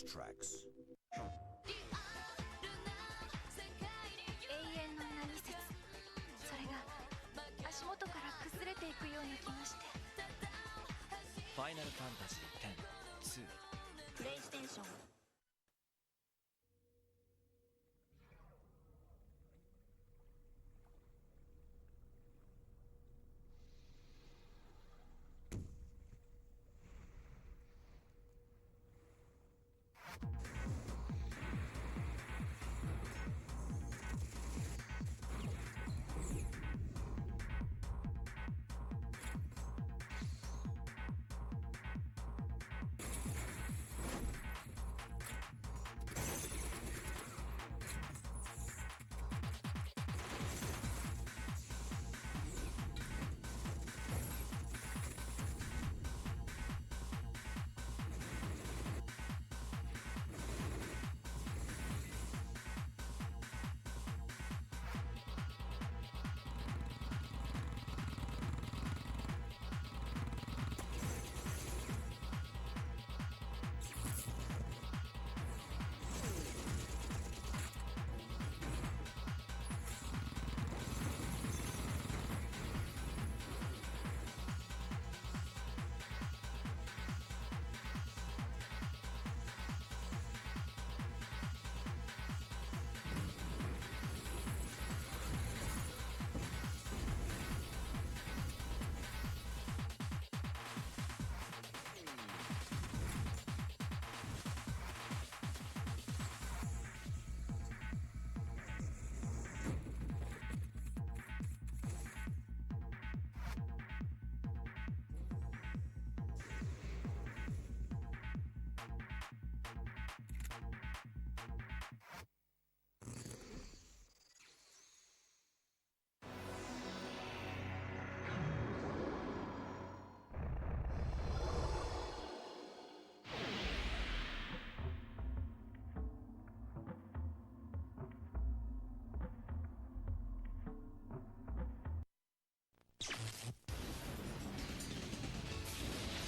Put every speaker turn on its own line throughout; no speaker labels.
tracks.
永遠の何説、それが足元から崩れていくような気がして。
ファイナルファンタジー10、2。
プレイステーション。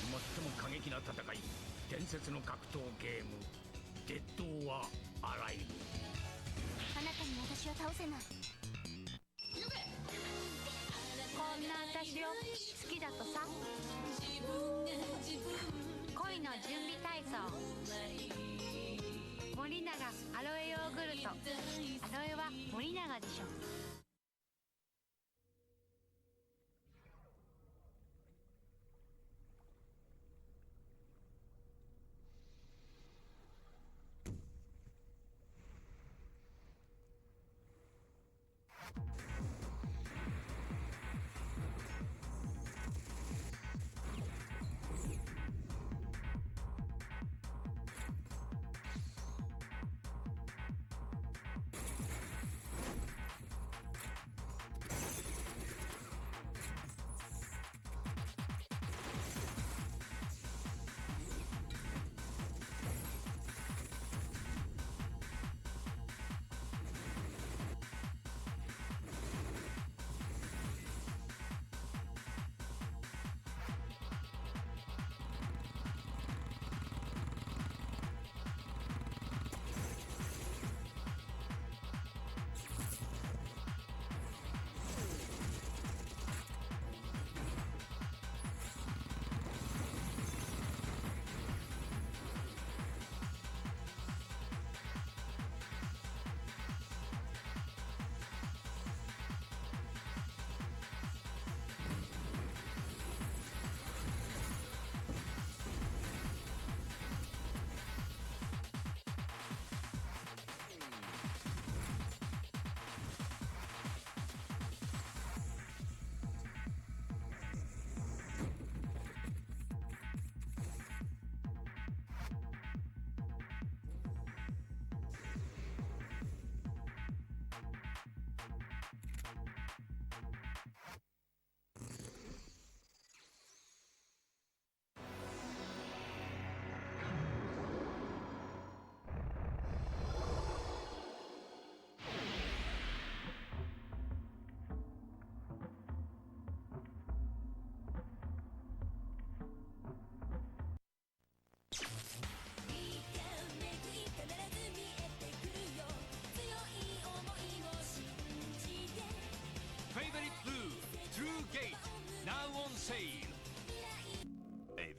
最も過激な戦い、伝説の格闘ゲームデッド・オア・アライブ。
あなたに私を倒せない。こんな私を好きだとさ。恋の準備体操。森永アロエヨーグルト。アロエは森永でしょ。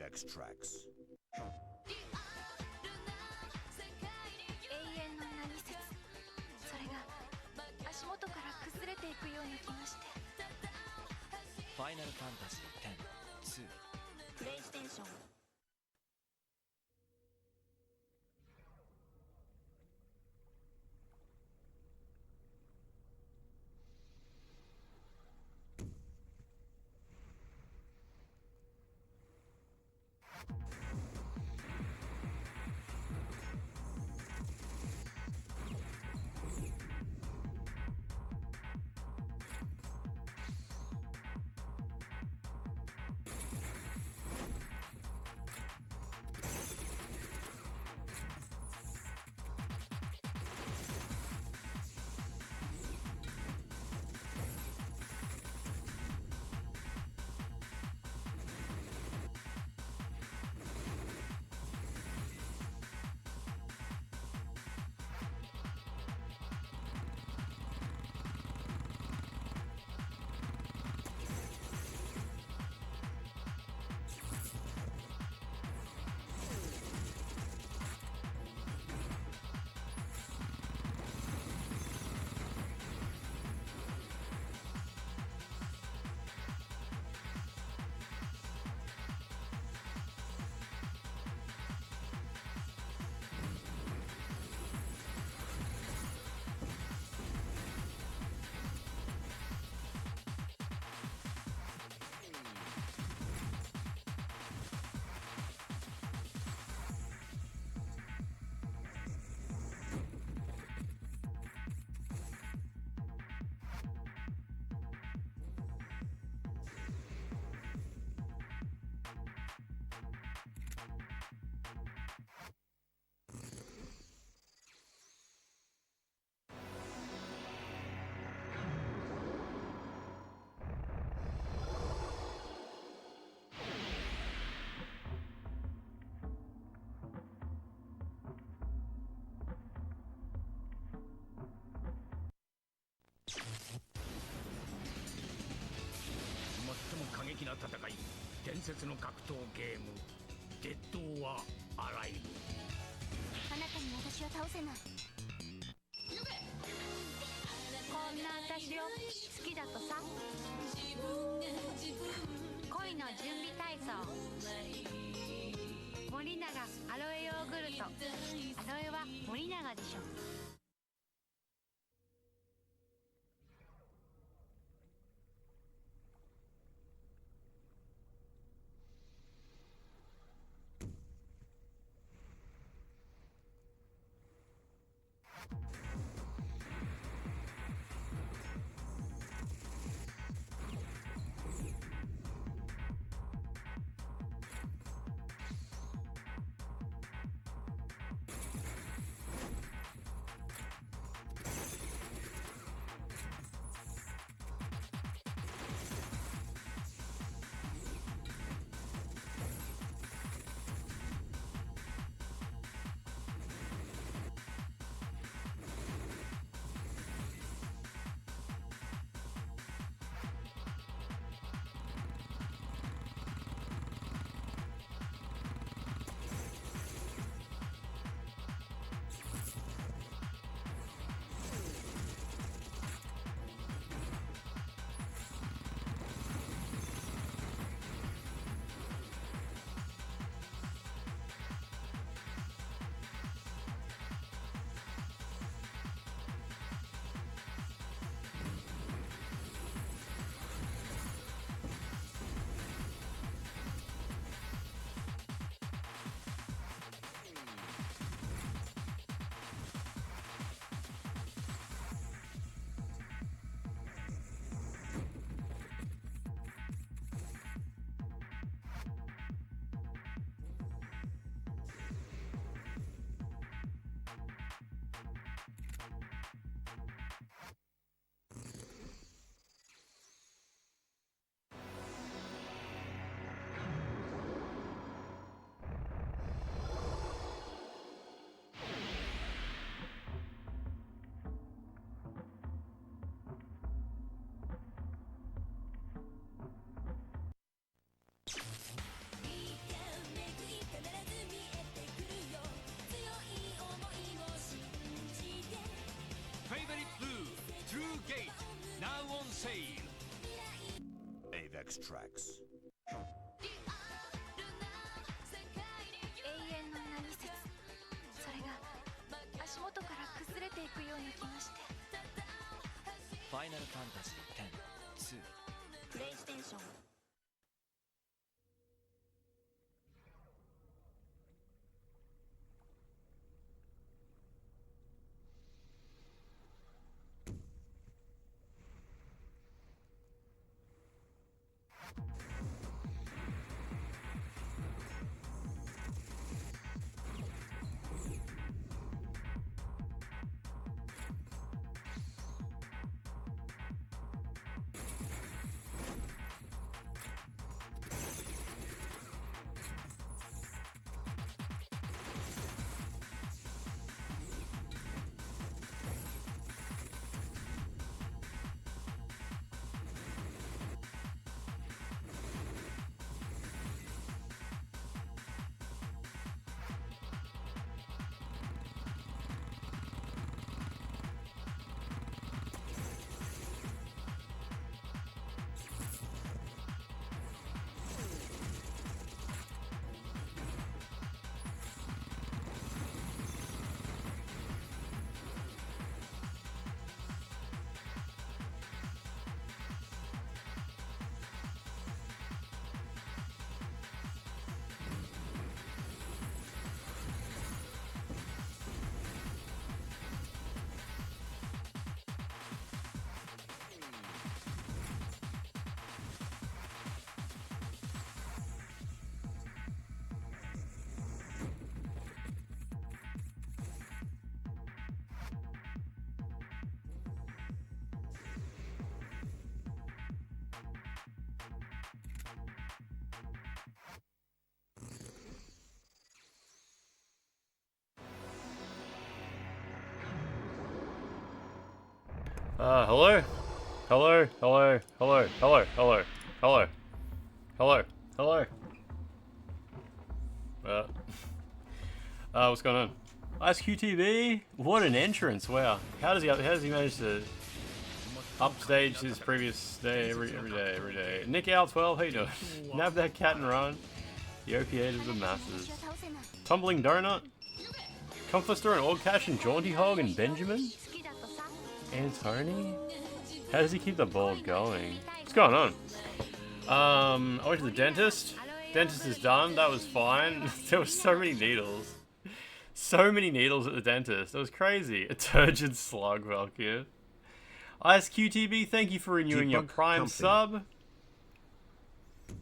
extracts.
永遠の何説、それが足元から崩れていくような気がして。
ファイナルファンタジー10 2。
プレイステーション。
最も過激な戦い、伝説の格闘ゲームデッド・オア・アライブ。
あなたに私を倒せない。こんな私を好きだとさ。恋の準備体操。森永アロエヨーグルト。アロエは森永でしょ。
on sale.
Avex Tracks.
永遠の何説、それが足元から崩れていくような気がして。
ファイナルファンタジー10 2。
プレイステーション。
Hello? Hello? Hello? Hello? Hello? Hello? Hello? Hello? Hello? What's going on? Ice QTV? What an entrance, wow. How does he manage to upstage his previous day every day? Nick Al 12, how you doing? Nab that cat and run. The opiate of the masses. Tumbling Donut? Comforster and Orcash and Jaunty Hog and Benjamin? Antony? How does he keep the ball going? What's going on? I went to the dentist. Dentist is done. That was fine. There were so many needles. So many needles at the dentist. It was crazy. A turgid slug, Valkyr. Ice QTB, thank you for renewing your Prime sub.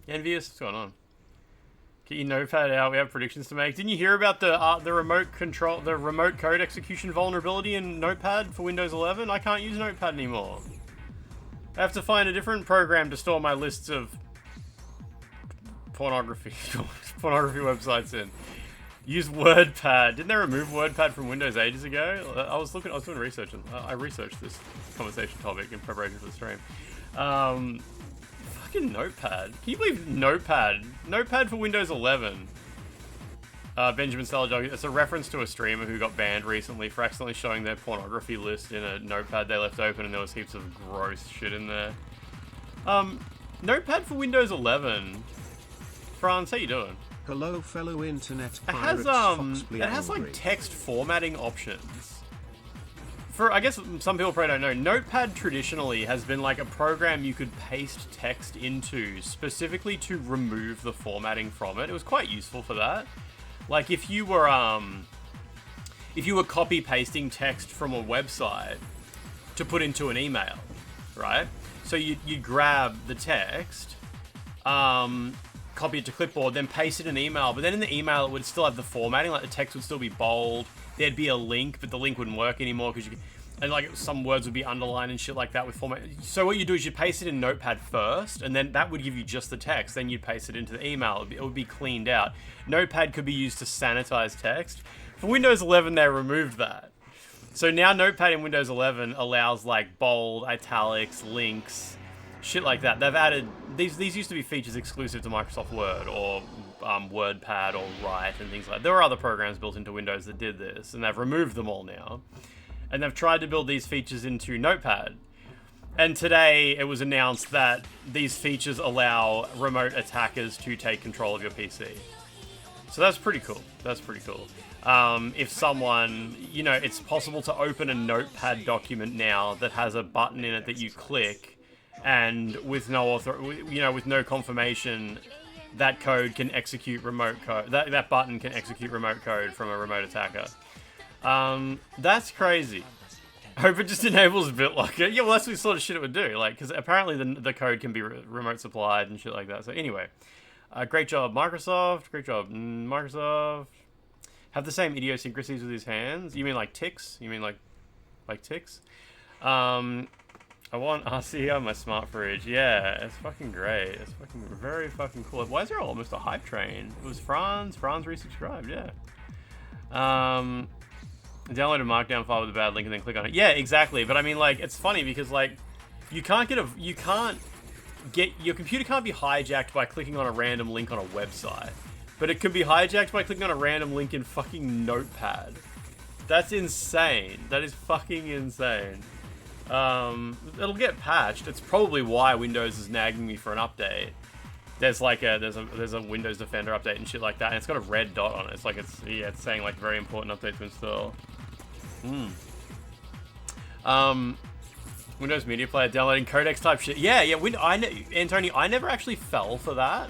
Envious, what's going on? Get your notepad out. We have predictions to make. Didn't you hear about the remote code execution vulnerability in Notepad for Windows 11? I can't use Notepad anymore. I have to find a different program to store my lists of pornography websites in. Use WordPad. Didn't they remove WordPad from Windows ages ago? I was doing research and I researched this conversation topic in preparation for the stream. Fucking Notepad. Can you believe Notepad? Notepad for Windows 11. Benjamin Salajog. It's a reference to a streamer who got banned recently for accidentally showing their pornography list in a Notepad they left open, and there was heaps of gross shit in there. Notepad for Windows 11. France, how you doing?
Hello, fellow internet
It has like text formatting options. For, I guess some people probably don't know, Notepad traditionally has been like a program you could paste text into specifically to remove the formatting from it. It was quite useful for that. Like if you were copy pasting text from a website to put into an email, right? So you grab the text, copy it to clipboard, then paste it in an email, but then in the email it would still have the formatting, like the text would still be bold, there'd be a link, but the link wouldn't work anymore because and like some words would be underlined and shit like that with format. So what you do is you paste it in Notepad first, and then that would give you just the text. Then you'd paste it into the email. It would be cleaned out. Notepad could be used to sanitize text. For Windows 11, they removed that. So now Notepad in Windows 11 allows like bold, italics, links, shit like that. They've added these used to be features exclusive to Microsoft Word or WordPad or Write and things like that. There were other programs built into Windows that did this, and they've removed them all now. And they've tried to build these features into Notepad. And today it was announced that these features allow remote attackers to take control of your PC. So that's pretty cool. That's pretty cool. If someone, you know, it's possible to open a notepad document now that has a button in it that you click, and with no with no confirmation, that code can execute remote code. That button can execute remote code from a remote attacker. That's crazy. I hope it just enables BitLocker. Yeah, well, that's the sort of shit it would do. Like, because apparently the code can be remote supplied and shit like that. So anyway, great job, Microsoft. Great job, Microsoft. Have the same idiosyncrasies with his hands. You mean like ticks? You mean like ticks? I want RC on my smart fridge. Yeah, it's fucking great. It's fucking very fucking cool. Why is there almost a hype train? It was Franz. Franz resubscribed. Yeah. Download a markdown file with a bad link and then click on it. Yeah, exactly. But I mean, like, it's funny because, like, your computer can't be hijacked by clicking on a random link on a website. But it can be hijacked by clicking on a random link in fucking Notepad. That's insane. That is fucking insane. It'll get patched. It's probably why Windows is nagging me for an update. There's like there's a Windows Defender update and shit like that, and it's got a red dot on it. It's like it's saying like very important update to install. Windows Media Player downloading codecs type shit. Yeah. Antonio, I never actually fell for that.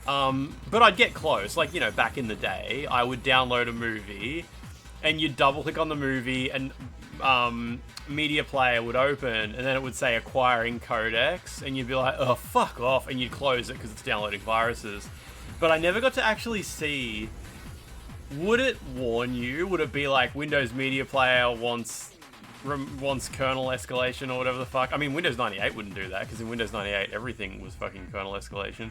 But I'd get close. Like, you know, back in the day, I would download a movie, and you'd double click on the movie, and Media Player would open, and then it would say acquiring codecs, and you'd be like, oh, fuck off, and you'd close it because it's downloading viruses. But I never got to actually see, would it warn you? Would it be like Windows Media Player wants kernel escalation or whatever the fuck? I mean, Windows 98 wouldn't do that, because in Windows 98 everything was fucking kernel escalation.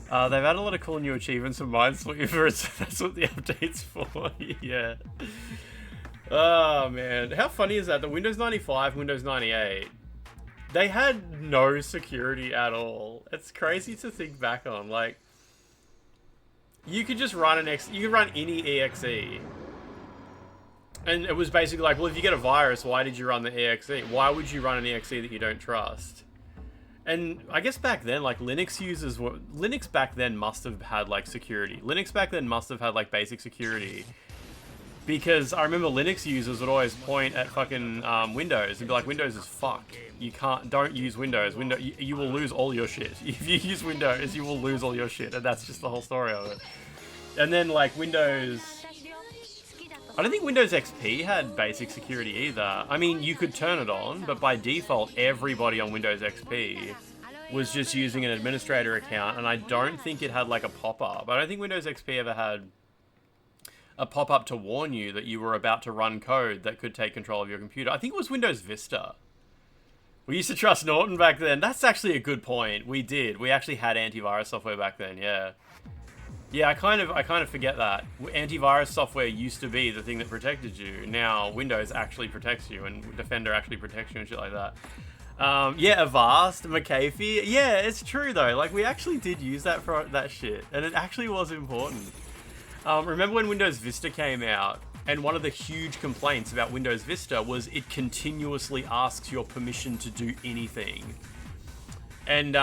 They've had a lot of cool new achievements for Minesweeper, so that's what the update's for. Yeah. Oh, man. How funny is that? The Windows 95, Windows 98, they had no security at all. It's crazy to think back on. Like, you could just run you could run any exe. And it was basically like, well, if you get a virus, why did you run the exe? Why would you run an exe that you don't trust? And I guess back then, like, Linux back then must have had, like, security. Linux back then must have had, like, basic security. Because I remember Linux users would always point at fucking Windows and be like, Windows is fucked. Don't use Windows. You will lose all your shit. If you use Windows, you will lose all your shit. And that's just the whole story of it. And then, like, Windows... I don't think Windows XP had basic security either. I mean, you could turn it on, but by default, everybody on Windows XP was just using an administrator account, and I don't think it had like a pop-up. I don't think Windows XP ever had a pop-up to warn you that you were about to run code that could take control of your computer. I think it was Windows Vista. We used to trust Norton back then. That's actually a good point. We did. We actually had antivirus software back then, yeah. Yeah, I kind of forget that. Antivirus software used to be the thing that protected you. Now Windows actually protects you, and Defender actually protects you and shit like that. Yeah, Avast, McAfee. Yeah, it's true though. Like, we actually did use that for that shit, and it actually was important. Remember when Windows Vista came out, and one of the huge complaints about Windows Vista was it continuously asks your permission to do anything. And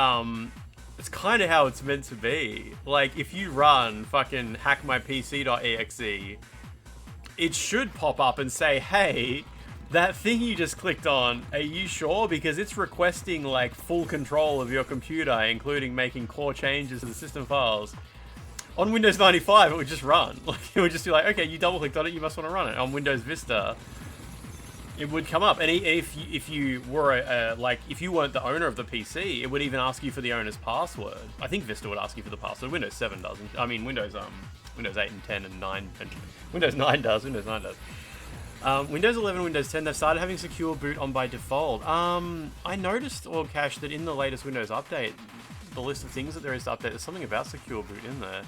it's kind of how it's meant to be. Like, if you run fucking hackmypc.exe, it should pop up and say, hey, that thing you just clicked on, are you sure? Because it's requesting, like, full control of your computer, including making core changes to the system files. On Windows 95, it would just run. Like, it would just be like, okay, you double-clicked on it, you must want to run it. On Windows Vista, it would come up, and if you were like, if you weren't the owner of the PC, it would even ask you for the owner's password. I think Vista would ask you for the password. Windows 7 doesn't. I mean, Windows 8 and 10 and 9, and Windows 9 does. Windows 9 does. Windows 11 and Windows 10, they've started having secure boot on by default. I noticed, Cash, that in the latest Windows update, the list of things that there is to update, there's something about secure boot in there.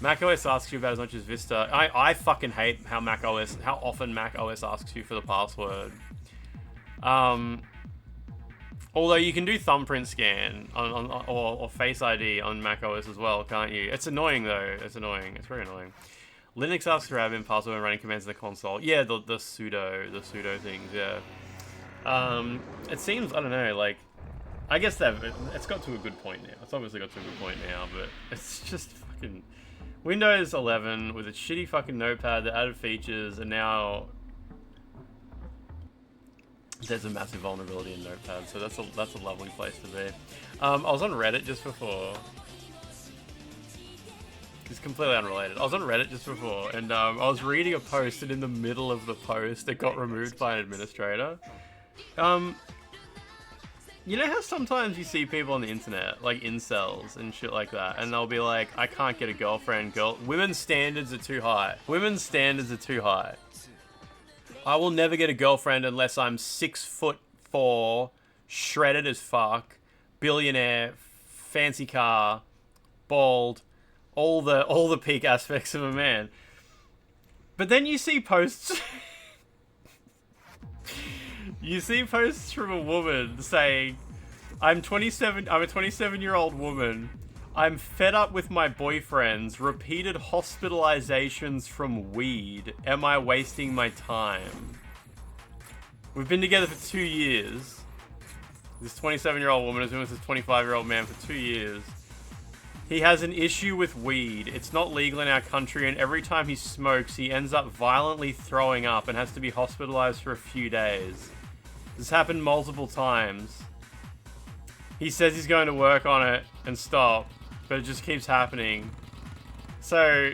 macOS asks you about as much as Vista. I fucking hate how often macOS asks you for the password. Although you can do thumbprint scan or Face ID on macOS as well, can't you? It's annoying though. It's annoying. It's very annoying. Linux asks for admin password when running commands in the console. Yeah, the sudo things. Yeah. It seems, I don't know, like, I guess that it's got to a good point now. It's obviously got to a good point now, but it's just fucking Windows 11 with its shitty fucking notepad that added features, and now there's a massive vulnerability in Notepad, so that's a lovely place to be. I was on Reddit just before. It's completely unrelated. I was on Reddit just before, and I was reading a post, and in the middle of the post, it got removed by an administrator. You know how sometimes you see people on the internet, like incels and shit like that, and they'll be like, I can't get a girlfriend, women's standards are too high. Women's standards are too high. I will never get a girlfriend unless I'm 6'4", shredded as fuck, billionaire, fancy car, bald, all the peak aspects of a man. But then you see posts you see posts from a woman saying, I'm a 27-year-old woman. I'm fed up with my boyfriends, repeated hospitalizations from weed. Am I wasting my time? We've been together for 2 years. This 27-year-old woman has been with this 25-year-old man for 2 years. He has an issue with weed. It's not legal in our country, and every time he smokes, he ends up violently throwing up and has to be hospitalized for a few days. This happened multiple times. He says he's going to work on it and stop, but it just keeps happening. So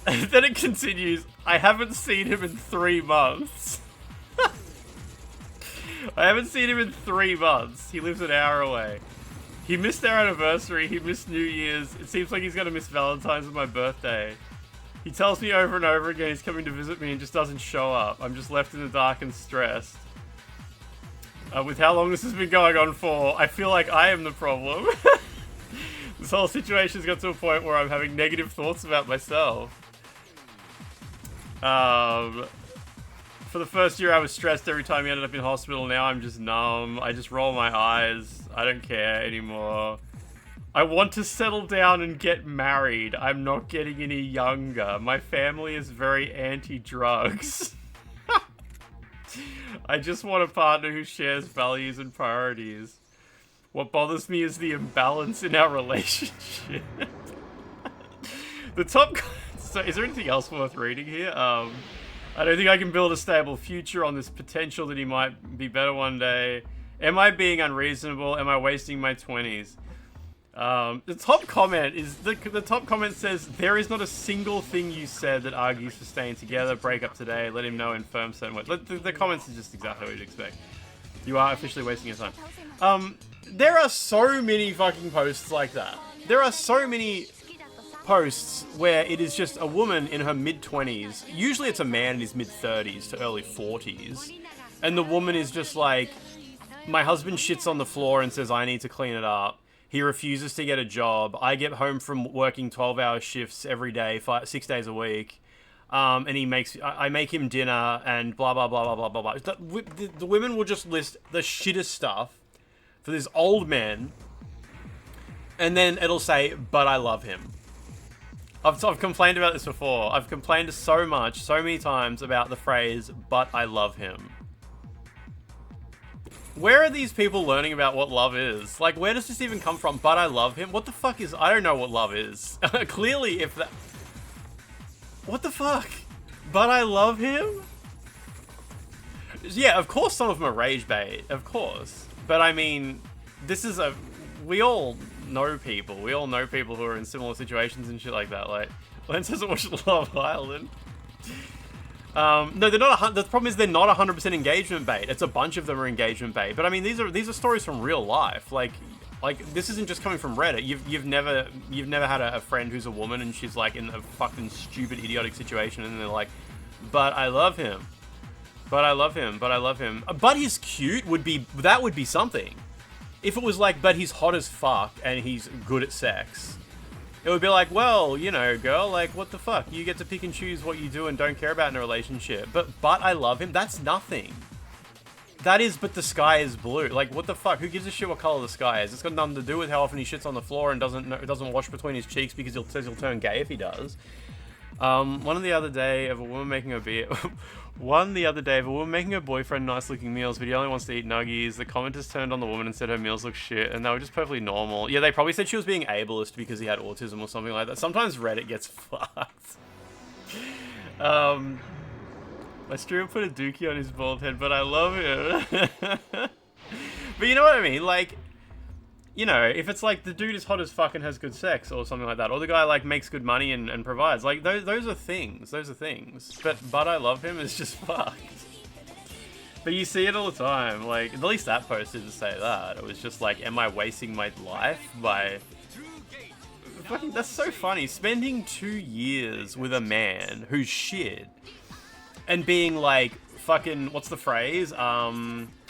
then it continues. I haven't seen him in 3 months. I haven't seen him in 3 months. He lives an hour away. He missed our anniversary. He missed New Year's. It seems like he's going to miss Valentine's and my birthday. He tells me over and over again he's coming to visit me and just doesn't show up. I'm just left in the dark and stressed. With how long this has been going on for, I feel like I am the problem. This whole situation's got to a point where I'm having negative thoughts about myself. For the first year I was stressed every time he ended up in hospital. Now I'm just numb. I just roll my eyes. I don't care anymore. I want to settle down and get married. I'm not getting any younger. My family is very anti-drugs. I just want a partner who shares values and priorities. What bothers me is the imbalance in our relationship. The top... So, is there anything else worth reading here? I don't think I can build a stable future on this potential that he might be better one day. Am I being unreasonable? Am I wasting my 20s? The top comment is... The top comment says, there is not a single thing you said that argues for staying together. Break up today. Let him know in firm certain words. The comments is just exactly what you'd expect. You are officially wasting your time. There are so many fucking posts like that. There are so many posts where it is just a woman in her mid-20s. Usually it's a man in his mid-30s to early 40s. And the woman is just like, my husband shits on the floor and says I need to clean it up. He refuses to get a job. I get home from working 12-hour shifts every day, 6 days a week. And I make him dinner and blah, blah, blah, blah, blah, blah, blah. The women will just list the shittest stuff for this old man. And then it'll say, but I love him. I've complained about this before. I've complained so many times about the phrase, but I love him. Where are these people learning about what love is? Like, where does this even come from? But I love him? What the fuck is... I don't know what love is. Clearly, if that... What the fuck? But I love him? Yeah, of course some of them are rage bait. Of course. But I mean, this is a... We all know people. We all know people who are in similar situations and shit like that. Like, Lance hasn't watched Love Island. No, they're not. The problem is they're not 100% engagement bait. It's a bunch of them are engagement bait. But I mean, these are stories from real life. Like this isn't just coming from Reddit. You've never had a friend who's a woman and she's like in a fucking stupid, idiotic situation, and they're like, "But I love him. But I love him. But I love him. But he's cute." Would be something. If it was like, "But he's hot as fuck and he's good at sex." It would be like, well, you know, girl, like, what the fuck? You get to pick and choose what you do and don't care about in a relationship. But I love him. That's nothing. That is, but the sky is blue. Like, what the fuck? Who gives a shit what color the sky is? It's got nothing to do with how often he shits on the floor and doesn't wash between his cheeks because he says he'll turn gay if he does. One the other day of a woman making her beer. One the other day of a woman making her boyfriend nice-looking meals, but he only wants to eat nuggies. The commenters turned on the woman and said her meals look shit, and they were just perfectly normal. Yeah, they probably said she was being ableist because he had autism or something like that. Sometimes Reddit gets fucked. My streamer put a dookie on his bald head, but I love him. But you know what I mean? Like, you know, if it's like the dude is hot as fuck and has good sex or something like that, or the guy like makes good money and provides, like those are things. Those are things. But I love him is just fucked. But you see it all the time. Like, at least that post didn't say that. It was just like, am I wasting my life by... Fucking, that's so funny. Spending 2 years with a man who's shit and being like, fucking, what's the phrase?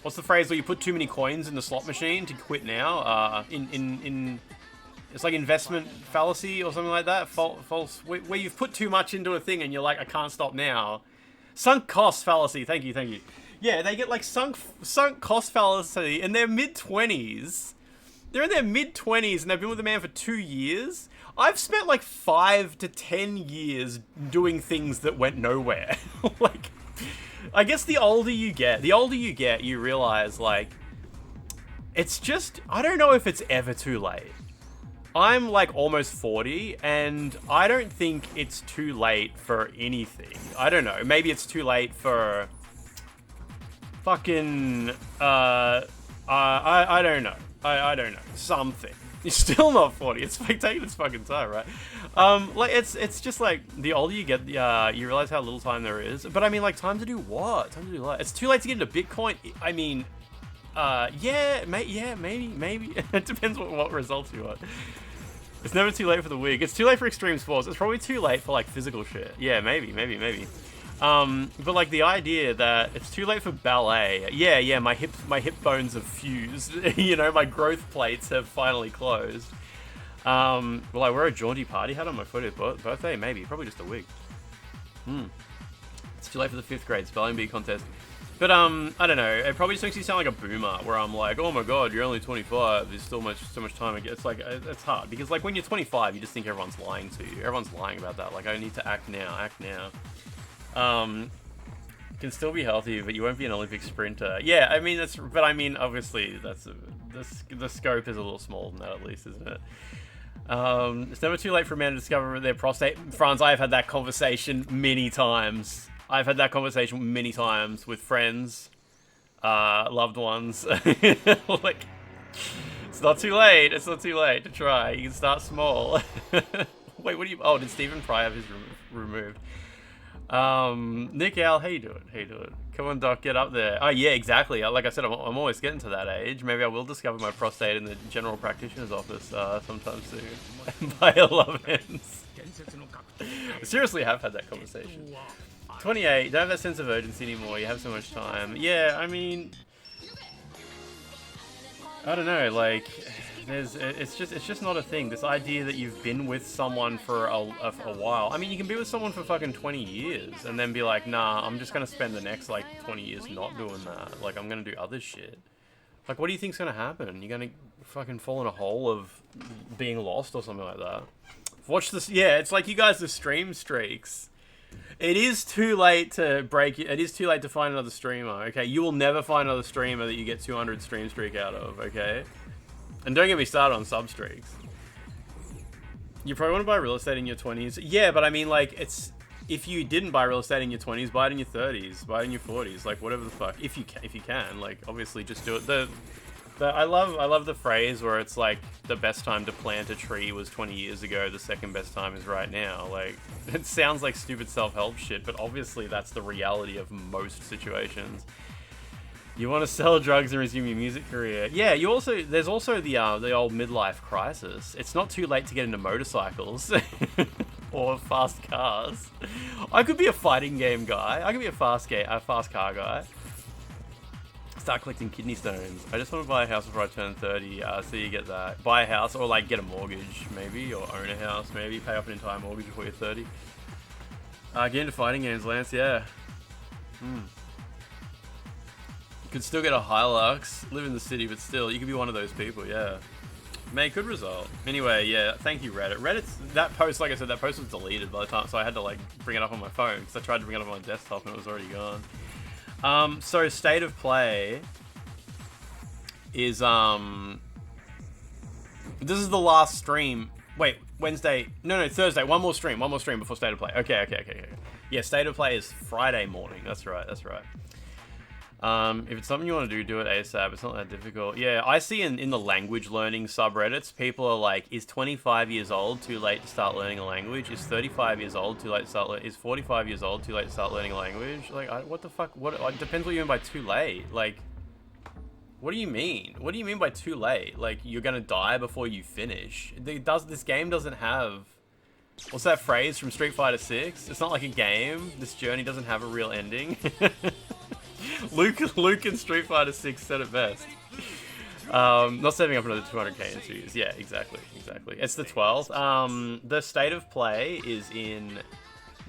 What's the phrase where you put too many coins in the slot machine to quit now? It's like investment fallacy or something like that. False, where you've put too much into a thing and you're like, I can't stop now. Sunk cost fallacy. Thank you, thank you. Yeah, they get like sunk cost fallacy in their mid-20s. They're in their mid-20s and they've been with a man for 2 years. I've spent like 5 to 10 years doing things that went nowhere. Like, I guess the older you get, you realize, like, it's just, I don't know if it's ever too late. I'm, like, almost 40, and I don't think it's too late for anything. I don't know. Maybe it's too late for fucking, I don't know. I don't know. Something. You're still not 40. It's like taking its fucking time, right? Like it's just like the older you get, you realize how little time there is. But I mean, like, time to do what? Time to do what? It's too late to get into Bitcoin. I mean, yeah, maybe. It depends what results you want. It's never too late for the wig. It's too late for extreme sports. It's probably too late for like physical shit. Yeah, maybe. But like the idea that it's too late for ballet. Yeah, my hip bones have fused. You know, my growth plates have finally closed. Will I wear a jaunty party hat on my 40th birthday? Maybe. Probably just a wig. It's too late for the 5th grade spelling bee contest. But I don't know. It probably just makes you sound like a boomer, where I'm like, oh my god, you're only 25. There's still so much time. It's like it's hard because like when you're 25, you just think everyone's lying to you. Everyone's lying about that. Like, I need to act now. Can still be healthy, but you won't be an Olympic sprinter. Yeah, I mean but I mean obviously the scope is a little smaller than that, at least, isn't it? It's never too late for a man to discover their prostate. Franz, I have had that conversation many times. I've had that conversation many times with friends, loved ones. Like, it's not too late. It's not too late to try. You can start small. Wait, what do you? Oh, did Stephen Fry have his removed? Nick Al, how you doing? Come on, Doc, get up there. Oh yeah, exactly. Like I said, I'm always getting to that age. Maybe I will discover my prostate in the general practitioner's office sometime soon. By 11. I seriously have had that conversation. 28, don't have that sense of urgency anymore. You have so much time. Yeah, I mean, I don't know. Like, it's just not a thing. This idea that you've been with someone for a while. I mean, you can be with someone for fucking 20 years and then be like, nah, I'm just gonna spend the next like 20 years not doing that. Like, I'm gonna do other shit. Like, what do you think's gonna happen? You're gonna fucking fall in a hole of being lost or something like that. Watch this. Yeah, it's like you guys, the stream streaks. It is too late to break it. It is too late to find another streamer. Okay, you will never find another streamer that you get 200 stream streak out of. Okay. And don't get me started on sub streaks. You probably want to buy real estate in your 20s. Yeah, but I mean, like, it's if you didn't buy real estate in your 20s, buy it in your 30s, buy it in your 40s, like whatever the fuck. If you can, like, obviously just do it. I love the phrase where it's like the best time to plant a tree was 20 years ago. The second best time is right now. Like, it sounds like stupid self-help shit, but obviously that's the reality of most situations. You want to sell drugs and resume your music career. Yeah, there's also the old midlife crisis. It's not too late to get into motorcycles or fast cars. I could be a fighting game guy. I could be a fast car guy. Start collecting kidney stones. I just want to buy a house before I turn 30, so you get that. Buy a house, or like get a mortgage, maybe, or own a house, maybe. Pay off an entire mortgage before you're 30. Get into fighting games, Lance, yeah. You could still get a Hilux, live in the city, but still, you could be one of those people, yeah. Mate, good result. Anyway, yeah, thank you, Reddit. That post, like I said, that post was deleted by the time, so I had to, like, bring it up on my phone, because I tried to bring it up on my desktop and it was already gone. So State of Play is, this is the last stream. Wait, Wednesday. No, Thursday. One more stream before State of Play. Okay. Yeah, State of Play is Friday morning. That's right. If it's something you want to do it ASAP. It's not that difficult. Yeah, I see in the language learning subreddits, people are like, is 25 years old too late to start learning a language? Is 35 years old too late to start is 45 years old too late to start learning a language? Like, what the fuck? It depends what you mean by too late. Like, what do you mean? What do you mean by too late? Like, you're gonna die before you finish. This game doesn't have... What's that phrase from Street Fighter 6? It's not like a game. This journey doesn't have a real ending. Luke in Street Fighter 6 said it best. Not saving up another 200k in 2 years. Yeah, exactly. It's the 12th. The State of Play is in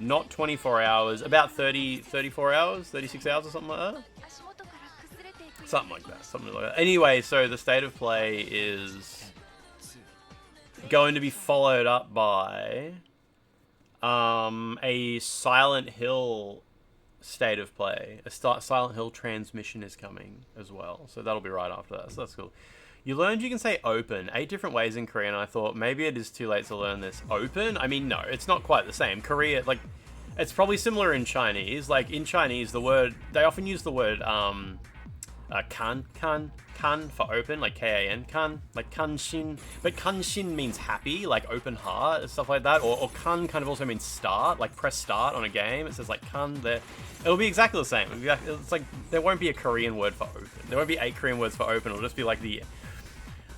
not 24 hours, about 34 hours, 36 hours or something like that. Something like that. Anyway, so the State of Play is going to be followed up by a Silent Hill State of Play. A Silent Hill transmission is coming as well, so that'll be right after that, so that's cool. You learned you can say open 8 different ways in Korean. I thought maybe it is too late to learn this. Open? I mean, no, it's not quite the same. Korea, like, it's probably similar in Chinese. Like, in Chinese, the word, they often use the word, kan for open, like K-A-N, kan, like kanshin, but kanshin means happy, like open heart, and stuff like that, or kan kind of also means start, like press start on a game. It says like kan there. It'll be exactly the same. It's like, there won't be a Korean word for open. There won't be 8 Korean words for open. It'll just be like the,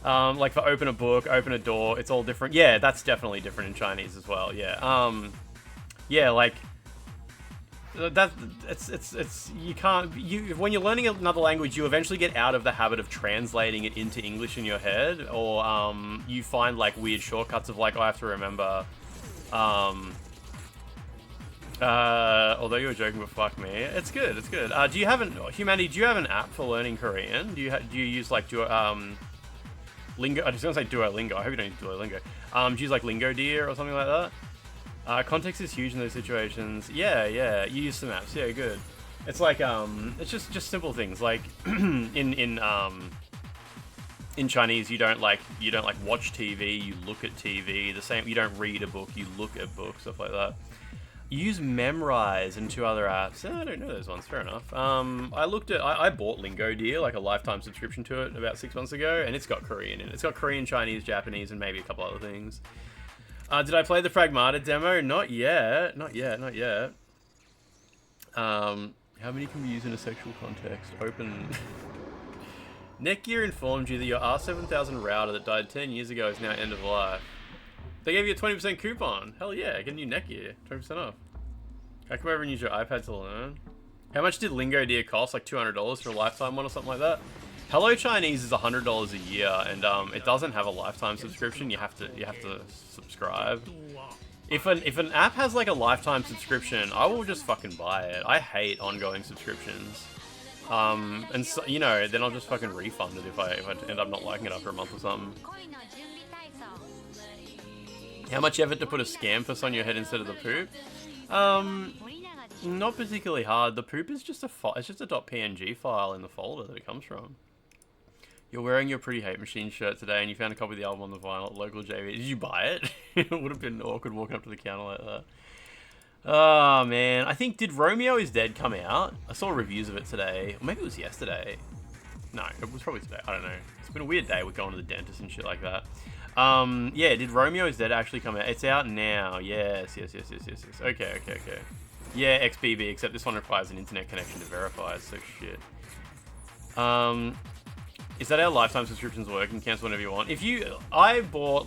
like for open a book, open a door, it's all different. Yeah, that's definitely different in Chinese as well, yeah. Yeah, like, you can't, when you're learning another language, you eventually get out of the habit of translating it into English in your head, or you find like weird shortcuts of like, I have to remember, although you were joking, but fuck me, it's good. Do you have an app for learning Korean? Do you use like Lingo? I was gonna say Duolingo. I hope you don't use Duolingo. Do you use like Lingo Deer or something like that? Context is huge in those situations. Yeah, you use some apps. Yeah, good. It's like, it's just simple things. Like, in Chinese, you don't like watch TV, you look at TV. The same, you don't read a book, you look at books, stuff like that. You use Memrise and 2 other apps. I don't know those ones, fair enough. I bought Lingo Deer, like a lifetime subscription to it about 6 months ago, and it's got Korean in it. It's got Korean, Chinese, Japanese, and maybe a couple other things. Did I play the Fragmata demo? Not yet. How many can be used in a sexual context? Open. Netgear informed you that your R7000 router that died 10 years ago is now end of life. They gave you a 20% coupon. Hell yeah, get a new Netgear. 20% off. How come over and use your iPad to learn? How much did Lingo Deer cost? Like $200 for a lifetime one or something like that? Hello Chinese is $100 a year, and it doesn't have a lifetime subscription. You have to subscribe. If an app has like a lifetime subscription, I will just fucking buy it. I hate ongoing subscriptions. And so, you know, then I'll just fucking refund it if I end up not liking it after a month or something. How much effort to put a Scampuss on your head instead of the poop? Not particularly hard. The poop is just it's just a .png file in the folder that it comes from. You're wearing your Pretty Hate Machine shirt today, and you found a copy of the album on the vinyl at local JV. Did you buy it? It would have been awkward walking up to the counter like that. Oh, man. I think, did Romeo is Dead come out? I saw reviews of it today. Or maybe it was yesterday. No, it was probably today. I don't know. It's been a weird day with going to the dentist and shit like that. Yeah, did Romeo is Dead actually come out? It's out now. Yes. Okay. Yeah, XBB, except this one requires an internet connection to verify. It's so shit. Is that how lifetime subscriptions work? You can cancel whenever you want. I've bought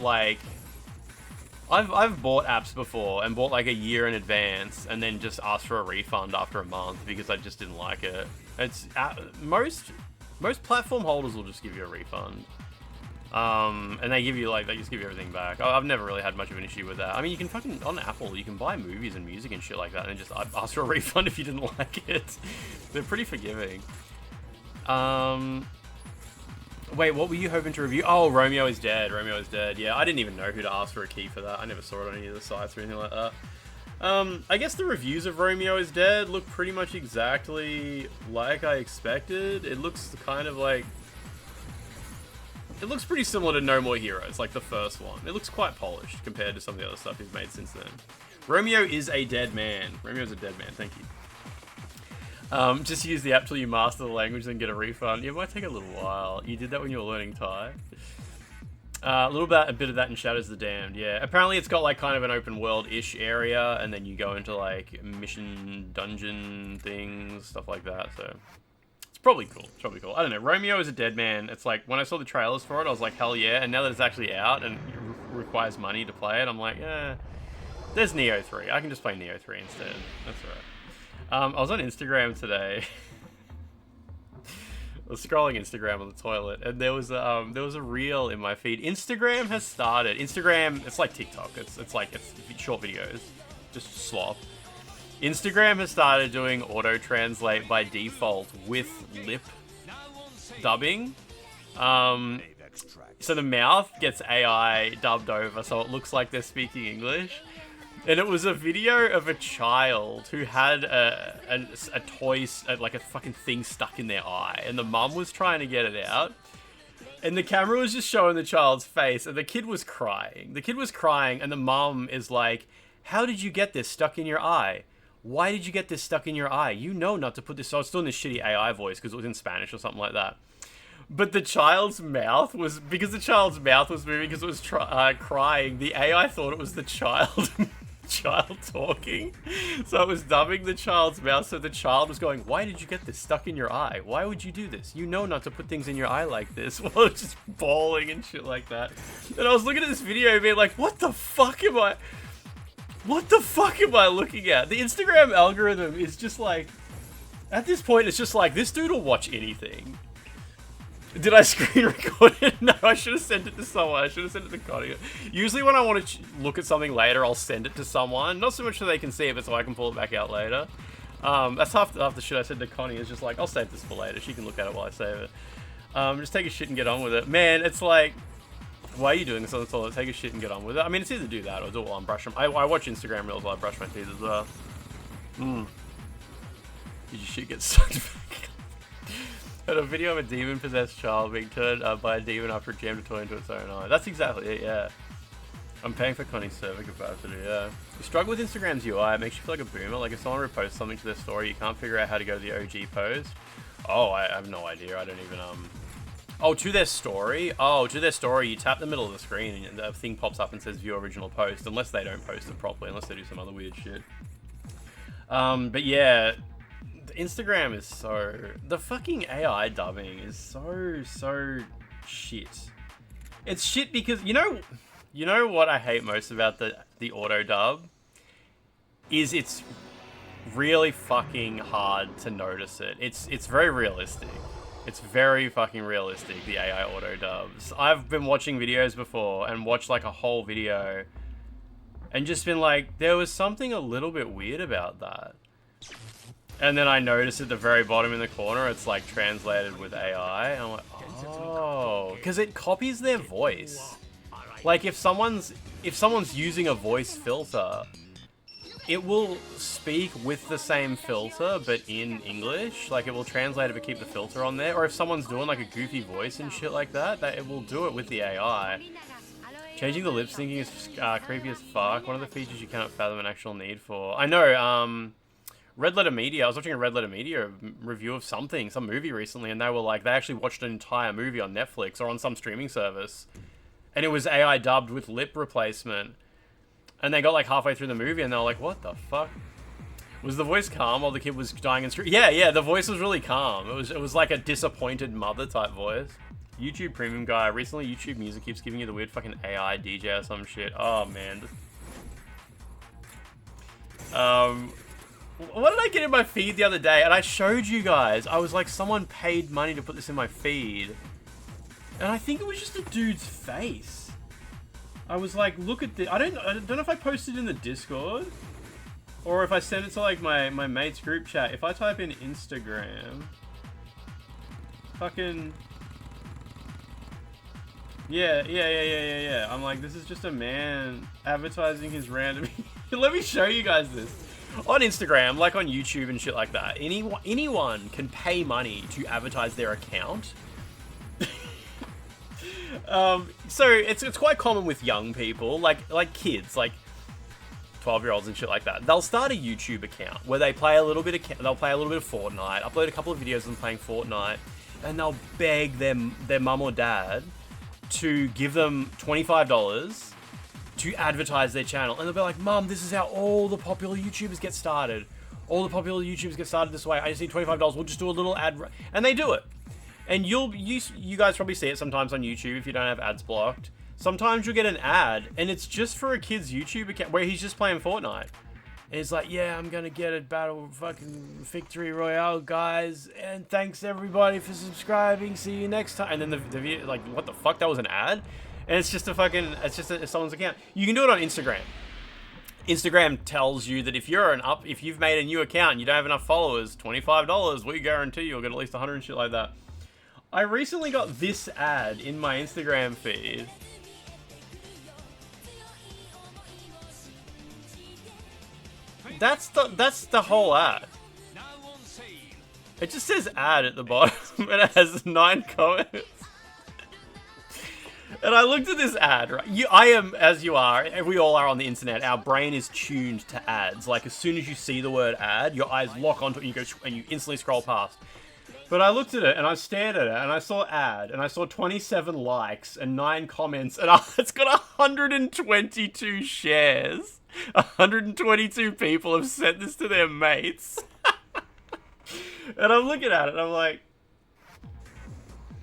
apps before and bought like a year in advance and then just asked for a refund after a month because I just didn't like it. It's most platform holders will just give you a refund. And they just give you everything back. I've never really had much of an issue with that. I mean, you can fucking, on Apple, you can buy movies and music and shit like that and just ask for a refund if you didn't like it. They're pretty forgiving. Wait, what were you hoping to review? Oh, Romeo is Dead. Romeo is Dead. Yeah, I didn't even know who to ask for a key for that. I never saw it on any of the sites or anything like that. I guess the reviews of Romeo is Dead look pretty much exactly like I expected. It looks kind of like... It looks pretty similar to No More Heroes, like the first one. It looks quite polished compared to some of the other stuff he's made since then. Romeo is a dead man. Romeo's a dead man, thank you. Just use the app till you master the language and get a refund. It might take a little while. You did that when you were learning Thai. A bit of that in Shadows of the Damned, yeah. Apparently it's got like kind of an open world-ish area, and then you go into like mission dungeon things, stuff like that, so... It's probably cool, it's probably cool. I don't know, Romeo is a dead man. It's like, when I saw the trailers for it, I was like, hell yeah, and now that it's actually out and it requires money to play it, I'm like, there's Nioh 3. I can just play Nioh 3 instead. That's alright. I was on Instagram today. I was scrolling Instagram on the toilet, and there was a reel in my feed. Instagram has started. Instagram, it's like TikTok. It's short videos, just slop. Instagram has started doing auto translate by default with lip dubbing. So the mouth gets AI dubbed over, so it looks like they're speaking English. And it was a video of a child who had a toy, like a fucking thing stuck in their eye. And the mum was trying to get it out. And the camera was just showing the child's face. And the kid was crying. The kid was crying. And the mum is like, how did you get this stuck in your eye? Why did you get this stuck in your eye? You know not to put this... So it's doing this shitty AI voice because it was in Spanish or something like that. But the child's mouth was... Because the child's mouth was moving because it was crying, the AI thought it was the child... child talking, so it was dubbing the child's mouth, so the child was going, why did you get this stuck in your eye? Why would you do this? You know not to put things in your eye like this. Well, it's just bawling and shit like that. And I was looking at this video being like, what the fuck am I looking at? The Instagram algorithm is just like, at this point, it's just like, this dude will watch anything. Did I screen record it? No, I should have sent it to someone. I should have sent it to Connie. Usually when I want to look at something later, I'll send it to someone. Not so much so they can see it, but so I can pull it back out later. That's half the shit I said to Connie. Is just like, I'll save this for later. She can look at it while I save it. Just take a shit and get on with it. Man, it's like, why are you doing this on the toilet? Take a shit and get on with it. I mean, it's either do that or do it while I'm brushing. I watch Instagram reels while I brush my teeth as well. Did your shit get sucked back? Had a video of a demon-possessed child being turned by a demon after it jammed a toy into its own eye. That's exactly it, yeah. I'm paying for Connie's server capacity, yeah. You struggle with Instagram's UI, it makes you feel like a boomer. Like if someone reposts something to their story, you can't figure out how to go to the OG post. Oh, I have no idea. I don't even, Oh, to their story? Oh, to their story, you tap the middle of the screen and the thing pops up and says view original post, unless they don't post it properly, unless they do some other weird shit. But yeah... Instagram is so... The fucking AI dubbing is so shit. It's shit because, you know what I hate most about the auto dub? Is it's really fucking hard to notice it. It's very realistic. It's very fucking realistic, the AI auto dubs. I've been watching videos before and watched like a whole video and just been like, there was something a little bit weird about that. And then I noticed at the very bottom in the corner, it's like translated with AI. And I'm like, oh, because it copies their voice. Like if someone's using a voice filter, it will speak with the same filter, but in English. Like it will translate it but keep the filter on there. Or if someone's doing like a goofy voice and shit like that, it will do it with the AI. Changing the lip syncing is creepy as fuck. One of the features you cannot fathom an actual need for. I know, Red Letter Media, I was watching a Red Letter Media review of some movie recently, and they were like, they actually watched an entire movie on Netflix or on some streaming service, and it was AI dubbed with lip replacement, and they got like halfway through the movie, and they were like, what the fuck? Was the voice calm while the kid was dying in street? Yeah, the voice was really calm. It was like a disappointed mother type voice. YouTube Premium guy, recently YouTube Music keeps giving you the weird fucking AI DJ or some shit. Oh, man. What did I get in my feed the other day? And I showed you guys. I was like, someone paid money to put this in my feed. And I think it was just a dude's face. I was like, look at this. I don't know if I posted in the Discord. Or if I sent it to like my mate's group chat. If I type in Instagram. Fucking... Yeah. I'm like, this is just a man advertising his random... Let me show you guys this. On Instagram, like on YouTube and shit like that, anyone can pay money to advertise their account. So it's quite common with young people, like kids, like 12-year-olds and shit like that. They'll start a YouTube account where they play a little bit of Fortnite, upload a couple of videos of them playing Fortnite, and they'll beg their mum or dad to give them $25 to advertise their channel. And they'll be like, Mum, this is how all the popular YouTubers get started. All the popular YouTubers get started this way. I just need $25. We'll just do a little ad. And they do it. And you guys probably see it sometimes on YouTube if you don't have ads blocked. Sometimes you'll get an ad, and it's just for a kid's YouTube account where he's just playing Fortnite. And he's like, yeah, I'm gonna get a battle fucking victory royale, guys. And thanks everybody for subscribing. See you next time. And then the video, like, what the fuck? That was an ad? And it's just someone's account. You can do it on Instagram. Instagram tells you that if you've made a new account and you don't have enough followers, $25, we guarantee you'll get at least 100 and shit like that. I recently got this ad in my Instagram feed. That's the whole ad. It just says ad at the bottom and it has 9 comments. And I looked at this ad, right? I am, as you are, we all are on the internet, our brain is tuned to ads. Like, as soon as you see the word ad, your eyes lock onto it and you go, and you instantly scroll past. But I looked at it, and I stared at it, and I saw ad, and I saw 27 likes and 9 comments, and it's got 122 shares. 122 people have sent this to their mates. And I'm looking at it, and I'm like,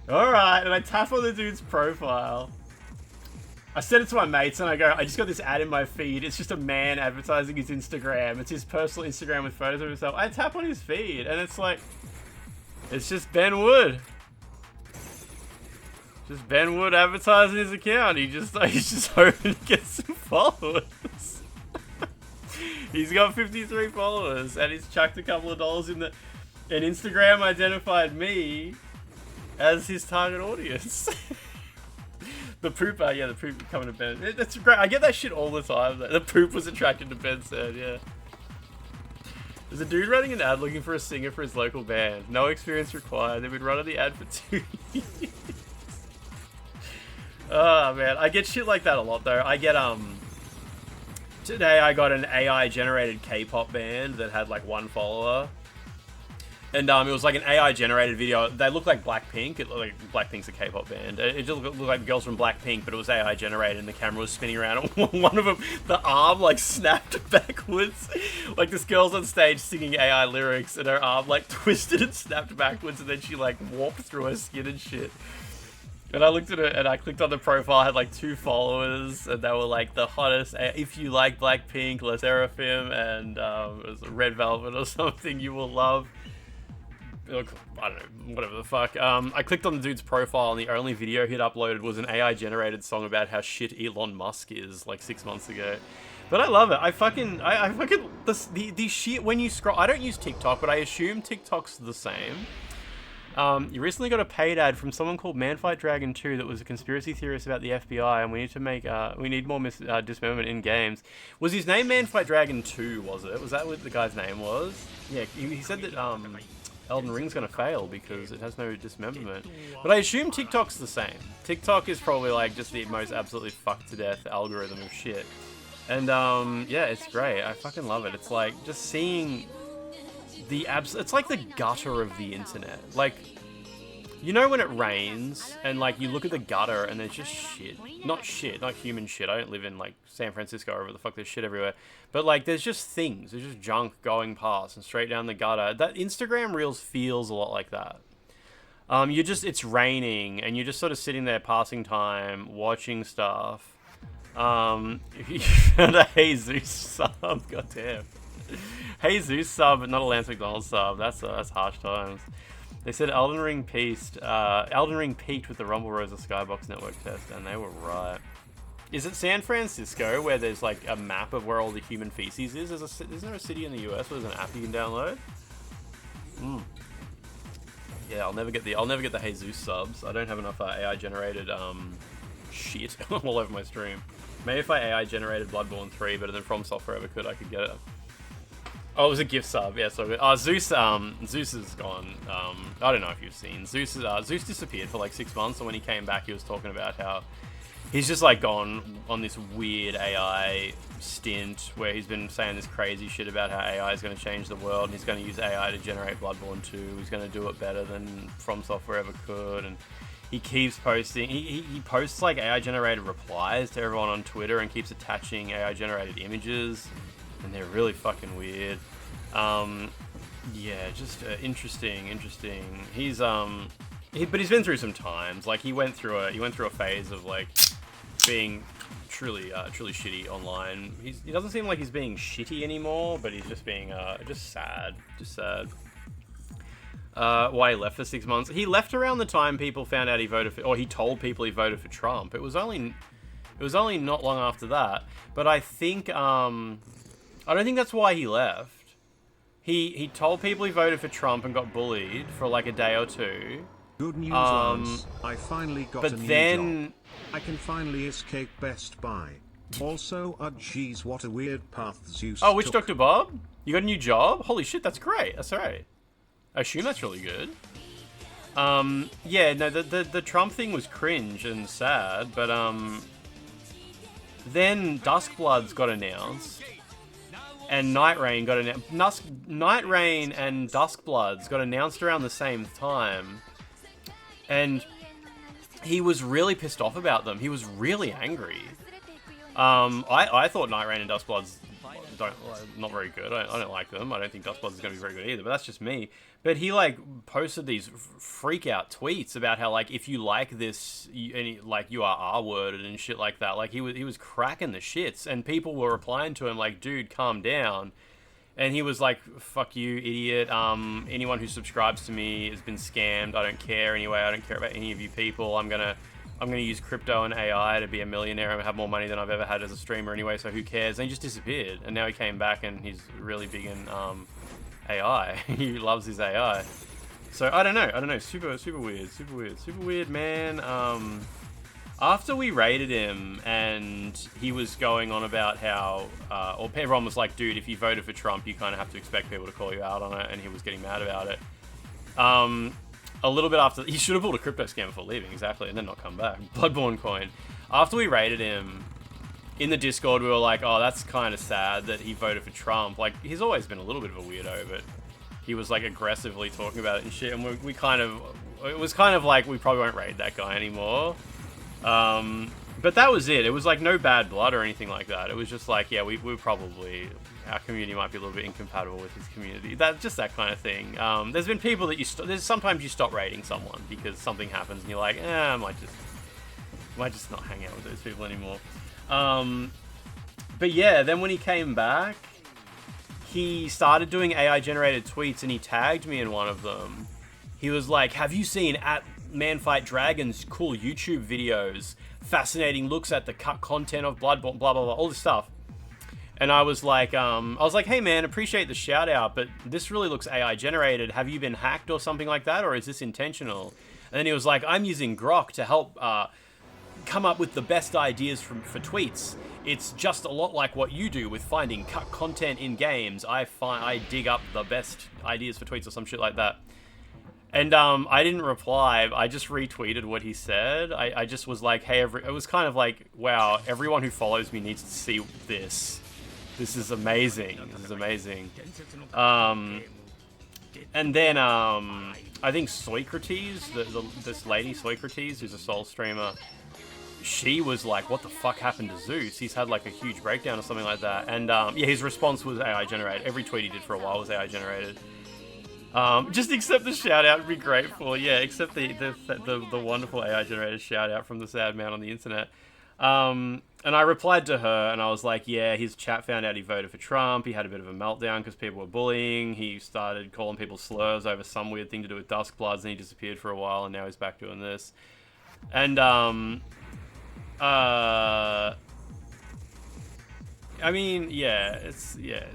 alright, and I tap on the dude's profile. I sent it to my mates and I go, I just got this ad in my feed. It's just a man advertising his Instagram. It's his personal Instagram with photos of himself. I tap on his feed and it's like, it's just Ben Wood. Just Ben Wood advertising his account. He's just hoping to get some followers. He's got 53 followers and he's chucked a couple of dollars in the... And Instagram identified me as his target audience. The pooper, yeah, the poop coming to Ben. That's great. I get that shit all the time. The poop was attracted to Ben said, yeah. There's a dude running an ad looking for a singer for his local band. No experience required. They've been running the ad for 2 years. Oh, man. I get shit like that a lot, though. I get, today I got an AI-generated K-pop band that had, like, 1 follower. And it was like an AI-generated video. They look like Blackpink. It looked like Blackpink's a K-pop band. It just looked like the girls from Blackpink, but it was AI-generated, and the camera was spinning around. And one of them, the arm like snapped backwards. Like this girl's on stage singing AI lyrics, and her arm like twisted and snapped backwards, and then she like warped through her skin and shit. And I looked at it, and I clicked on the profile. I had like 2 followers, and they were like the hottest. If you like Blackpink, Le Seraphim, and it was Red Velvet or something, you will love. Look, I don't know, whatever the fuck. I clicked on the dude's profile and the only video he'd uploaded was an AI-generated song about how shit Elon Musk is, like 6 months ago. But I love it. I fucking, the shit, when you scroll, I don't use TikTok, but I assume TikTok's the same. You recently got a paid ad from someone called Manfight Dragon 2 that was a conspiracy theorist about the FBI, and we need to make, we need more dismemberment in games. Was his name Manfight Dragon 2, was it? Was that what the guy's name was? Yeah, he said that, Elden Ring's gonna fail because it has no dismemberment. But I assume TikTok's the same. TikTok is probably like just the most absolutely fucked to death algorithm of shit. And yeah, it's great. I fucking love it. It's like just seeing the it's like the gutter of the internet. Like, you know when it rains and like you look at the gutter and there's just shit. Not human shit. I don't live in like San Francisco or wherever the fuck, there's shit everywhere. But like there's just things, there's just junk going past and straight down the gutter. That Instagram Reels feels a lot like that. It's raining and you're just sort of sitting there passing time, watching stuff. You found a Jesus sub, goddamn. Jesus sub, but not a Lance McDonald sub. That's harsh times. They said Elden Ring peaked with the Rumble Rosa Skybox Network test, and they were right. Is it San Francisco where there's like a map of where all the human feces is? Isn't there a city in the US where there's an app you can download? Yeah, I'll never get the Jesus subs. I don't have enough AI generated shit all over my stream. Maybe if I AI generated Bloodborne 3 better than From Software ever could, I could get it. Oh, it was a gift sub. Yeah, so Zeus. Zeus is gone. I don't know if you've seen Zeus. Zeus disappeared for like 6 months, and when he came back, he was talking about how he's just like gone on this weird AI stint where he's been saying this crazy shit about how AI is going to change the world, and he's going to use AI to generate Bloodborne 2. He's going to do it better than From Software ever could, and he keeps posting. He posts like AI generated replies to everyone on Twitter and keeps attaching AI generated images. And they're really fucking weird. Yeah, just interesting. He's but he's been through some times. Like he went through a phase of like being truly shitty online. He doesn't seem like he's being shitty anymore, but he's just being just sad. Why he left for 6 months? He left around the time people found out he voted for, or he told people he voted for Trump. It was only not long after that. But I think I don't think that's why he left. He told people he voted for Trump and got bullied for like a day or two.
Good news, Lance. I finally got a new job. I can finally escape Best Buy. Also, geez, what a weird path Zeus
Oh, which
took.
Dr. Bob? You got a new job? Holy shit, that's great. That's alright. I assume that's really good. Yeah, no, the Trump thing was cringe and sad, but then Duskbloods got announced. And Night Rain got announced. Night Rain and Duskbloods got announced around the same time, and he was really pissed off about them. He was really angry. I thought Night Rain and Duskbloods not very good. I don't like them. I don't think Duskbloods is going to be very good either. But that's just me. But he like posted these freak out tweets about how like if you like this, you are R-worded and shit like that. Like he was cracking the shits, and people were replying to him like, "Dude, calm down." And he was like, "Fuck you, idiot. Anyone who subscribes to me has been scammed. I don't care anyway. I don't care about any of you people. I'm gonna use crypto and AI to be a millionaire and have more money than I've ever had as a streamer anyway. So who cares?" And he just disappeared. And now he came back and he's really big in AI. He loves his AI. So I don't know. Super weird, man. After we raided him and he was going on about how, or everyone was like, dude, if you voted for Trump, you kind of have to expect people to call you out on it, and he was getting mad about it. A little bit after, he should have pulled a crypto scam before leaving, exactly, and then not come back. Bloodborne coin. After we raided him, in the Discord, we were like, oh, that's kind of sad that he voted for Trump. Like, he's always been a little bit of a weirdo, but he was, like, aggressively talking about it and shit, and we kind of, it was kind of like, we probably won't raid that guy anymore. But that was it. It was, like, no bad blood or anything like that. It was just like, yeah, we probably, our community might be a little bit incompatible with his community. Just that kind of thing. There's been people that there's sometimes you stop raiding someone because something happens and you're like, I might just not hang out with those people anymore. But yeah, then when he came back, he started doing AI generated tweets and he tagged me in one of them. He was like, have you seen @ManFightDragon's cool YouTube videos? Fascinating looks at the cut content of Bloodborne, blah, blah, blah, all this stuff. And I was like, hey man, appreciate the shout out, but this really looks AI generated. Have you been hacked or something like that? Or is this intentional? And then he was like, I'm using Grok to help, come up with the best ideas for tweets. It's just a lot like what you do with finding cut content in games. I dig up the best ideas for tweets or some shit like that. And I didn't reply. I just retweeted what he said. I just was like, hey, it was kind of like, wow, everyone who follows me needs to see this. This is amazing. This is amazing. And then I think Socrates, this lady Socrates, who's a Soul streamer, she was like, what the fuck happened to Zeus? He's had like a huge breakdown or something like that. And yeah, his response was AI generated. Every tweet he did for a while was AI generated. Just accept the shout out and be grateful. Yeah, accept the wonderful AI generated shout out from the sad man on the internet. And I replied to her and I was like, yeah, his chat found out he voted for Trump. He had a bit of a meltdown because people were bullying. He started calling people slurs over some weird thing to do with Duskbloods, and he disappeared for a while, and now he's back doing this. And I mean, yeah,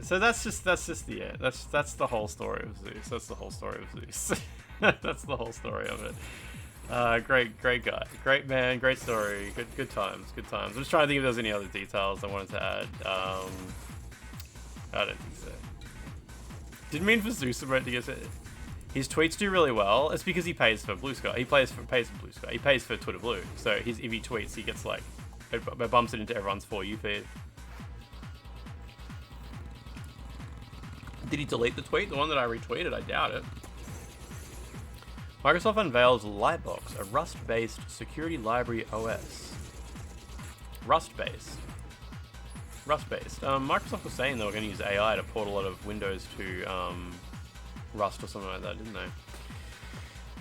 so that's the whole story of Zeus. That's the whole story of Zeus. That's the whole story of it. Great guy. Great man, great story. Good times, good times. I'm just trying to think if there's any other details I wanted to add. I don't think so. Didn't mean for Zeus to get it. His tweets do really well. It's because he pays for Blue Sky. He pays for Blue Sky. He pays for Twitter Blue. So if he tweets, he gets like, it bumps it into everyone's For You feed. Did he delete the tweet? The one that I retweeted? I doubt it. Microsoft unveils Lightbox, a Rust-based security library OS. Rust-based. Microsoft was saying they were going to use AI to port a lot of Windows to Rust or something like that, didn't they?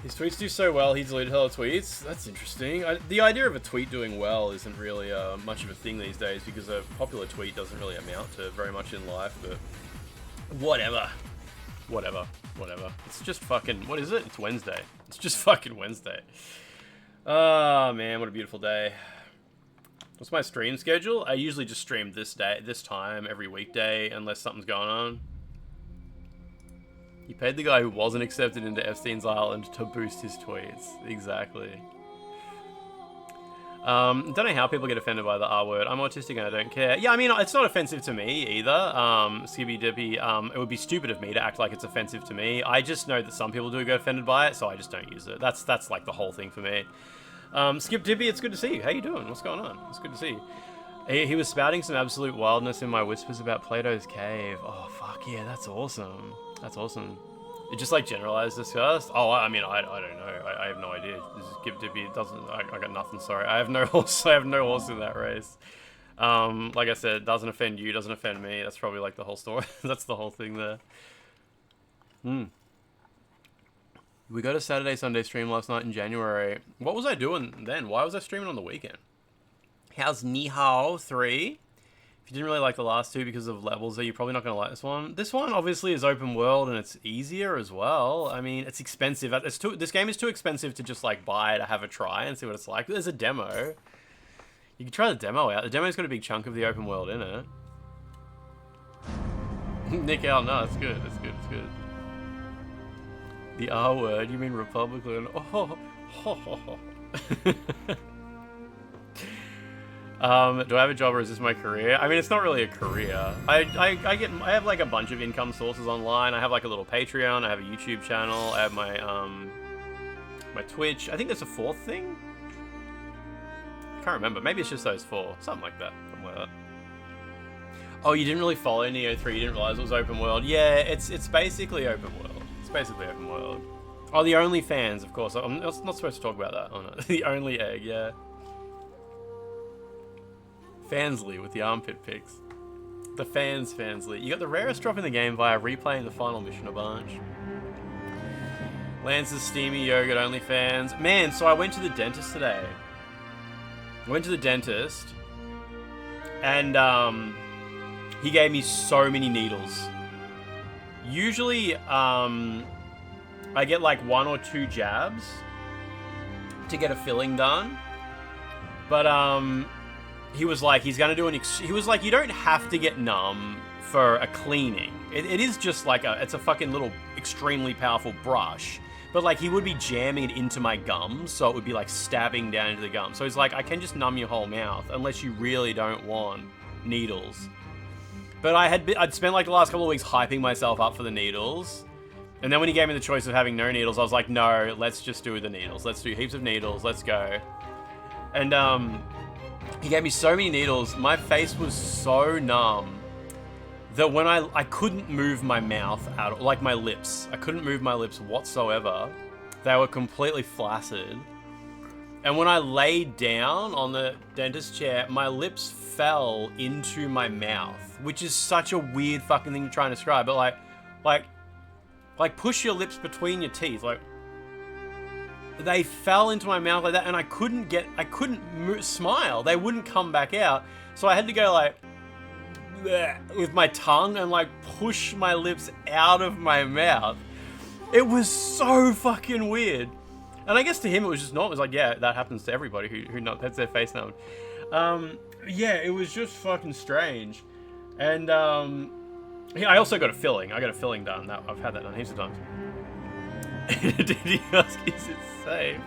His tweets do so well, he deleted all the tweets. That's interesting. The idea of a tweet doing well isn't really much of a thing these days because a popular tweet doesn't really amount to very much in life, but whatever. It's just fucking, what is it? It's Wednesday. It's just fucking Wednesday. Oh man, what a beautiful day. What's my stream schedule? I usually just stream this time, every weekday, unless something's going on. You paid the guy who wasn't accepted into Epstein's Island to boost his tweets. Exactly. Don't know how people get offended by the R word. I'm autistic and I don't care. Yeah, I mean, it's not offensive to me either. Skibby Dippy, it would be stupid of me to act like it's offensive to me. I just know that some people do get offended by it, so I just don't use it. That's like the whole thing for me. Skip Dippy, it's good to see you. How you doing? What's going on? It's good to see you. He was spouting some absolute wildness in my whispers about Plato's cave. Oh, fuck yeah, that's awesome. That's awesome. It just like generalized discussed. Oh, I mean, I don't know. I have no idea. This is Skip Dippy. It doesn't. I got nothing. Sorry, I have no horse. I have no horse in that race. Like I said, doesn't offend you, doesn't offend me. That's probably like the whole story. That's the whole thing there. We got a Saturday, Sunday stream last night in January. What was I doing then? Why was I streaming on the weekend? How's Nioh 3? If you didn't really like the last two because of levels, though, you're probably not going to like this one. This one obviously is open world and it's easier as well. I mean, it's expensive. This game is too expensive to just like buy to have a try and see what it's like. There's a demo. You can try the demo out. The demo's got a big chunk of the open world in it. Nick Al, no, it's good. It's good. It's good. The R word, you mean Republican? Oh. Do I have a job or is this my career? I mean, it's not really a career. I have like a bunch of income sources online. I have like a little Patreon. I have a YouTube channel. I have my my Twitch. I think there's a fourth thing. I can't remember. Maybe it's just those four. Something like that. Something like that. Oh, you didn't really follow Nioh 3. You didn't realize it was open world. Yeah, it's basically open world. It's basically open world. Oh, the OnlyFans, of course. I'm not supposed to talk about that. Oh no, the Only Egg. Yeah. Fansley with the armpit pics. The Fansley. You got the rarest drop in the game via replaying the final mission a bunch. Lance's Steamy Yogurt OnlyFans. Man, so I went to the dentist today. And he gave me so many needles. Usually, I get like 1 or 2 jabs to get a filling done. But, he was like, he's gonna do he was like, you don't have to get numb for a cleaning. It is just like it's a fucking little extremely powerful brush. But like, he would be jamming it into my gums, so it would be like stabbing down into the gum. So he's like, I can just numb your whole mouth, unless you really don't want needles. But I'd spent like the last couple of weeks hyping myself up for the needles. And then when he gave me the choice of having no needles, I was like, no, let's just do the needles. Let's do heaps of needles, let's go. And he gave me so many needles, my face was so numb that when I couldn't move my mouth out, like my lips. I couldn't move my lips whatsoever. They were completely flaccid. And when I laid down on the dentist chair, my lips fell into my mouth, which is such a weird fucking thing to try and describe. But like push your lips between your teeth, like they fell into my mouth like that, and I couldn't smile. They wouldn't come back out, so I had to go like with my tongue and like push my lips out of my mouth. It was so fucking weird. And I guess to him it was just normal. It was like, yeah, that happens to everybody who not has their face numbed. Yeah, it was just fucking strange. And I also got a filling. I got a filling done. I've had that done heaps of times. Did he ask, is it safe?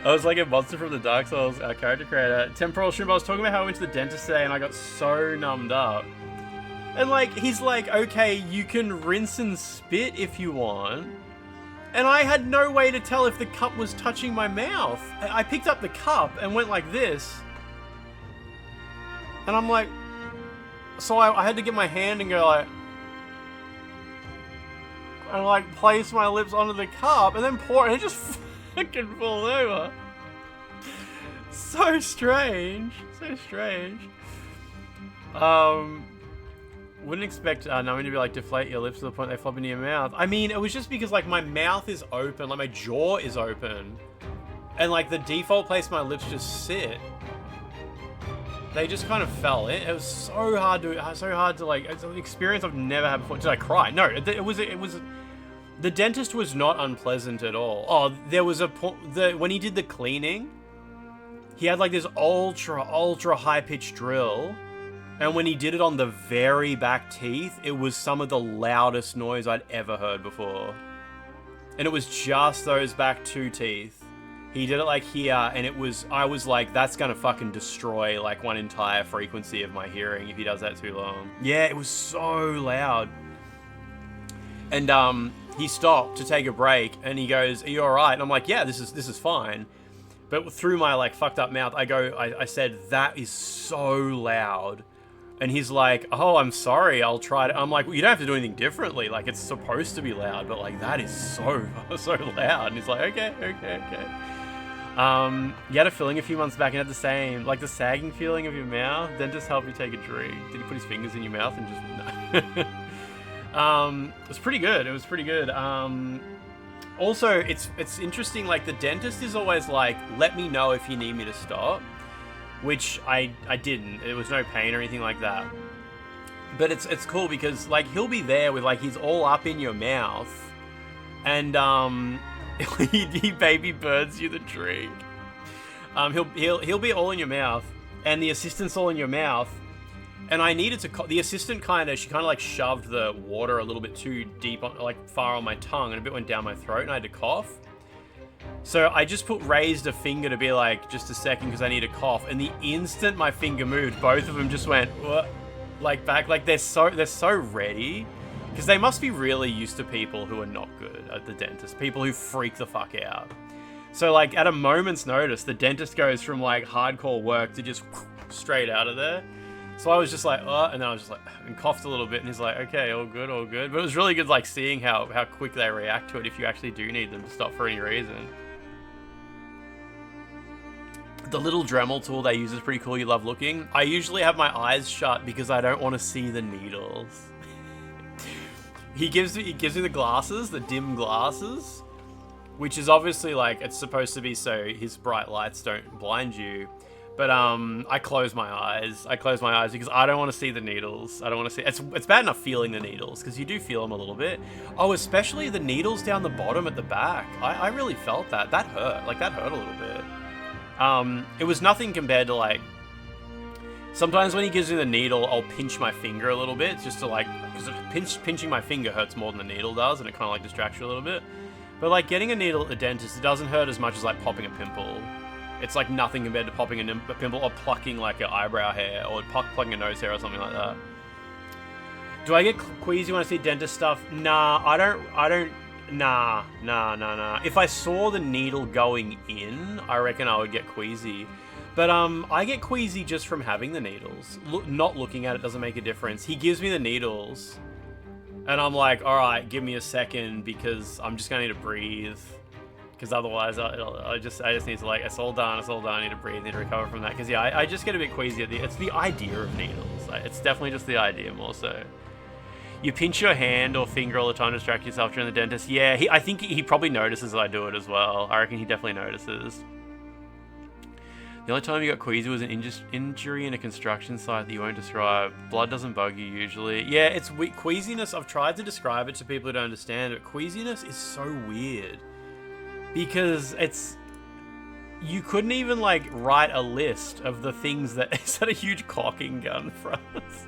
I was like a monster from the Dark Souls character creator. Temporal Shrimp, I was talking about how I went to the dentist today and I got so numbed up. And like, he's like, okay, you can rinse and spit if you want. And I had no way to tell if the cup was touching my mouth. I picked up the cup and went like this. And I'm like, so I had to get my hand and go like, and like place my lips onto the cup and then pour it and it just fucking fall over. So strange. So strange. Wouldn't expect numbing to be like deflate your lips to the point they flop into your mouth. I mean, it was just because like my mouth is open, like my jaw is open. And like the default place my lips just sit. They just kind of fell in. It was so hard to like, it's an experience I've never had before. Did I cry? No, it was, the dentist was not unpleasant at all. Oh, there was when he did the cleaning, he had like this ultra high pitched drill. And when he did it on the very back teeth, it was some of the loudest noise I'd ever heard before. And it was just those back 2 teeth. He did it like here, and I was like, that's gonna fucking destroy like one entire frequency of my hearing if he does that too long. Yeah, it was so loud. And he stopped to take a break, and he goes, "Are you alright?" And I'm like, "Yeah, this is fine." But through my like fucked up mouth, I said, "That is so loud." And he's like, "Oh, I'm sorry, I'll try to." I'm like, well, you don't have to do anything differently. Like, it's supposed to be loud, but like, that is so loud. And he's like, okay. You had a filling a few months back and had the same, like the sagging feeling of your mouth. Dentist helped you take a drink. Did he put his fingers in your mouth and just, no. It was pretty good. Also, it's interesting, like the dentist is always like, let me know if you need me to stop. Which I didn't. It was no pain or anything like that. But it's cool because like he'll be there with like he's all up in your mouth, and he baby birds you the drink. He'll be all in your mouth, and the assistant's all in your mouth. And I needed to. The assistant she kind of like shoved the water a little bit too deep, like far on my tongue, and a bit went down my throat, and I had to cough. So I just raised a finger to be like, just a second, because I need to cough. And the instant my finger moved, both of them just went, what? Like back, like they're so ready. Because they must be really used to people who are not good at the dentist. People who freak the fuck out. So like at a moment's notice, the dentist goes from like hardcore work to just straight out of there. So I was just like, and then I was just like, and coughed a little bit, and he's like, okay, all good. But it was really good, like, seeing how quick they react to it if you actually do need them to stop for any reason. The little Dremel tool they use is pretty cool. You love looking. I usually have my eyes shut because I don't want to see the needles. He gives me the glasses, the dim glasses, which is obviously like, it's supposed to be so his bright lights don't blind you. But I close my eyes. Because I don't want to see the needles. I don't want to see. It's bad enough feeling the needles because you do feel them a little bit. Oh, especially the needles down the bottom at the back. I really felt that. That hurt. Like that hurt a little bit. It was nothing compared to like. Sometimes when he gives me the needle, I'll pinch my finger a little bit just to like, because pinching my finger hurts more than the needle does, and it kind of like distracts you a little bit. But like getting a needle at the dentist, it doesn't hurt as much as like popping a pimple. It's like nothing compared to popping a pimple or plucking like an eyebrow hair or plucking a nose hair or something like that. Do I get queasy when I see dentist stuff? Nah, I don't. Nah. If I saw the needle going in, I reckon I would get queasy. But I get queasy just from having the needles. Not looking at it doesn't make a difference. He gives me the needles, and I'm like, all right, give me a second because I'm just gonna need to breathe. Because otherwise, I just need to like, it's all done, I need to breathe, need to recover from that. Because yeah, I just get a bit queasy at it's the idea of needles. Like, it's definitely just the idea more so. You pinch your hand or finger all the time to distract yourself during the dentist. Yeah, I think he probably notices I do it as well. I reckon he definitely notices. The only time you got queasy was an injury in a construction site that you won't describe. Blood doesn't bug you usually. Yeah, it's queasiness. I've tried to describe it to people who don't understand it. Queasiness is so weird. Because you couldn't even like write a list of the things that, is that a huge cocking gun for us?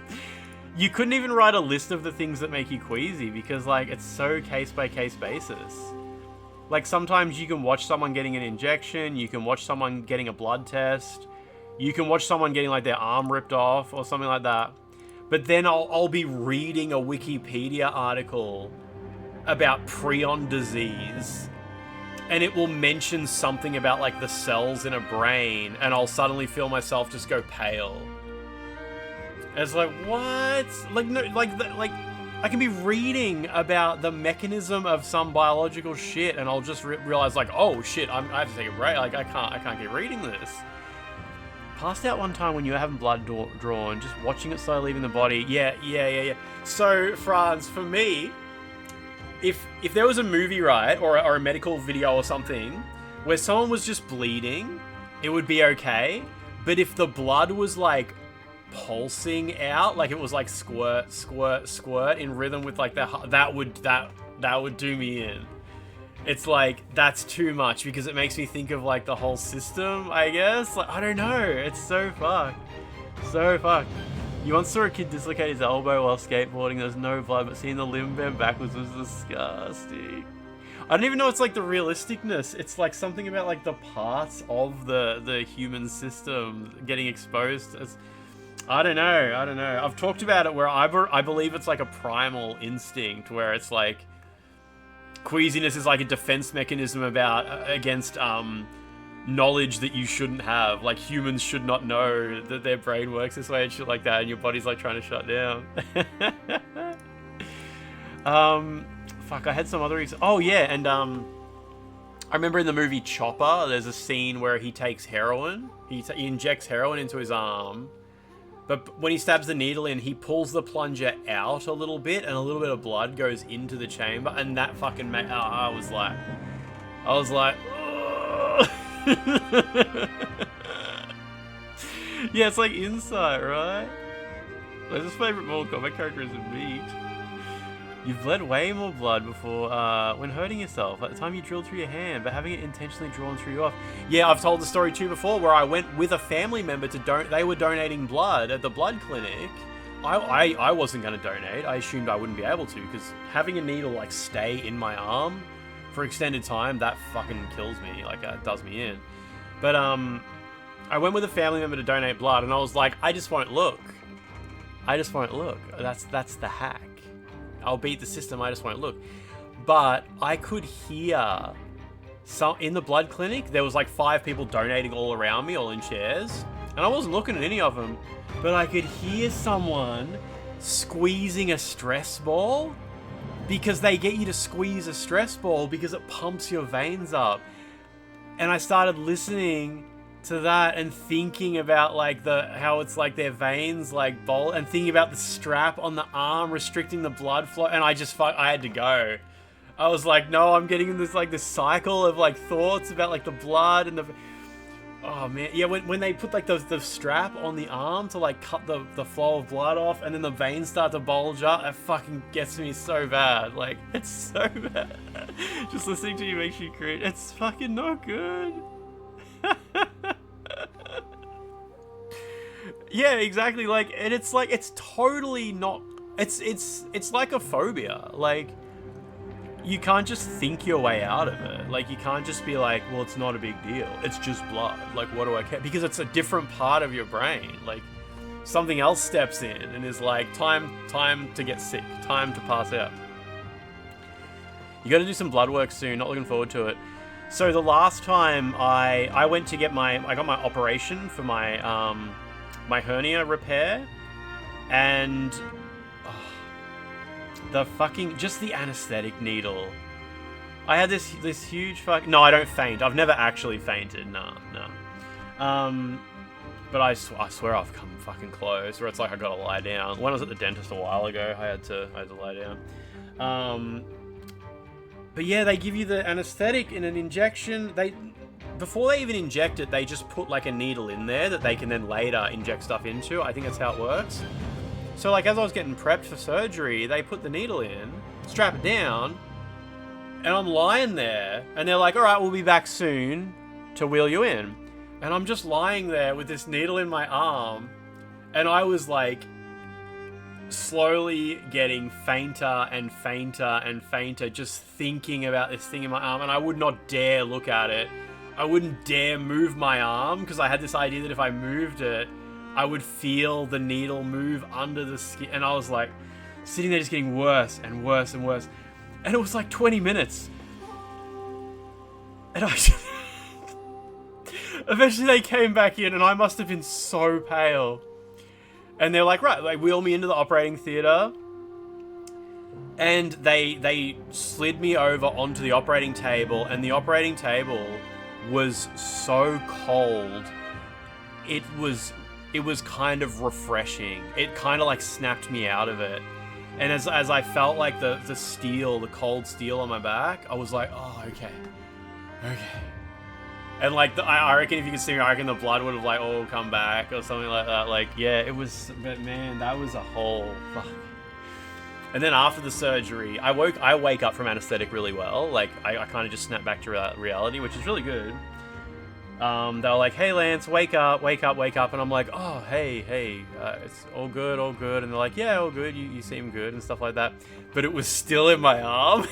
You couldn't even write a list of the things that make you queasy because like it's so case by case basis. Like, sometimes you can watch someone getting an injection, you can watch someone getting a blood test, you can watch someone getting, like, their arm ripped off or something like that. But then I'll be reading a Wikipedia article about prion disease, and it will mention something about, like, the cells in a brain, and I'll suddenly feel myself just go pale. And it's like, what? Like, no, like, I can be reading about the mechanism of some biological shit, and I'll just realize, like, oh shit, I have to take a break. Like, I can't keep reading this. Passed out one time when you were having blood drawn, just watching it slowly leaving the body. Yeah. So, Franz, for me, if there was a movie, right, or a medical video or something, where someone was just bleeding, it would be okay. But if the blood was, like, pulsing out, like it was like squirt, squirt, squirt in rhythm with, like, that would do me in. It's like, that's too much, because it makes me think of, like, the whole system, I guess. Like, I don't know. It's so fucked. So fucked. You once saw a kid dislocate his elbow while skateboarding. There was no blood, but seeing the limb bend backwards was disgusting. I don't even know it's, like, the realisticness. It's, like, something about, like, the parts of the human system getting exposed. I don't know. I've talked about it where I believe it's, like, a primal instinct, where it's, like, queasiness is, like, a defense mechanism against knowledge that you shouldn't have. Like, humans should not know that their brain works this way and shit like that, and your body's, like, trying to shut down. Fuck, I had some other oh yeah, and I remember in the movie Chopper, there's a scene where he takes heroin. He injects heroin into his arm, but when he stabs the needle in, he pulls the plunger out a little bit, and a little bit of blood goes into the chamber, and that fucking I was like, ugh. Yeah, it's like Insight, right? Like, his favorite Mortal Kombat character is Meat. You've bled way more blood before when hurting yourself. At the time you drilled through your hand, but having it intentionally drawn through you off. Yeah, I've told the story too before, where I went with a family member to they were donating blood at the blood clinic. I wasn't going to donate. I assumed I wouldn't be able to, because having a needle, like, stay in my arm for extended time, that fucking kills me. Like, it does me in. But I went with a family member to donate blood, and I was like, I just won't look. That's the hack. I'll beat the system, I just won't look. But I could hear in the blood clinic, there was like 5 people donating all around me, all in chairs. And I wasn't looking at any of them, but I could hear someone squeezing a stress ball, because they get you to squeeze a stress ball because it pumps your veins up. And I started listening to that and thinking about, like, how it's like their veins, like, bolt, and thinking about the strap on the arm restricting the blood flow, and I had to go. I was like, no, I'm getting in this, like, this cycle of, like, thoughts about, like, the blood and the... Oh, man. Yeah, when they put, like, the strap on the arm to, like, cut the flow of blood off, and then the veins start to bulge up, it fucking gets me so bad. Like, it's so bad. Just listening to you makes you cringe. It's fucking not good. Yeah, exactly. Like, and it's like, it's totally not, it's like a phobia. Like, you can't just think your way out of it. Like, you can't just be like, well, it's not a big deal, it's just blood, like, what do I care? Because it's a different part of your brain. Like, something else steps in and is like, time to get sick, time to pass out. You gotta do some blood work soon, not looking forward to it. So the last time I went to get I got my operation for my my hernia repair, and the fucking, just the anesthetic needle. I had this huge no, I don't faint. I've never actually fainted. No. But I swear I've come fucking close, where it's like I gotta lie down. When I was at the dentist a while ago, I had to lie down. But yeah, they give you the anesthetic in an injection. Before they even inject it, they just put, like, a needle in there that they can then later inject stuff into. I think that's how it works. So, like, as I was getting prepped for surgery, they put the needle in, strap it down, and I'm lying there, and they're like, all right, we'll be back soon to wheel you in. And I'm just lying there with this needle in my arm, and I was like, slowly getting fainter and fainter and fainter, just thinking about this thing in my arm, and I would not dare look at it. I wouldn't dare move my arm, because I had this idea that if I moved it, I would feel the needle move under the skin, and I was like, sitting there just getting worse and worse and worse. And it was like 20 minutes. And I eventually they came back in, and I must have been so pale. And they're like, right, like wheel me into the operating theater. And they slid me over onto the operating table, and the operating table was so cold. It was kind of refreshing. It kind of like snapped me out of it. And as I felt like the cold steel on my back, I was like, oh, okay. And like, I reckon if you could see me, I reckon the blood would have like all come back or something like that. Like, yeah, it was, but man, that was a whole fuck. And then after the surgery, I wake up from anesthetic really well. Like, I kind of just snapped back to reality, which is really good. They were like, hey Lance, wake up. And I'm like, oh, hey, it's all good. And they're like, yeah, all good. You seem good and stuff like that. But it was still in my arm.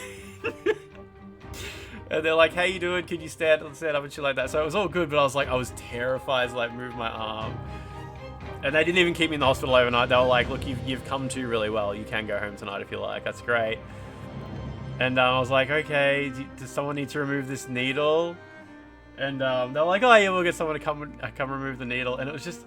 And they're like, hey, you doing? Can you stand up and shit like that? So it was all good, but I was terrified to like move my arm. And they didn't even keep me in the hospital overnight. They were like, look, you've come to really well. You can go home tonight if you like. That's great. And I was like, okay, does someone need to remove this needle? And they're like, oh yeah, we'll get someone to come remove the needle. And it was just,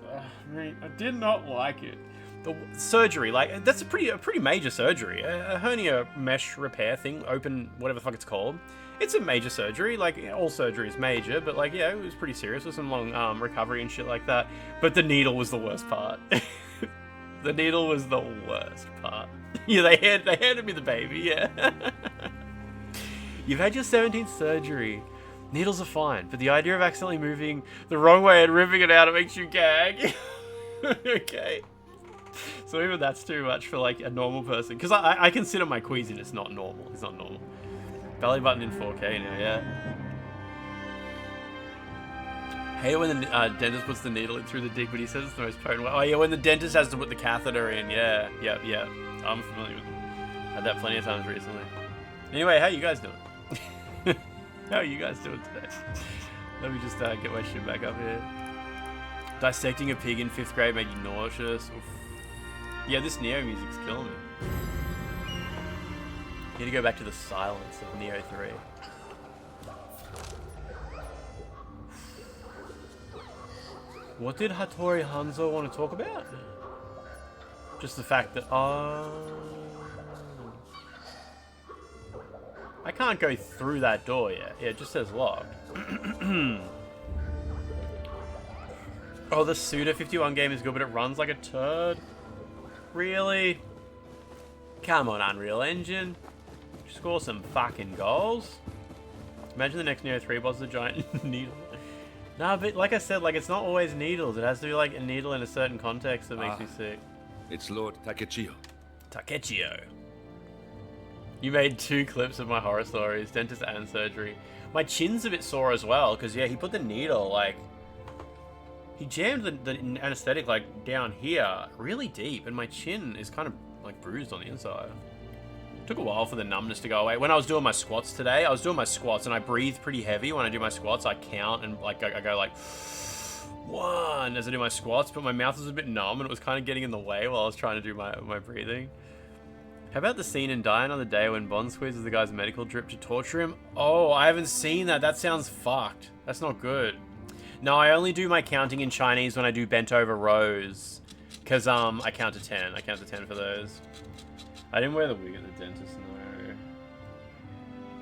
I did not like it. The surgery, like, that's a pretty major surgery. A hernia mesh repair thing, open, whatever the fuck it's called. It's a major surgery. Like, all surgery is major, but like, yeah, it was pretty serious with some long recovery and shit like that. But the needle was the worst part. The needle was the worst part. Yeah, they handed me the baby. Yeah. You've had your 17th surgery. Needles are fine, but the idea of accidentally moving the wrong way and ripping it out, it makes you gag. Okay. So even that's too much for like a normal person, because I consider my queasiness not normal. It's not normal. Belly button in 4K now, yeah. Hate when the dentist puts the needle in through the dick, but he says it's the most potent way. Oh yeah, when the dentist has to put the catheter in, yeah. I'm familiar with it. Had that plenty of times recently. Anyway, how you guys doing? How are you guys doing today? Let me just get my shit back up here. Dissecting a pig in 5th grade made you nauseous. Oof. Yeah, this Nioh music's killing me. Need to go back to the silence of Nioh 3. What did Hattori Hanzo want to talk about? Just the fact that, I can't go through that door yet. Yeah, it just says locked. Oh, the Suda 51 game is good, but it runs like a turd. Really? Come on, Unreal Engine. Score some fucking goals. Imagine the next Nioh 3 boss is a giant needle. Nah, but like I said, like, it's not always needles. It has to be like a needle in a certain context that makes me sick.
It's Lord Takechio.
Takechio. You made 2 clips of my horror stories, dentist and surgery. My chin's a bit sore as well, because yeah, he put the needle, like, he jammed the anesthetic, like, down here, really deep, and my chin is kind of, like, bruised on the inside. Took a while for the numbness to go away. When I was doing my squats today, and I breathe pretty heavy when I do my squats. I count, and, like, I go, like, 1 as I do my squats, but my mouth was a bit numb, and it was kind of getting in the way while I was trying to do my breathing. How about the scene in Die Another Day when Bond squeezes the guy's medical drip to torture him? Oh, I haven't seen that. That sounds fucked. That's not good. No, I only do my counting in Chinese when I do bent over rows. Because, I count to 10. I count to 10 for those. I didn't wear the wig at the dentist, no.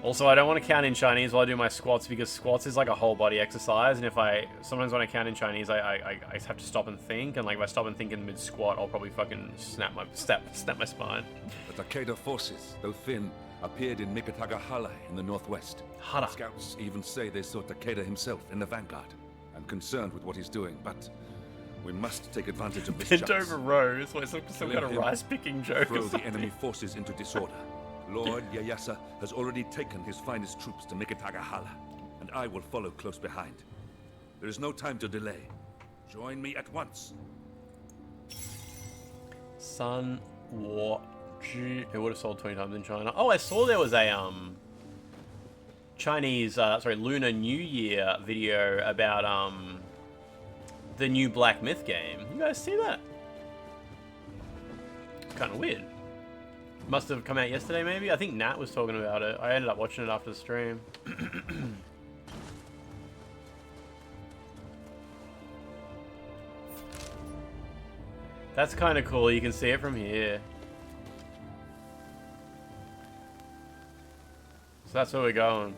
Also, I don't want to count in Chinese while I do my squats, because squats is like a whole body exercise, and sometimes when I count in Chinese, I have to stop and think, and like if I stop and think in mid-squat, I'll probably fucking snap my spine.
The Takeda forces, though thin, appeared in Mikitagahala in the northwest.
Hara.
Scouts even say they saw Takeda himself in the vanguard. I'm concerned with what he's doing, but we must take advantage of this
Bent
chance.
over rows, like some kind of rice-picking joke.
Throw the enemy forces into disorder. Lord Ieyasu has already taken his finest troops to Mikitagahala, and I will follow close behind. There is no time to delay. Join me at once.
Son It would have sold 20 times in China. Oh, I saw there was a Chinese, Lunar New Year video about the new Black Myth game. You guys see that? It's kind of weird. Must have come out yesterday, maybe. I think Nat was talking about it. I ended up watching it after the stream. That's kind of cool. You can see it from here. So that's where we're going.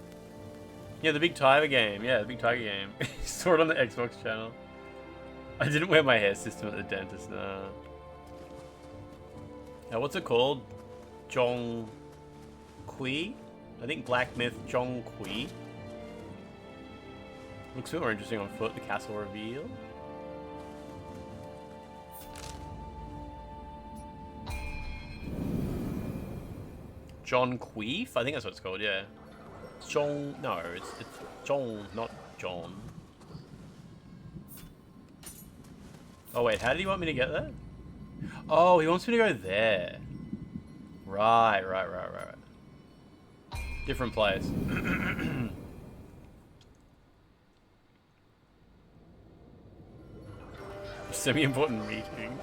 Yeah, the Big Tiger game. Yeah, the Big Tiger game. Saw it on the Xbox channel. I didn't wear my hair system at the dentist, nah. Now, what's it called? Zhong Kui? I think Black Myth Zhong Kui. Looks a bit more interesting on foot. The castle reveal. John Queef? I think that's what it's called, yeah. John, no, it's John, not John. Oh wait, how did he want me to get there? Oh, he wants me to go there. Right. Different place. Semi-important meetings.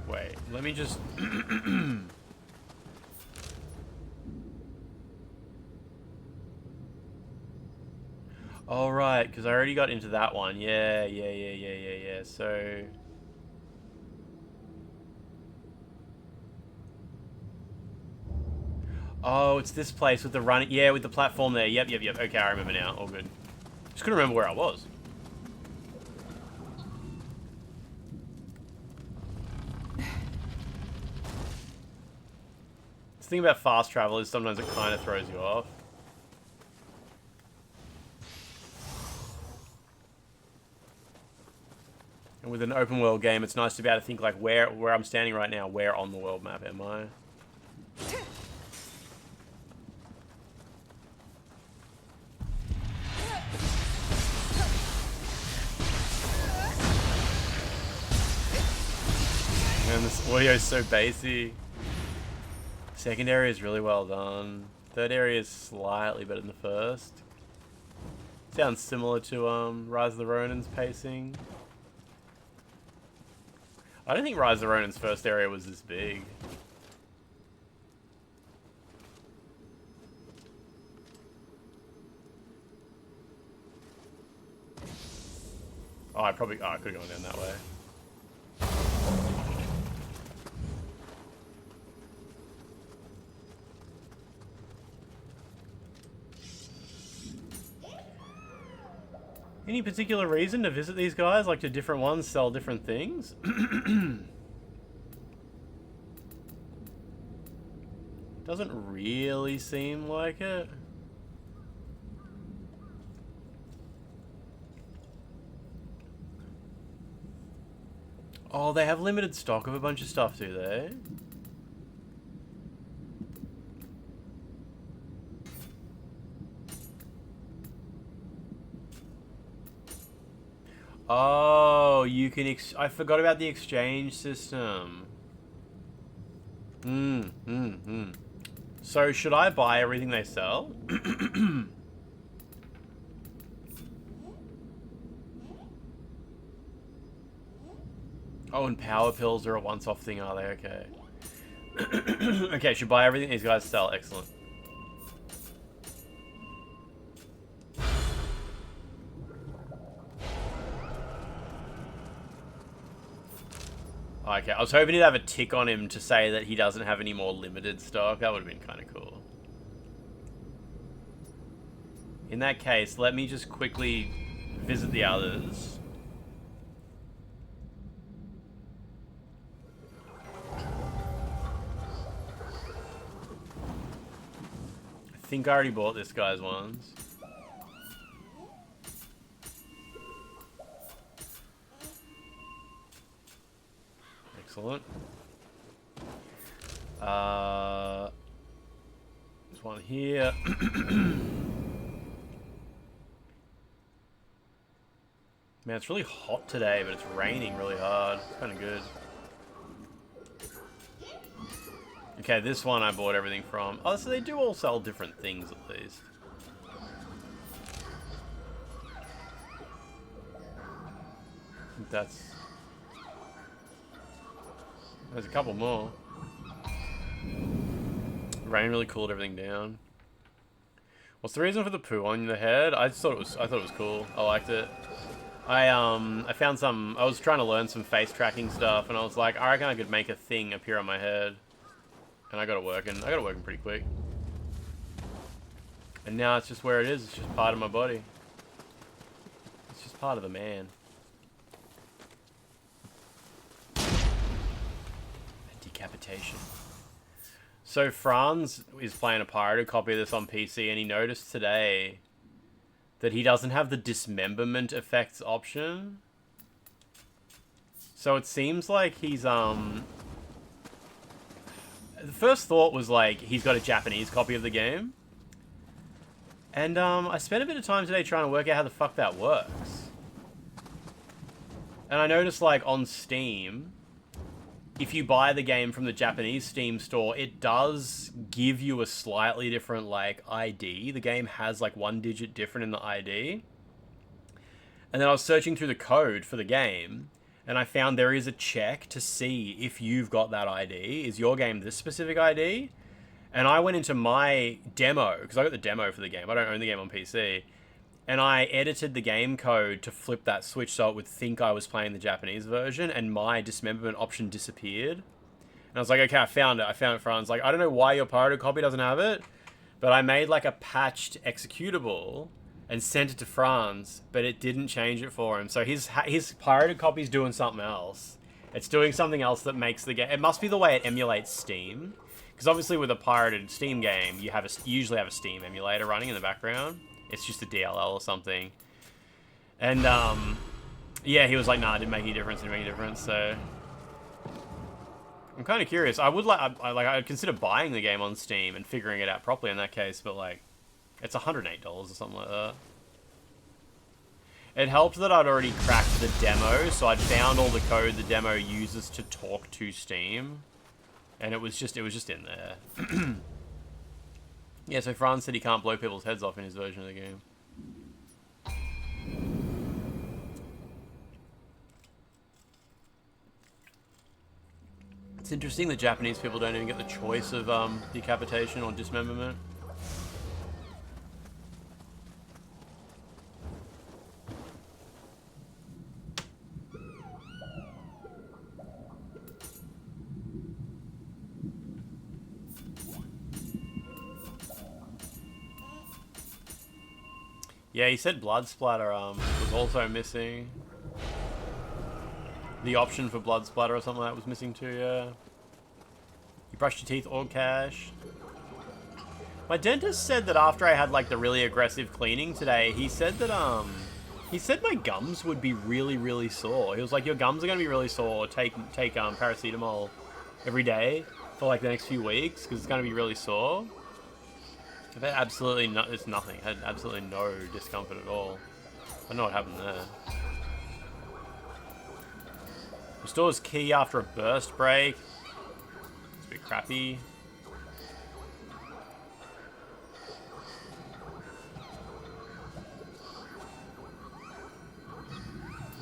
Wait, let me just... Oh, right, because I already got into that one. Yeah. So... Oh, it's this place with the running... Yeah, with the platform there. Yep. Okay, I remember now. All good. Just couldn't remember where I was. The thing about fast travel is sometimes it kind of throws you off. And with an open world game, it's nice to be able to think like where I'm standing right now, where on the world map am I? Man, this audio is so bassy. Second area is really well done. Third area is slightly better than the first. Sounds similar to Rise of the Ronin's pacing. I don't think Rise of the Ronin's first area was this big. Oh, I could have gone down that way. Any particular reason to visit these guys? Like, do different ones sell different things? Doesn't really seem like it. Oh, they have limited stock of a bunch of stuff, do they? Oh, you can I forgot about the exchange system. So, should I buy everything they sell? Oh, and power pills are a once-off thing, are they? Okay. Okay, should buy everything these guys sell. Excellent. Okay, I was hoping he'd have a tick on him to say that he doesn't have any more limited stock. That would have been kind of cool. In that case, let me just quickly visit the others. I think I already bought this guy's ones. Excellent. There's one here. Man, it's really hot today, but it's raining really hard. It's kind of good. Okay, this one I bought everything from. Oh, so they do all sell different things at least. I think that's... There's a couple more. Rain really cooled everything down. What's the reason for the poo on the head? I thought it was cool. I liked it. I found some... I was trying to learn some face tracking stuff, and I was like, I reckon I could make a thing appear on my head. And I got it working. I got it working pretty quick. And now it's just where it is. It's just part of my body. It's just part of the man. Decapitation. So Franz is playing a pirated copy of this on PC, and he noticed today that he doesn't have the dismemberment effects option. So it seems like he's, the first thought was like, he's got a Japanese copy of the game. And, I spent a bit of time today trying to work out how the fuck that works. And I noticed, like, on Steam, if you buy the game from the Japanese Steam store, it does give you a slightly different, like, ID. The game has, like, 1 digit different in the ID. And then I was searching through the code for the game, and I found there is a check to see if you've got that ID. Is your game this specific ID? And I went into my demo, because I got the demo for the game. I don't own the game on PC. And I edited the game code to flip that switch so it would think I was playing the Japanese version, and my dismemberment option disappeared. And I was like, okay, I found it, Franz. Like, I don't know why your pirated copy doesn't have it, but I made, like, a patched executable and sent it to Franz, but it didn't change it for him. So his pirated copy's doing something else. It's doing something else that makes the game... It must be the way it emulates Steam. Because obviously with a pirated Steam game, you usually have a Steam emulator running in the background. It's just a DLL or something. And, yeah, he was like, nah, it didn't make any difference, so... I'm kind of curious. I would I'd consider buying the game on Steam and figuring it out properly in that case, but, like, it's $108 or something like that. It helped that I'd already cracked the demo, so I'd found all the code the demo uses to talk to Steam. And it was just in there. Yeah, so Franz said he can't blow people's heads off in his version of the game. It's interesting that Japanese people don't even get the choice of decapitation or dismemberment. Yeah, he said blood splatter was also missing. The option for blood splatter or something like that was missing too, yeah. You brushed your teeth or cash. My dentist said that after I had like the really aggressive cleaning today, he said that he said my gums would be really, really sore. He was like, your gums are gonna be really sore. Take paracetamol every day for like the next few weeks because it's gonna be really sore. I've had absolutely it's nothing. I had absolutely no discomfort at all. I don't know what happened there. Restores key after a burst break. It's a bit crappy.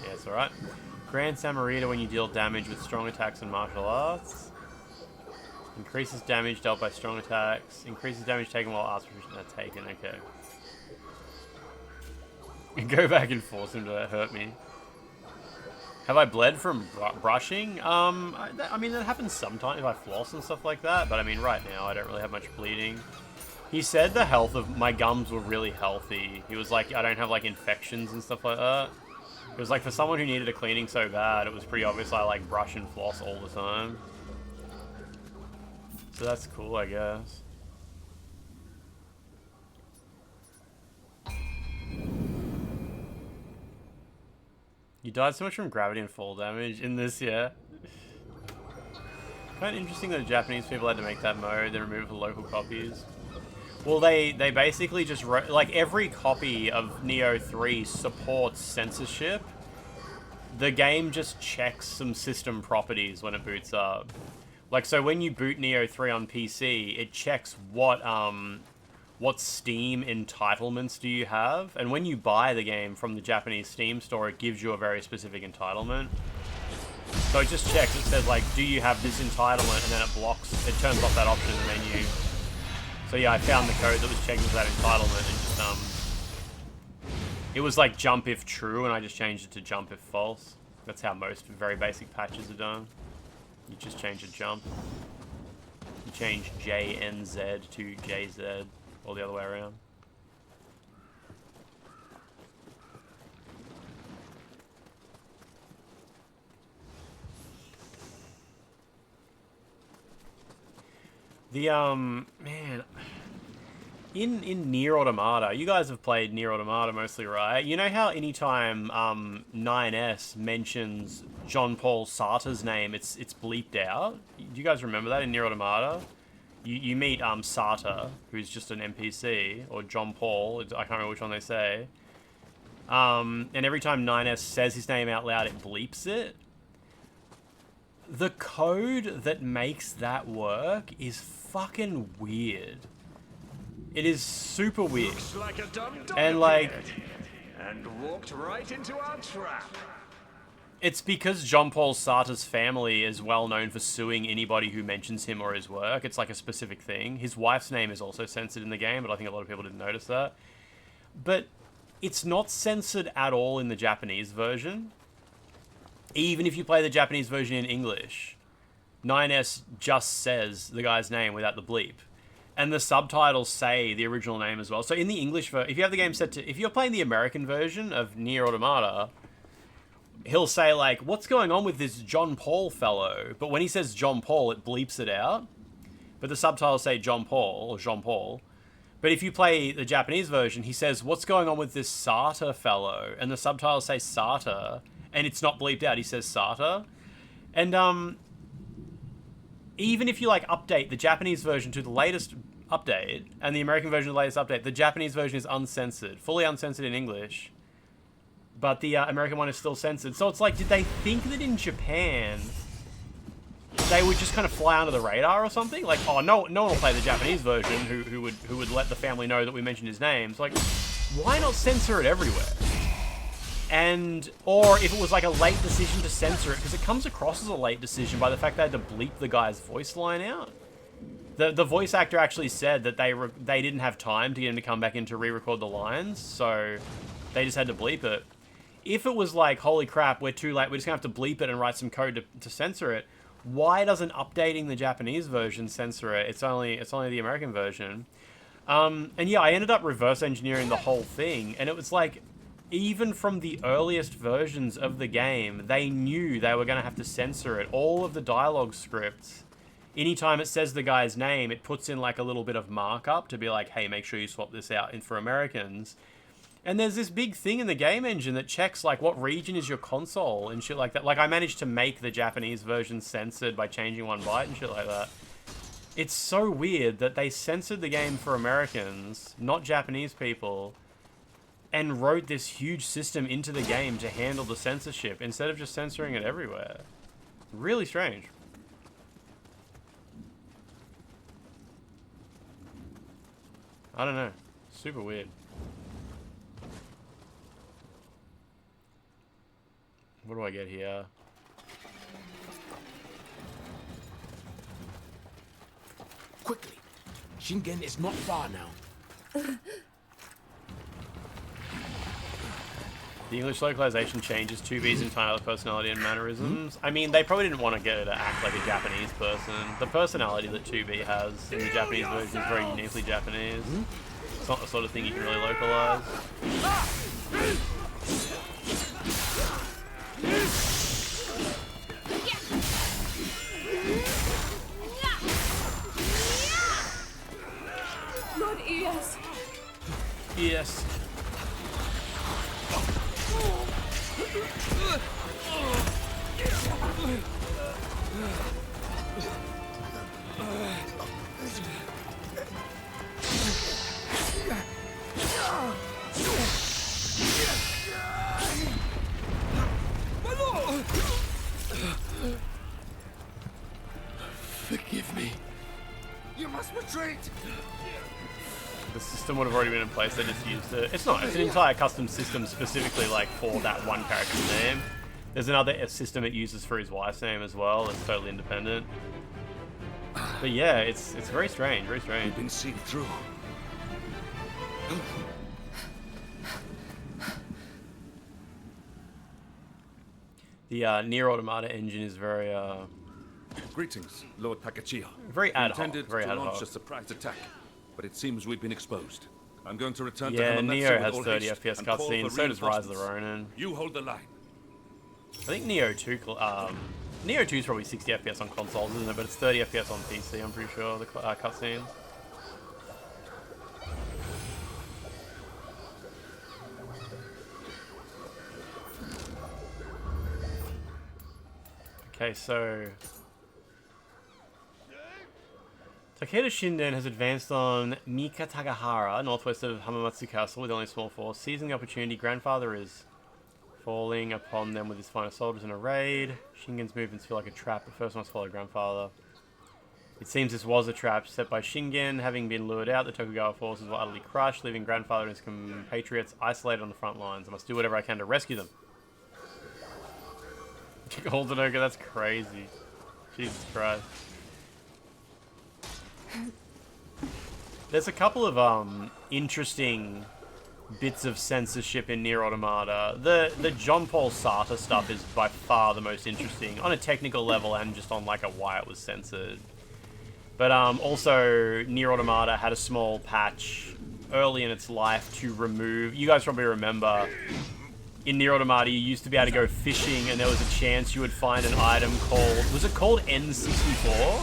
Yeah, it's alright. Grand Samarita when you deal damage with strong attacks and martial arts. Increases damage dealt by strong attacks. Increases damage taken while arts are taken. Okay. Go back and force him to hurt me. Have I bled from brushing? I mean, that happens sometimes if I floss and stuff like that. But I mean, right now I don't really have much bleeding. He said the health of my gums were really healthy. He was like, I don't have like infections and stuff like that. It was like for someone who needed a cleaning so bad, it was pretty obvious I like brush and floss all the time. So that's cool, I guess. You died so much from gravity and fall damage in this, yeah. Kind of interesting that the Japanese people had to make that mode, then remove the local copies. Well, they basically just like every copy of Nioh 3 supports censorship. The game just checks some system properties when it boots up. Like, so when you boot Nioh 3 on PC, it checks what Steam entitlements do you have, and when you buy the game from the Japanese Steam store, it gives you a very specific entitlement. So it just checks, it says like, do you have this entitlement, and then it turns off that option in the menu. So yeah, I found the code that was checking for that entitlement, and just, it was like jump if true, and I just changed it to jump if false. That's how most very basic patches are done. You just change a jump. You change JNZ to JZ, or the other way around. The, man, in Nier Automata, you guys have played Nier Automata mostly, right? You know how anytime 9S mentions John Paul Sartre's name, it's bleeped out? Do you guys remember that in Nier Automata? You meet Sartre, who's just an NPC, or John Paul, I can't remember which one they say. And every time 9S says his name out loud, it bleeps it. The code that makes that work is fucking weird. It is super weird.
Looks like a dumb dog
And like,
and walked right into our trap.
it's because Jean Paul Sartre's family is well known for suing anybody who mentions him or his work. It's like a specific thing. His wife's name is also censored in the game, but I think a lot of people didn't notice that. But it's not censored at all in the Japanese version. Even if you play the Japanese version in English, 9S just says the guy's name without the bleep. And the subtitles say the original name as well. So in the English version, if you have the game set to... If you're playing the American version of Nier Automata, he'll say, like, what's going on with this John Paul fellow? But when he says John Paul, it bleeps it out. But the subtitles say John Paul, or Jean Paul. But if you play the Japanese version, he says, what's going on with this Sartre fellow? And the subtitles say Sartre, and it's not bleeped out. He says Sartre. And, even if you, like, update the Japanese version to the latest update, and the American version to the latest update, the Japanese version is uncensored. Fully uncensored in English. But the American one is still censored. So it's like, did they think that in Japan they would just kind of fly under the radar or something? Like, oh, no one will play the Japanese version who would let the family know that we mentioned his name. It's like, why not censor it everywhere? And, or if it was like a late decision to censor it, because it comes across as a late decision by the fact they had to bleep the guy's voice line out. The voice actor actually said that they didn't have time to get him to come back in to re-record the lines, so they just had to bleep it. If it was like, holy crap, we're too late, we're just gonna have to bleep it and write some code to censor it, why doesn't updating the Japanese version censor it? It's only the American version. And yeah, I ended up reverse engineering the whole thing, and it was like, even from the earliest versions of the game, they knew they were going to have to censor it. All of the dialogue scripts, anytime it says the guy's name, it puts in like a little bit of markup to be like, hey, make sure you swap this out in for Americans. And there's this big thing in the game engine that checks like what region is your console and shit like that. Like I managed to make the Japanese version censored by changing 1 byte and shit like that. It's so weird that they censored the game for Americans, not Japanese people, and wrote this huge system into the game to handle the censorship instead of just censoring it everywhere. Really strange. I don't know. Super weird. What do I get here?
Quickly. Shingen is not far now.
The English localization changes 2B's entire personality and mannerisms. I mean, they probably didn't want to get her to act like a Japanese person. The personality that 2B has in the Japanese version is very uniquely Japanese. It's not the sort of thing you can really localize.
Lord ES.
Yes.
must retreat!
The system would have already been in place, they just used it. It's not, it's an entire custom system specifically like for that one character's name. There's another system it uses for his wife's name as well, it's totally independent. But yeah, it's very strange, very strange.
We've been seen through.
The Nier Automata engine is very
Greetings, Lord Takachiho.
very ad hoc,
Intended
very
to
ad
launch
hoc.
a surprise attack, but it seems we've been exposed. I'm going to return to
Yeah,
Hamamatsu
Nioh
with
has
all
30
haste
FPS
and call for
cutscenes, so does Rise of the
reinforcements.
Ronin.
You hold the line.
I think Nioh 2, Nioh 2 is probably 60 FPS on consoles, isn't it? But it's 30 FPS on PC, I'm pretty sure, the cutscenes. Okay, so... Takeda Shinden has advanced on Mikatagahara, northwest of Hamamatsu Castle, with only a small force. Seizing the opportunity, Grandfather is falling upon them with his finest soldiers in a raid. Shingen's movements feel like a trap, but first must follow Grandfather. It seems this was a trap set by Shingen. Having been lured out, the Tokugawa forces were utterly crushed, leaving Grandfather and his compatriots isolated on the front lines. I must do whatever I can to rescue them. Golden Ogre, that's crazy. Jesus Christ. There's a couple of interesting bits of censorship in Nier Automata. The John Paul Sartre stuff is by far the most interesting on a technical level and just on like a why it was censored. But also Nier Automata had a small patch early in its life to remove. You guys probably remember in Nier Automata you used to be able to go fishing and there was a chance you would find an item called, was it called N64?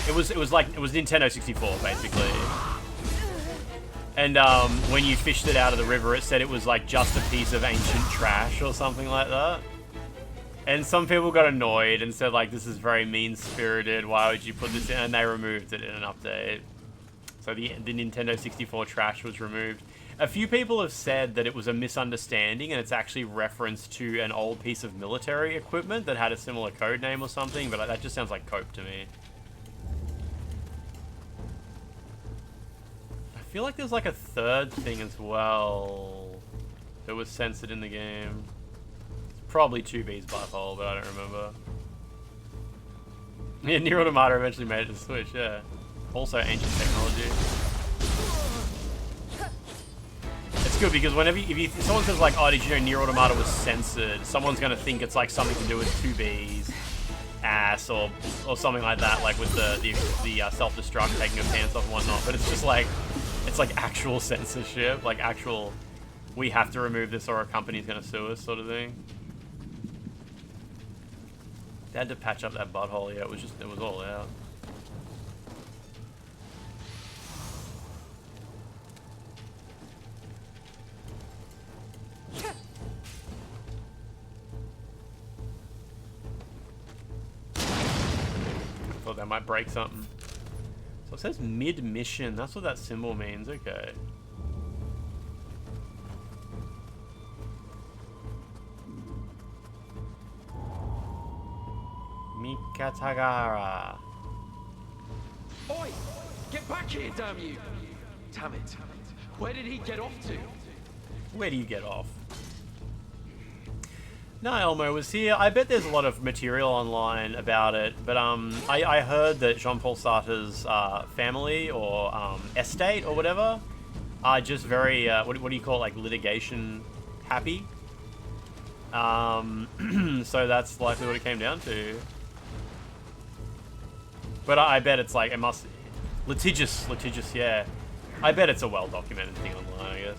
It was Nintendo 64 basically. And when you fished it out of the river, it said it was like just a piece of ancient trash or something like that. And some people got annoyed and said like, this is very mean-spirited, why would you put this in? And they removed it in an update. So the Nintendo 64 trash was removed. A few people have said that it was a misunderstanding and it's actually reference to an old piece of military equipment that had a similar code name or something, but that just sounds like cope to me. I feel like there's like a third thing as well that was censored in the game. It's probably 2B's butthole, but I don't remember. Yeah, Nier Automata eventually made it to Switch, yeah. Also ancient technology. It's good because whenever if someone says like, oh, did you know Nier Automata was censored, someone's gonna think it's like something to do with 2B's ass or something like that, like with the self-destruct, taking her pants off and whatnot. But it's just like, it's like actual censorship, like actual, we have to remove this or a company's gonna sue us sort of thing. They had to patch up that butthole, yeah, it was all out. Thought that might break something. So it says mid-mission. That's what that symbol means. Okay. Mikatagahara.
Oi! Get back here, damn you! Damn it. Where did he get off to?
Where do you get off? No, Elmo was here. I bet there's a lot of material online about it, but I heard that Jean-Paul Sartre's family or estate or whatever are just very what do you call it, like litigation happy. So that's likely what it came down to. But I bet it's like, it must litigious, yeah. I bet it's a well documented thing online, I guess.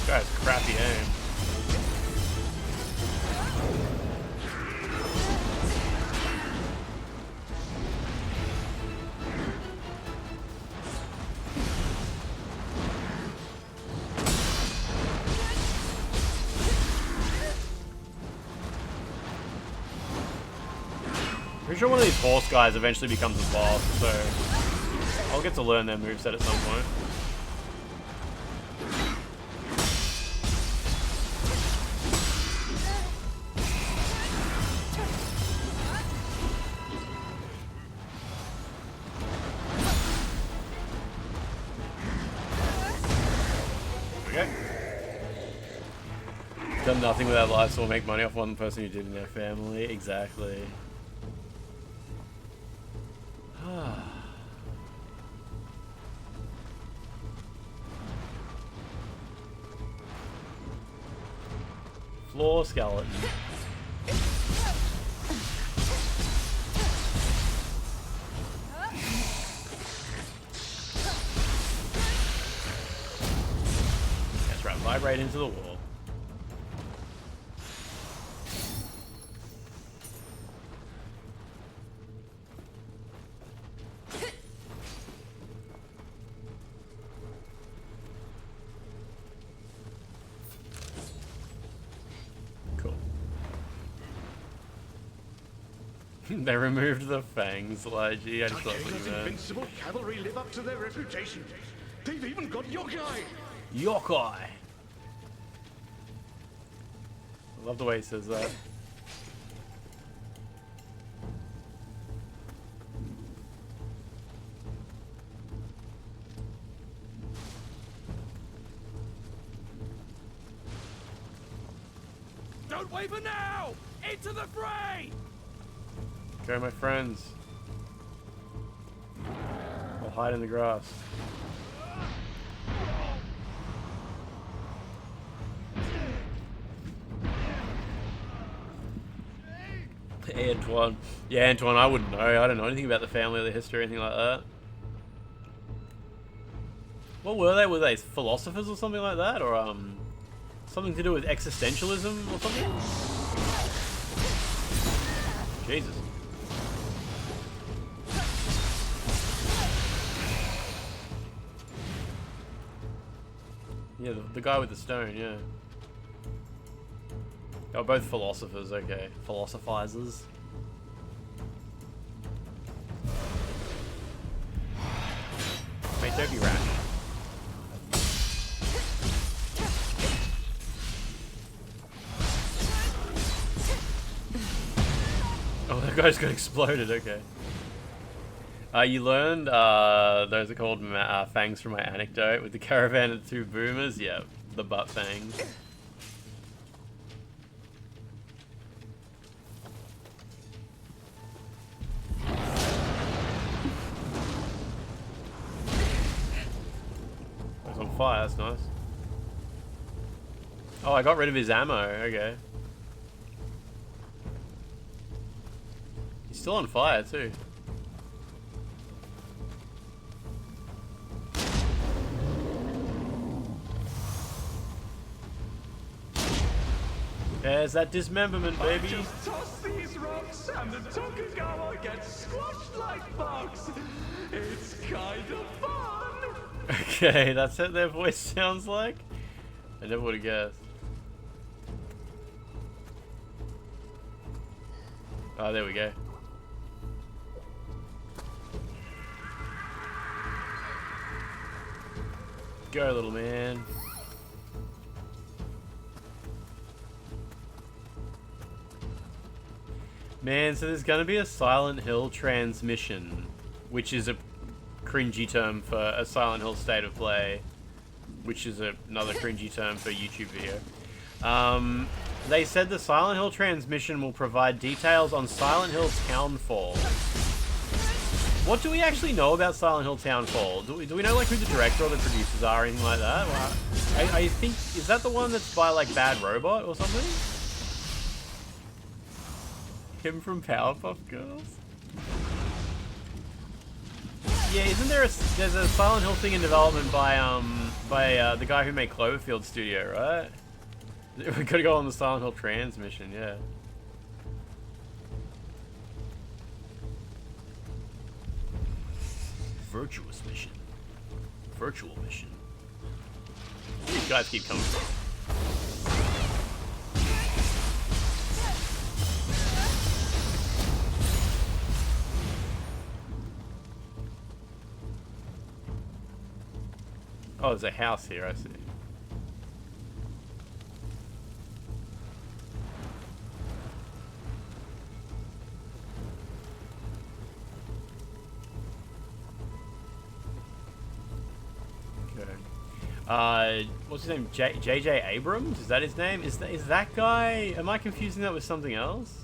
Guy's crappy aim. Pretty sure one of these horse guys eventually becomes a boss, so I'll get to learn their moveset at some point. Okay. Done nothing with our lives, so we'll make money off one person who did in their family. Exactly. Floor skeleton. That's right, vibrate into the wall. They removed the fangs, like, gee, I just thought
Takega's
that.
invincible cavalry live up to their reputation. They've even got yokai.
Yokai! I love the way he says that.
Don't waver now! Into the fray!
Go, my friends. I'll hide in the grass. Hey, Antoine. Yeah, Antoine, I wouldn't know. I don't know anything about the family or the history or anything like that. What were they? Were they philosophers or something like that? Or, something to do with existentialism or something? Jesus. Yeah, the guy with the stone, yeah. They were both philosophers, okay. Philosophizers. Mate, don't be rash. Oh, that guy just got exploded, okay. You learned, those are called fangs from my anecdote with the caravan and 2 boomers. Yeah, the butt fangs. It's on fire, that's nice. Oh, I got rid of his ammo, okay. He's still on fire too. There's that dismemberment, baby.
Just toss these rocks and the Tokugawa gets squashed like bugs. It's kind of fun.
Okay, that's what their voice sounds like. I never would have guessed. Oh, there we go. Go, little man. Man, so there's gonna be a Silent Hill transmission, which is a cringy term for a Silent Hill state of play, which is another cringy term for YouTube video. They said the Silent Hill transmission will provide details on Silent Hill Townfall. What do we actually know about Silent Hill Townfall? Do we know like who the director or the producers are or anything like that? Well, I think, is that the one that's by like Bad Robot or something? Him from Powerpuff Girls? Yeah, isn't there there's a Silent Hill thing in development by the guy who made Cloverfield Studio, right? We gotta go on the Silent Hill transmission, yeah. Virtuous mission. Virtual mission. These guys keep coming from. Oh, there's a house here, I see. What's his name? J.J. Abrams? Is that his name? Is that guy? Am I confusing that with something else?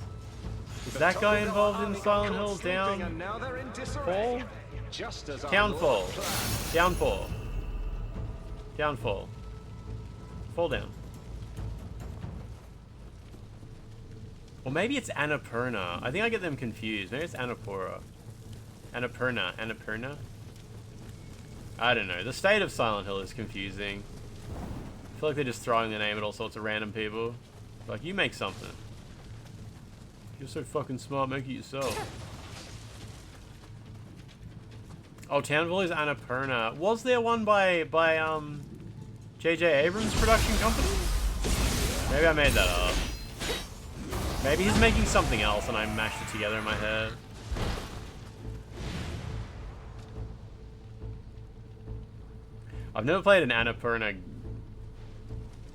Is that guy involved in Silent Hill Downfall? Downfall. Downfall. Downfall. Fall down. Or maybe it's Annapurna. I think I get them confused. Maybe it's Annapurna. Annapurna? I don't know. The state of Silent Hill is confusing. I feel like they're just throwing the name at all sorts of random people. Like, you make something. You're so fucking smart, make it yourself. Oh, Townville is Annapurna. Was there one by J.J. Abrams production company? Maybe I made that up. Maybe he's making something else and I mashed it together in my head. I've never played an Annapurna.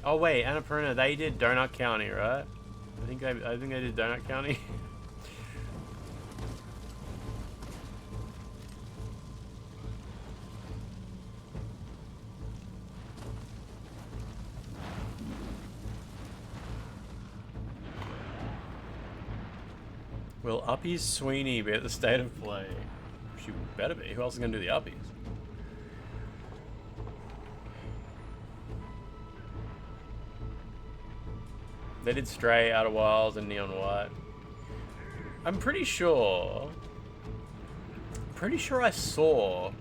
Oh wait, Annapurna, they did Donut County, right? I think they did Donut County. Will Uppies Sweeney be at the state of play? She better be. Who else is gonna do the Uppies? They did Stray, Outer Wilds, and Neon White. I'm pretty sure I saw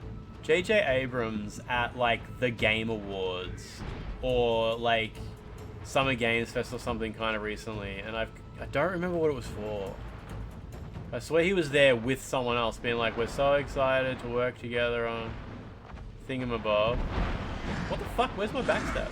J.J. Abrams at, like, the Game Awards or, like, Summer Games Fest or something kind of recently, and I don't remember what it was for. I swear he was there with someone else, being like, we're so excited to work together on Thingamabob. What the fuck? Where's my backstab?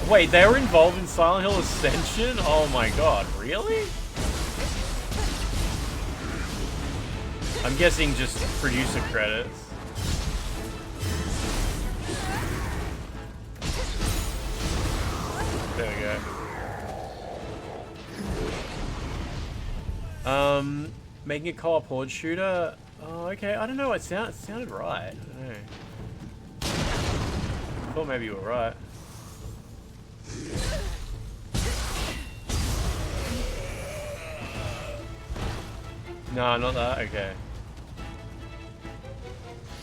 Wait, they were involved in Silent Hill Ascension? Oh my god, really? I'm guessing just producer credits. There we go. Making a co-op horde shooter? Oh, okay, I don't know, it sounded right. I don't know. I thought maybe you were right. No, not that. Okay.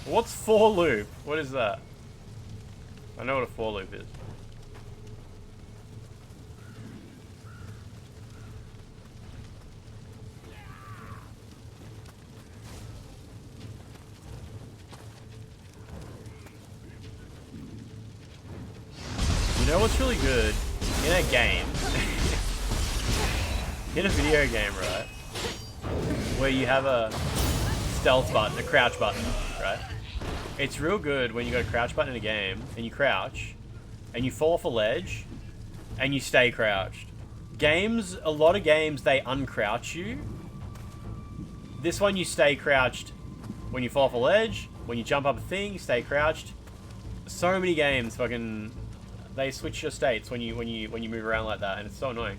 What's for loop? What is that? I know what a for loop is. You know what's really good? In a game, in a video game, right? Where you have a stealth button, a crouch button, right? It's real good when you got a crouch button in a game, and you crouch, and you fall off a ledge, and you stay crouched. Games, a lot of games, they uncrouch you. This one, you stay crouched when you fall off a ledge, when you jump up a thing, you stay crouched. So many games fucking... They switch your states when you move around like that, and it's so annoying.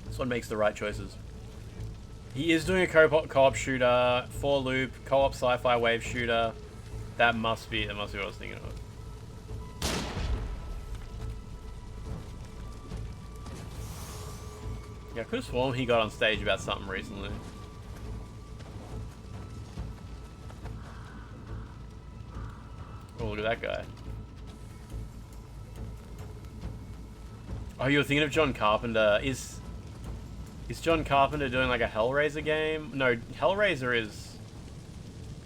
This one makes the right choices. He is doing a co-op shooter, for loop, co-op sci-fi wave shooter. That must be what I was thinking of. Yeah, I could have sworn he got on stage about something recently. Oh, look at that guy. Oh, you were thinking of John Carpenter. Is John Carpenter doing like a Hellraiser game? No, Hellraiser is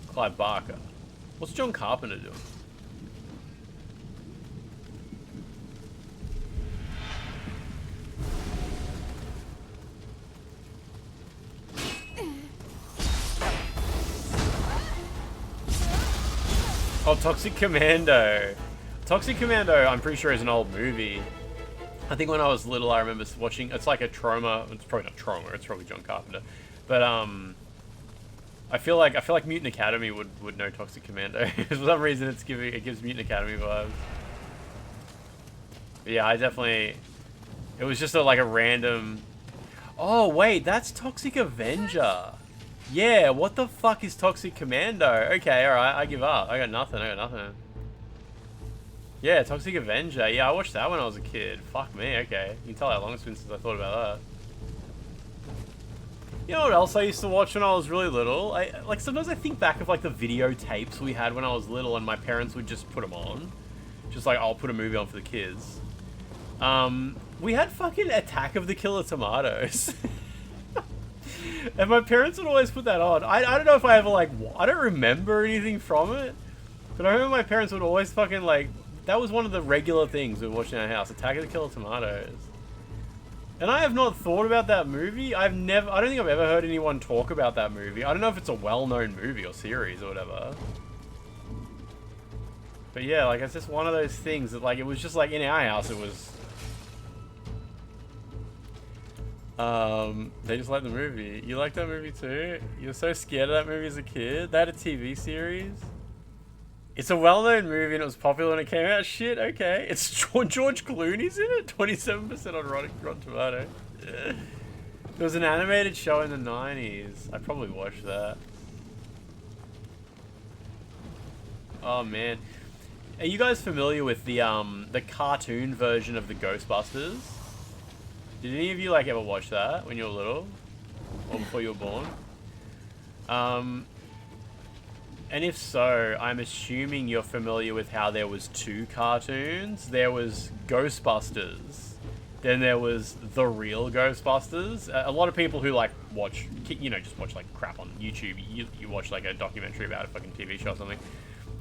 Clive Barker. What's John Carpenter doing? Oh, Toxic Commando. Toxic Commando, I'm pretty sure, is an old movie. I think when I was little, I remember watching. It's like a trauma. It's probably not trauma. It's probably John Carpenter. But I feel like Mutant Academy would know Toxic Commando. For some reason, it gives Mutant Academy vibes. But yeah, I definitely. It was just like a random. Oh wait, that's Toxic Avenger. Yeah, what the fuck is Toxic Commando? Okay, alright, I give up. I got nothing. Yeah, Toxic Avenger. Yeah, I watched that when I was a kid. Fuck me, okay. You can tell how long it's been since I thought about that. You know what else I used to watch when I was really little? Like, sometimes I think back of, like, the videotapes we had when I was little and my parents would just put them on. Just like, I'll put a movie on for the kids. We had fucking Attack of the Killer Tomatoes. And my parents would always put that on. I don't know if I ever, like, I don't remember anything from it. But I remember my parents would always fucking, like, that was one of the regular things we watched in our house. Attack of the Killer Tomatoes. And I have not thought about that movie. I don't think I've ever heard anyone talk about that movie. I don't know if it's a well-known movie or series or whatever. But yeah, like, it's just one of those things that, like, it was just, like, in our house, it was... they just like the movie. You like that movie too? You were so scared of that movie as a kid? They had a TV series? It's a well-known movie and it was popular when it came out. Shit, okay. It's George Clooney's in it? 27% on Rotten Tomato. There was an animated show in the 90s. I probably watched that. Oh man. Are you guys familiar with the cartoon version of the Ghostbusters? Did any of you like ever watch that when you were little? Or before you were born? And if so, I'm assuming you're familiar with how there was two cartoons. There was Ghostbusters. Then there was The Real Ghostbusters. A lot of people who like watch, you know, just watch like crap on YouTube. You watch like a documentary about a fucking TV show or something.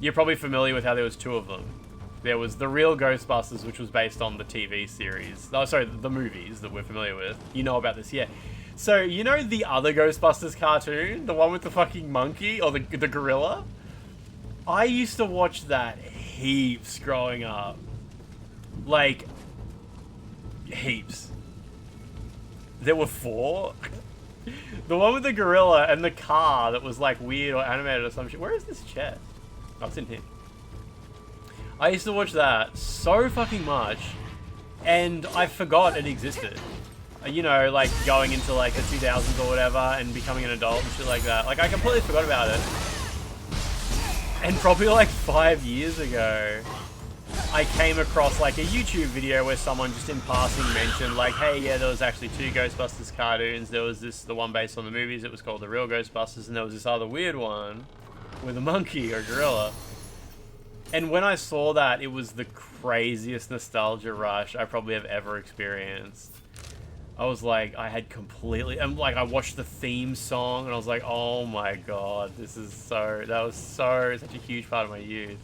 You're probably familiar with how there was two of them. There was The Real Ghostbusters, which was based on the TV series. Oh, sorry, the movies that we're familiar with. You know about this, yeah. So, you know the other Ghostbusters cartoon? The one with the fucking monkey? Or the gorilla? I used to watch that heaps growing up. Like, heaps. There were 4. The one with the gorilla and the car that was like weird or animated or some shit. Where is this chest? Oh, it's in here. I used to watch that so fucking much, and I forgot it existed. You know, like going into like the 2000s or whatever, and becoming an adult and shit like that. Like I completely forgot about it. And probably like 5 years ago, I came across like a YouTube video where someone just in passing mentioned like, hey, yeah, there was actually 2 Ghostbusters cartoons. There was the one based on the movies. It was called The Real Ghostbusters, and there was this other weird one with a monkey or gorilla. And when I saw that, it was the craziest nostalgia rush I probably have ever experienced. I was like, I had completely... And like, I watched the theme song, and I was like, oh my god, this is so... That was such a huge part of my youth.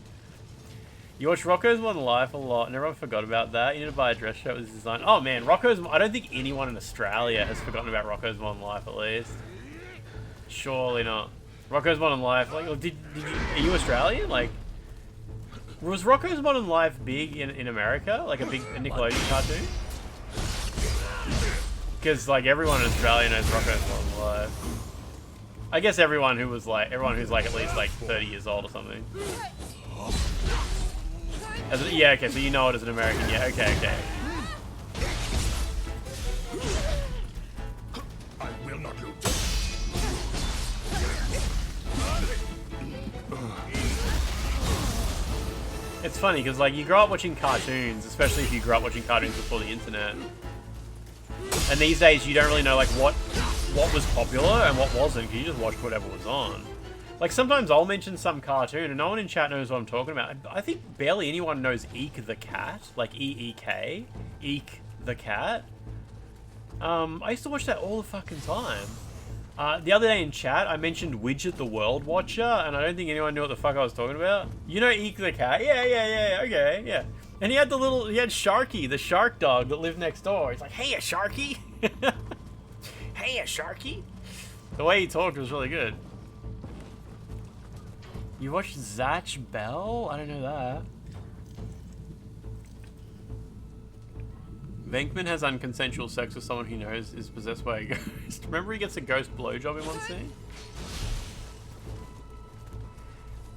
You watch Rocko's Modern Life a lot, and everyone forgot about that. You need to buy a dress shirt with his design. Oh man, Rocko's... I don't think anyone in Australia has forgotten about Rocko's Modern Life, at least. Surely not. Rocko's Modern Life, like, are you Australian? Like... Was Rocko's Modern Life big in America? Like a big Nickelodeon cartoon? Because like everyone in Australia knows Rocko's Modern Life. I guess everyone who's like at least like 30 years old or something. Yeah, okay, so you know it as an American. Yeah, okay.
I will not lose.
It's funny because like you grow up watching cartoons, especially if you grew up watching cartoons before the internet. And these days you don't really know like what was popular and what wasn't, because you just watched whatever was on. Like sometimes I'll mention some cartoon and no one in chat knows what I'm talking about. I think barely anyone knows Eek the Cat, like E-E-K, Eek the Cat. I used to watch that all the fucking time. The other day in chat, I mentioned Widget the World Watcher, and I don't think anyone knew what the fuck I was talking about. You know Eek the Cat? Yeah, okay, yeah. And he had Sharky, the shark dog that lived next door. He's like, hey, a Sharky. Hey, a Sharky. The way he talked was really good. You watched Zatch Bell? I don't know that. Venkman has unconsensual sex with someone he knows is possessed by a ghost. Remember he gets a ghost blowjob in one scene?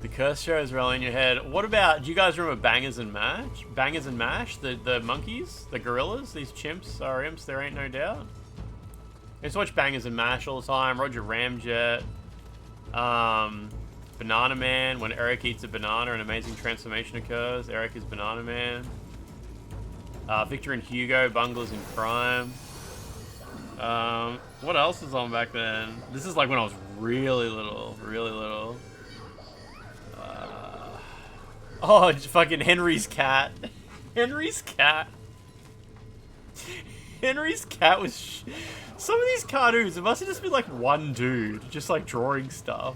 The curse show is rolling in your head. What about, do you guys remember Bangers and Mash? Bangers and Mash? The monkeys? The gorillas? These chimps are imps, there ain't no doubt. I used to watch Bangers and Mash all the time. Roger Ramjet. Banana Man. When Eric eats a banana, an amazing transformation occurs. Eric is Banana Man. Victor and Hugo, Bunglers in Crime. What else was on back then? This is like when I was really little, really little. Oh, fucking Henry's Cat. Henry's Cat. Henry's Cat was... Some of these cartoons, it must have just been like one dude, just like drawing stuff.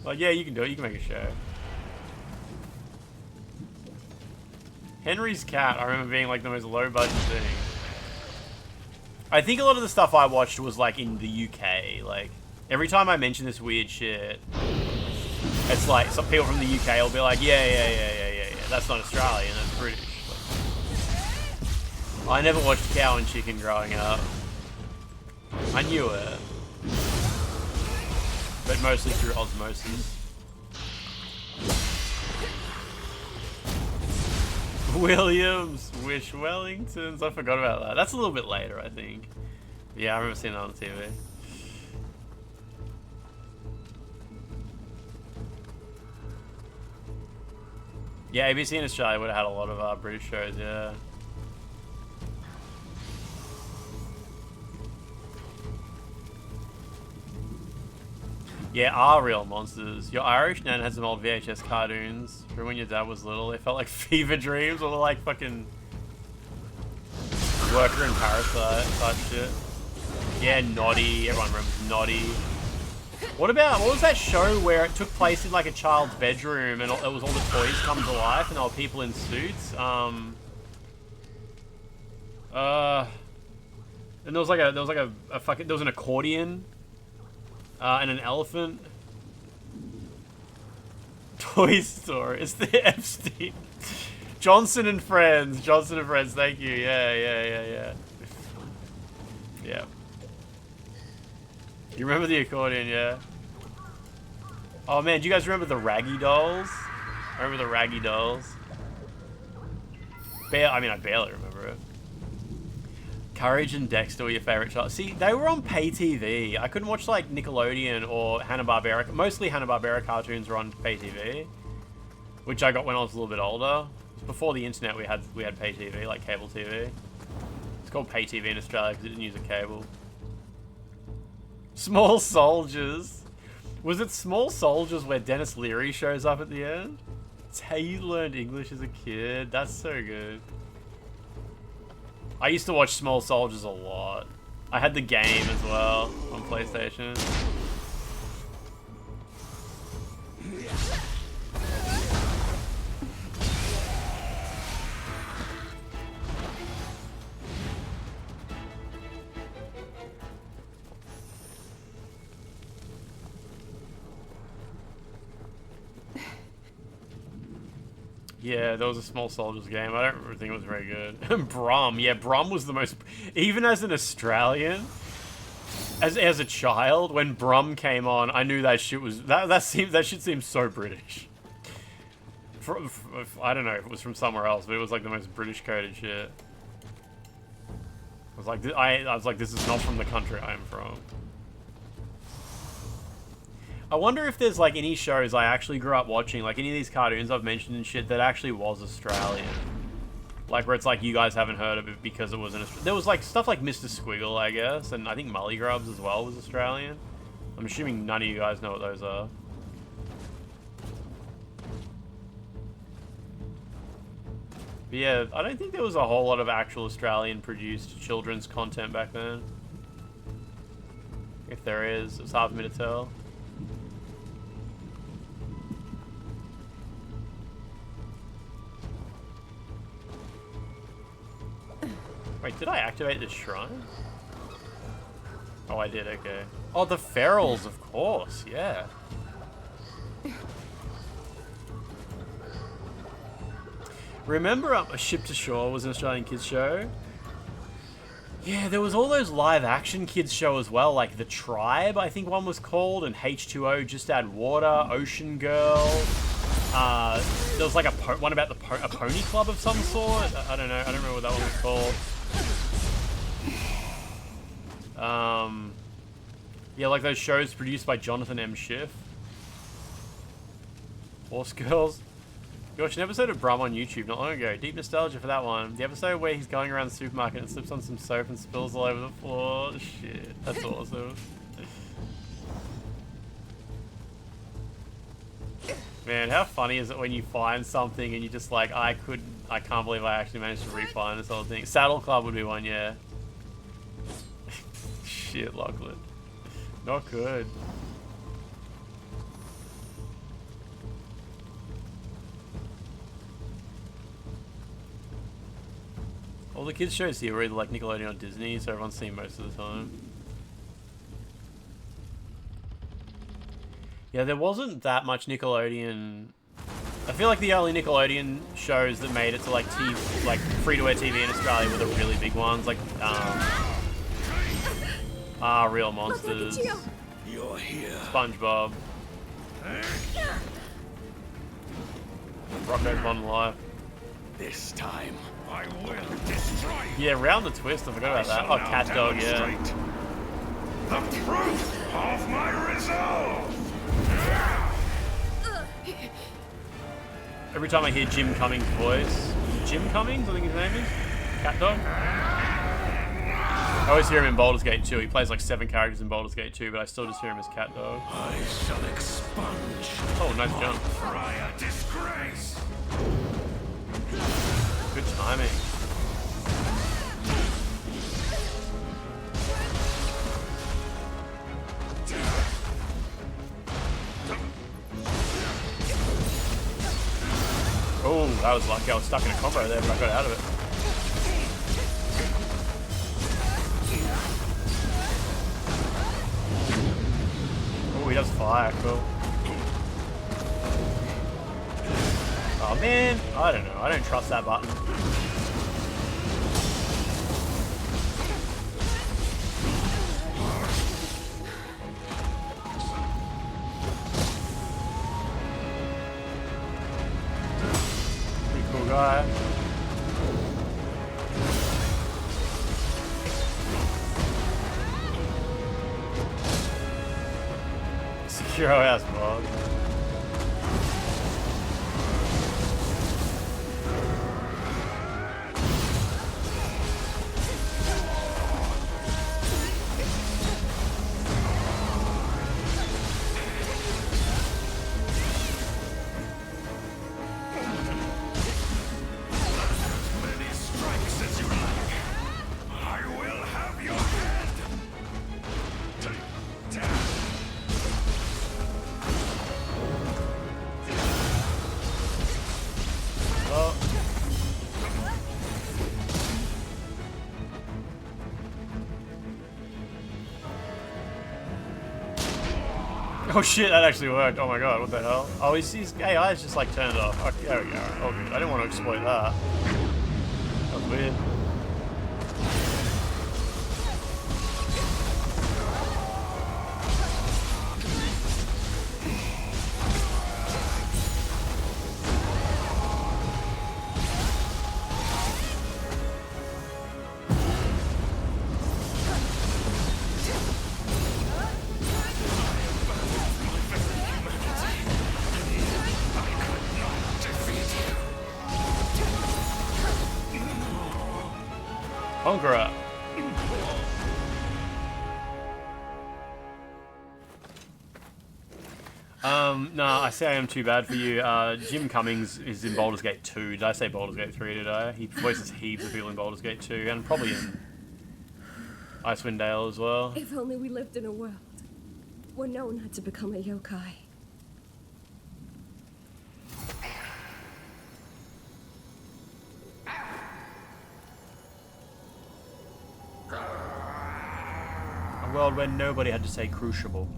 Like, yeah, you can do it, you can make a show. Henry's Cat, I remember being like the most low budget thing. I think a lot of the stuff I watched was like in the UK. Like, every time I mention this weird shit, it's like some people from the UK will be like, yeah. That's not Australian, that's British. But I never watched Cow and Chicken growing up. I knew it. But mostly through osmosis. Williams, Wish Wellingtons. I forgot about that. That's a little bit later, I think. Yeah, I remember seeing that on TV. Yeah, ABC in Australia would have had a lot of British shows, yeah. Yeah, are real monsters. Your Irish nan had some old VHS cartoons from when your dad was little. They felt like fever dreams, or like fucking Worker and Parasite type shit. Yeah, Noddy. Everyone remembers Noddy. What was that show where it took place in like a child's bedroom and it was all the toys come to life and there were people in suits? And there was an accordion. And an elephant. Toy Story. It's the Epstein. Johnson and Friends. Johnson and Friends. Thank you. Yeah. Yeah. You remember the accordion, yeah? Oh man, do you guys remember the Raggy Dolls? I remember the Raggy Dolls. I barely remember it. Courage and Dexter were your favorite child. See, they were on pay TV. I couldn't watch like Nickelodeon or Hanna-Barbera. Mostly Hanna-Barbera cartoons were on pay TV, which I got when I was a little bit older. Before the internet, we had pay TV, like cable TV. It's called pay TV in Australia because it didn't use a cable. Small Soldiers. Was it Small Soldiers where Dennis Leary shows up at the end? It's how you learned English as a kid. That's so good. I used to watch Small Soldiers a lot. I had the game as well on PlayStation. Yeah, there was a Small Soldiers game. I don't think it was very good. Brum, yeah, Brum was the most... Even as an Australian, as a child, when Brum came on, I knew that shit was... That shit seemed so British. I don't know if it was from somewhere else, but it was like the most British coded shit. I was like, this is not from the country I'm from. I wonder if there's like any shows I actually grew up watching, like any of these cartoons I've mentioned and shit that actually was Australian. Like where it's like you guys haven't heard of it because it wasn't Australian. There was like stuff like Mr. Squiggle, I guess, and I think Mully Grubs as well was Australian. I'm assuming none of you guys know what those are. But yeah, I don't think there was a whole lot of actual Australian produced children's content back then. If there is, it's hard for me to tell. Wait, did I activate this shrine? Oh, I did, okay. Oh, the Ferals, of course, yeah. Remember A Ship to Shore was an Australian kids show? Yeah, there was all those live action kids show as well, like The Tribe, I think one was called, and H2O, Just Add Water, Ocean Girl. There was like one about a pony club of some sort. I don't know. I don't remember what that one was called. Yeah, like those shows produced by Jonathan M. Schiff. Horse Girls. We watched an episode of Brum on YouTube not long ago. Deep nostalgia for that one. The episode where he's going around the supermarket and slips on some soap and spills all over the floor. Shit, that's awesome. Man, how funny is it when you find something and you're just like, I can't believe I actually managed to re-find this whole thing. Saddle Club would be one, yeah. Shit, Lachlan. Not good. All the kids shows here are either like Nickelodeon or Disney, so everyone's seen most of the time. Yeah, there wasn't that much Nickelodeon. I feel like the only Nickelodeon shows that made it to like free-to-air TV in Australia were the really big ones, like Real Monsters,
You're here.
SpongeBob, Rocko's Modern Life.
This time, I will destroy you.
Yeah, Round the Twist, I forgot about that. Oh, Cat Dog, yeah.
The proof of my resolve.
Every time I hear Jim Cummings' voice, Jim Cummings, I think his name is, Cat Dog. I always hear him in Baldur's Gate 2. He plays like 7 characters in Baldur's Gate 2, but I still just hear him as Cat Dog.
I shall expunge.
Oh, nice jump.
Prior disgrace.
Good timing. Oh, that was lucky. I was stuck in a combo there, but I got out of it. Oh, he does fire. Cool. Oh man, I don't know. I don't trust that button. Pretty cool guy. Secure ass mod. Oh shit, that actually worked. Oh my god, what the hell? Oh, his AI is just like turned off. Okay, there we go. Oh good. I didn't want to exploit that. That was weird. Conqueror. No, I say I am too bad for you. Jim Cummings is in Baldur's Gate 2. Did I say Baldur's Gate 3, did I? He voices heaps of people in Baldur's Gate 2, and probably in Icewind Dale as well.
If only we lived in a world where no one had to become a yokai.
A world where nobody had to say crucible.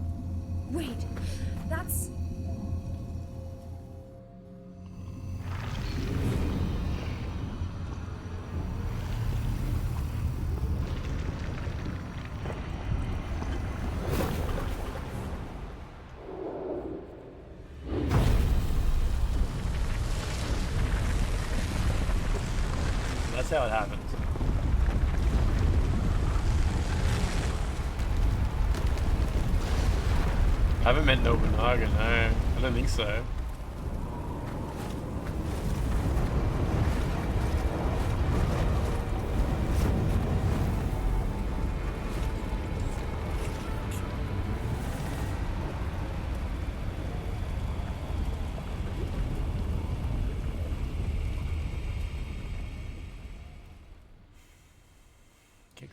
Wait, that's...
That's how it happens. I haven't met Nobunaga, no. I don't think so.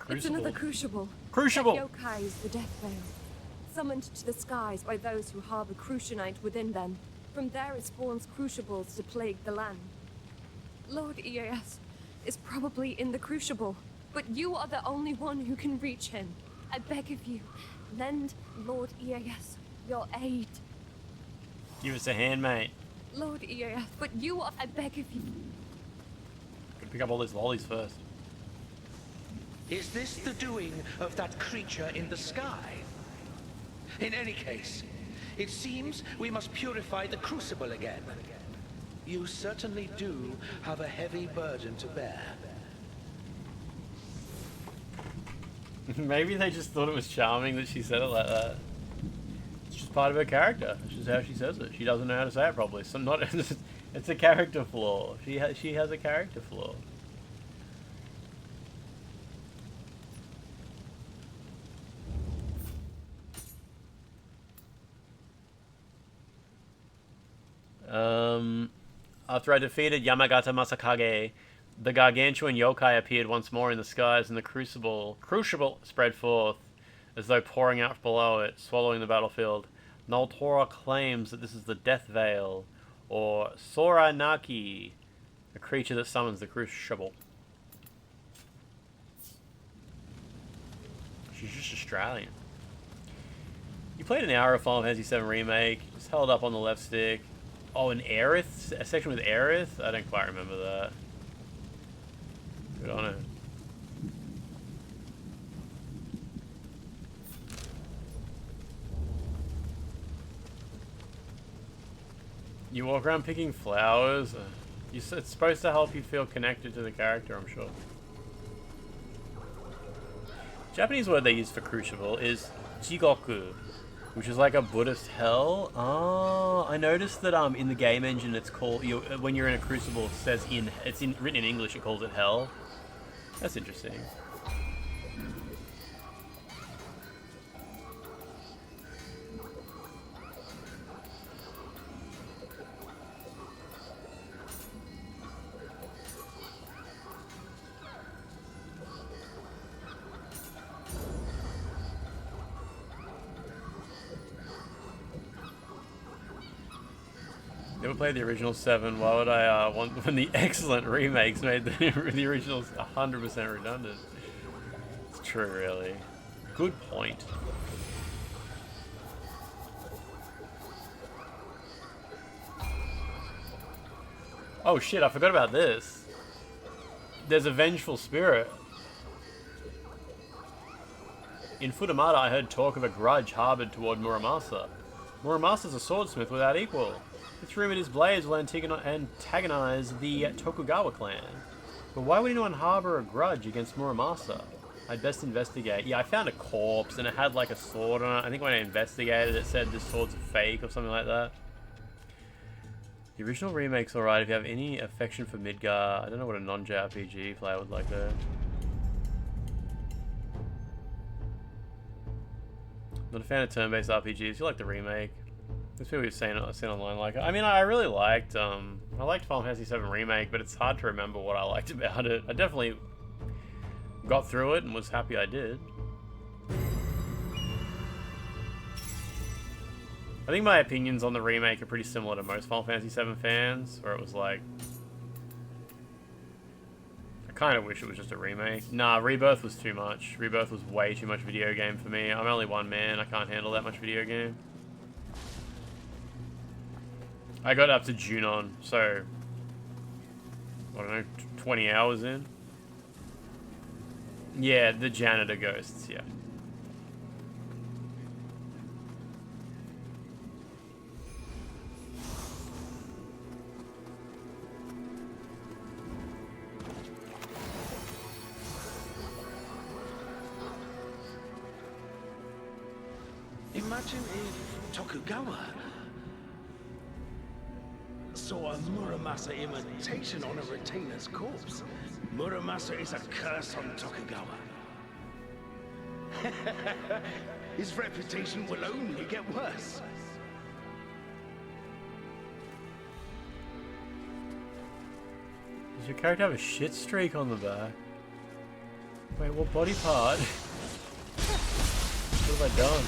It's another crucible.
Crucible!
That yokai is the death veil. Summoned to the skies by those who harbor Crucianite within them. From there it spawns crucibles to plague the land. Lord EAS is probably in the crucible, but you are the only one who can reach him. I beg of you, lend Lord EAS your aid.
Give us a hand, mate.
Lord EAS, but you are, I beg of you.
Gotta pick up all these lollies first.
Is this the doing of that creature in the sky? In any case, it seems we must purify the crucible again. You certainly do have a heavy burden to bear.
Maybe they just thought it was charming that she said it like that. It's just part of her character. It's just how she says it. She doesn't know how to say it properly. So not. It's a character flaw. She has a character flaw. After I defeated Yamagata Masakage, the gargantuan yokai appeared once more in the skies, and the crucible spread forth, as though pouring out below it, swallowing the battlefield. Naltora claims that this is the Death Veil, or Soranaki, a creature that summons the crucible. She's just Australian. You played an hour of Final Fantasy VII Remake, just held up on the left stick. Oh, an Aerith? A section with Aerith? I don't quite remember that. Good on it. You walk around picking flowers? It's supposed to help you feel connected to the character, I'm sure. Japanese word they use for crucible is jigoku, which is like a Buddhist hell. Oh, I noticed that in the game engine it's called, when you're in a crucible, it says written in English, it calls it hell. That's interesting. Never played the original 7. Why would I want when the excellent remakes made the originals 100% redundant? It's true, really. Good point. Oh shit, I forgot about this. There's a vengeful spirit. In Futamata, I heard talk of a grudge harbored toward Muramasa. Muramasa's a swordsmith without equal. It's rumored his blades will antagonize the Tokugawa clan. But why would anyone harbor a grudge against Muramasa? I'd best investigate. Yeah, I found a corpse and it had like a sword on it. I think when I investigated it said this sword's fake or something like that. The original remake's alright if you have any affection for Midgar. I don't know what a non-JRPG player would like there. Not a fan of turn-based RPGs. You like the remake. There's people who've seen online like it. I mean, I really liked, I liked Final Fantasy VII Remake, but it's hard to remember what I liked about it. I definitely got through it and was happy I did. I think my opinions on the remake are pretty similar to most Final Fantasy VII fans, where it was like, I kind of wish it was just a remake. Nah, Rebirth was too much. Rebirth was way too much video game for me. I'm only one man, I can't handle that much video game. I got up to Junon, so, I don't know, 20 hours in? Yeah, the janitor ghosts, yeah.
imagine if Tokugawa
saw a Muramasa imitation on a retainer's corpse? Muramasa is a curse on Tokugawa. His reputation will only get worse.
Does your character have a shit streak on the back? Wait, what body part? What have I done?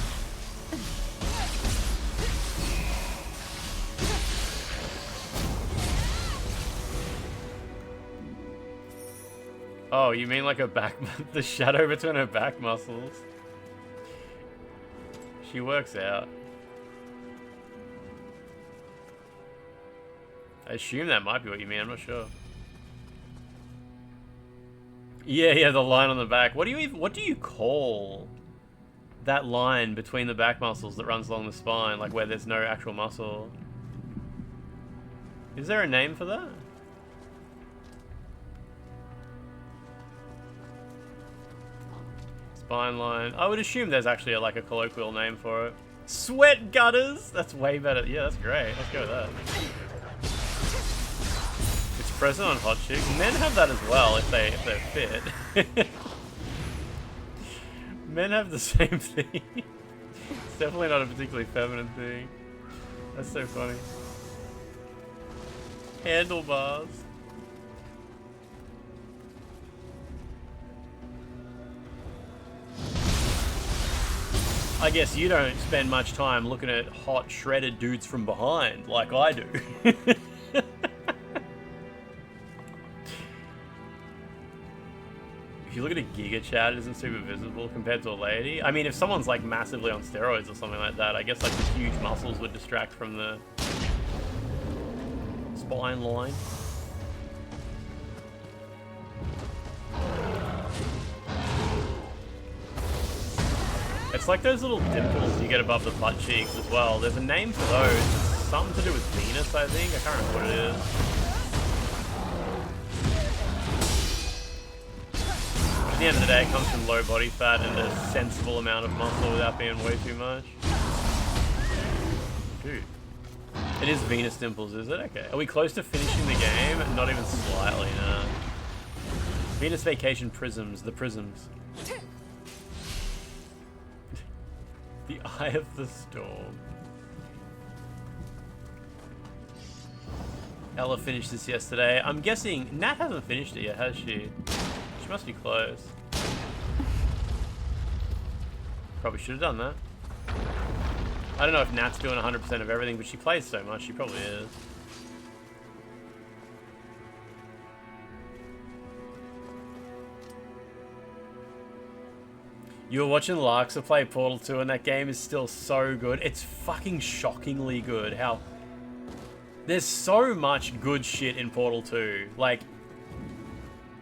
Oh, you mean like her back, the shadow between her back muscles? She works out. I assume that might be what you mean, I'm not sure. Yeah, the line on the back. What do you call that line between the back muscles that runs along the spine, like where there's no actual muscle? Is there a name for that? Spine line. I would assume there's actually like a colloquial name for it. Sweat gutters! That's way better. Yeah, that's great. Let's go with that. It's present on hot chicks. Men have that as well if they're fit. Men have the same thing. It's definitely not a particularly feminine thing. That's so funny. Handlebars. I guess you don't spend much time looking at hot, shredded dudes from behind, like I do. If you look at a Giga Chat, it isn't super visible compared to a lady. I mean, if someone's like massively on steroids or something like that, I guess like the huge muscles would distract from the spine line. It's like those little dimples you get above the butt cheeks as well. There's a name for those. It's something to do with Venus, I think. I can't remember what it is. At the end of the day, it comes from low body fat and a sensible amount of muscle without being way too much. Dude. It is Venus dimples, is it? Okay. Are we close to finishing the game? Not even slightly, no. Venus Vacation Prisms. The Prisms. The Eye of the Storm. Ella finished this yesterday. I'm guessing Nat hasn't finished it yet, has she? She must be close. Probably should have done that. I don't know if Nat's doing 100% of everything, but she plays so much, she probably is. You were watching Larksa play Portal 2 and that game is still so good. It's fucking shockingly good. How... There's so much good shit in Portal 2. Like,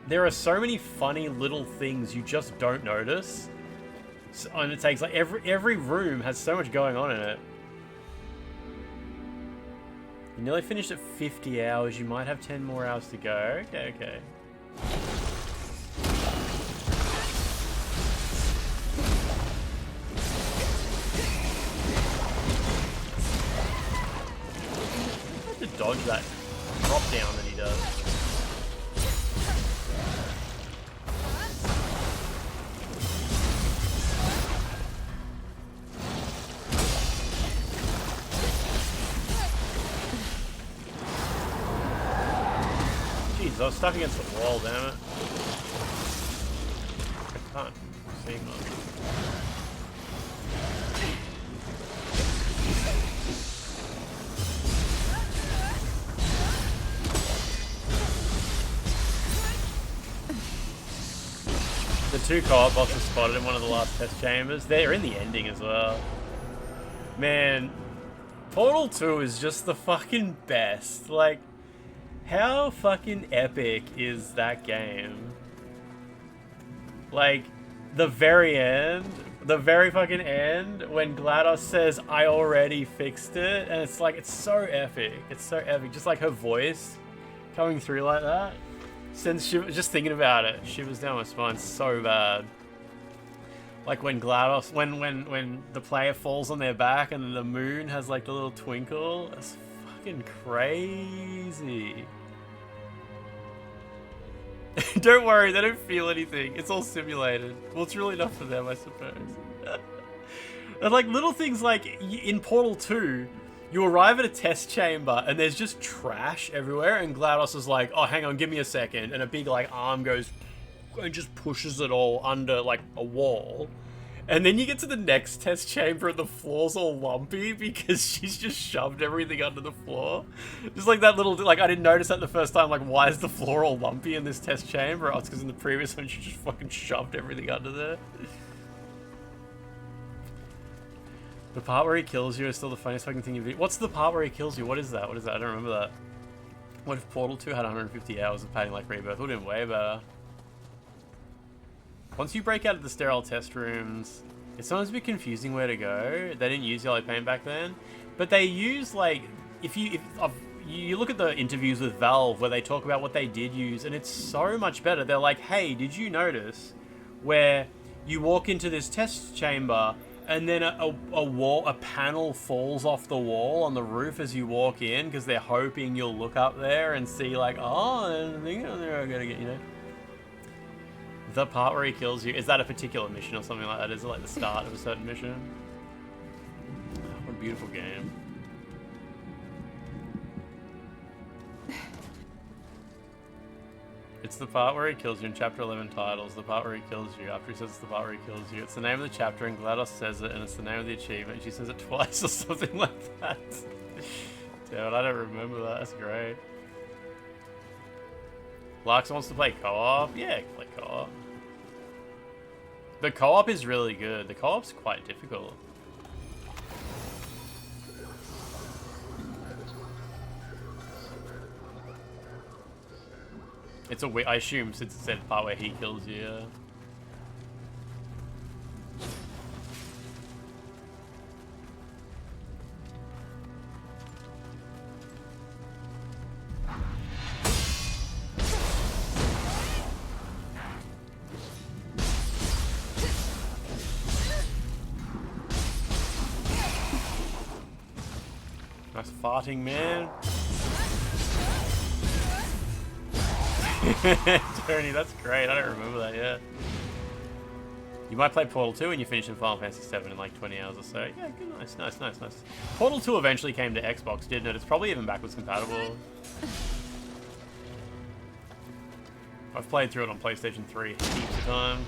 there are so many funny little things you just don't notice. So, and it takes, like, every room has so much going on in it. You nearly finished at 50 hours. You might have 10 more hours to go. Okay, okay. Dodge that drop down that he does. Jeez, I was stuck against the wall, damn it. I can't see much. The two co-op bosses spotted in one of the last test chambers. They're in the ending as well. Man, Portal 2 is just the fucking best. Like, how fucking epic is that game? Like, the very end, the very fucking end, when GLaDOS says, I already fixed it, and it's like, it's so epic. It's so epic. Just like her voice coming through like that. Since she was just thinking about it, shivers down my spine so bad. Like when GLaDOS, when the player falls on their back and the moon has like the little twinkle. It's fucking crazy. Don't worry, they don't feel anything. It's all simulated. Well, it's really enough for them, I suppose. And like little things like in Portal 2, you arrive at a test chamber and there's just trash everywhere, and GLaDOS is like, oh, hang on, give me a second, and a big like arm goes and just pushes it all under like a wall. And then you get to the next test chamber and the floor's all lumpy because she's just shoved everything under the floor. Just like that little, like I didn't notice that the first time, like why is the floor all lumpy in this test chamber? Oh, it's because in the previous one she just fucking shoved everything under there. The part where he kills you is still the funniest fucking thing you've eaten. What's the part where he kills you? What is that? What is that? I don't remember that. What if Portal 2 had 150 hours of painting like Rebirth? It would have been way better. Once you break out of the sterile test rooms, it's sometimes a bit confusing where to go. They didn't use yellow paint back then, but they use like if you look at the interviews with Valve where they talk about what they did use, and it's so much better. They're like, hey, did you notice where you walk into this test chamber and then a panel falls off the wall on the roof as you walk in because they're hoping you'll look up there and see like, oh, there's a thing on there I gotta get, you know. The part where he kills you, is that a particular mission or something like that? Is it like the start of a certain mission? What a beautiful game. It's the part where he kills you in Chapter 11 titles, the part where he kills you, after he says it's the part where he kills you. It's the name of the chapter and GLaDOS says it, and it's the name of the achievement. She says it twice or something like that. Dude, I don't remember that. That's great. Larks wants to play co-op? Yeah, play co-op. The co-op is really good. The co-op's quite difficult. It's a I assume since it said the part where he kills you. Yeah. Nice farting, man. Tony, that's great. I don't remember that yet. You might play Portal 2 when you finish in Final Fantasy 7 in like 20 hours or so. Yeah, good, nice. Portal 2 eventually came to Xbox, didn't it? It's probably even backwards compatible. I've played through it on PlayStation 3 heaps of times.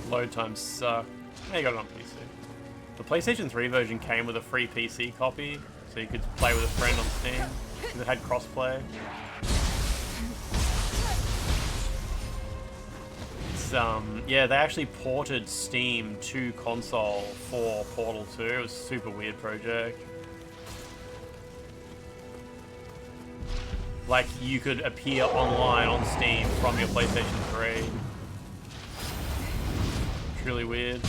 Load times suck. Yeah, you got it on PC. The PlayStation 3 version came with a free PC copy, so you could play with a friend on Steam, because it had crossplay. It's, yeah, they actually ported Steam to console for Portal 2. It was a super weird project. Like, you could appear online on Steam from your PlayStation 3. Really weird.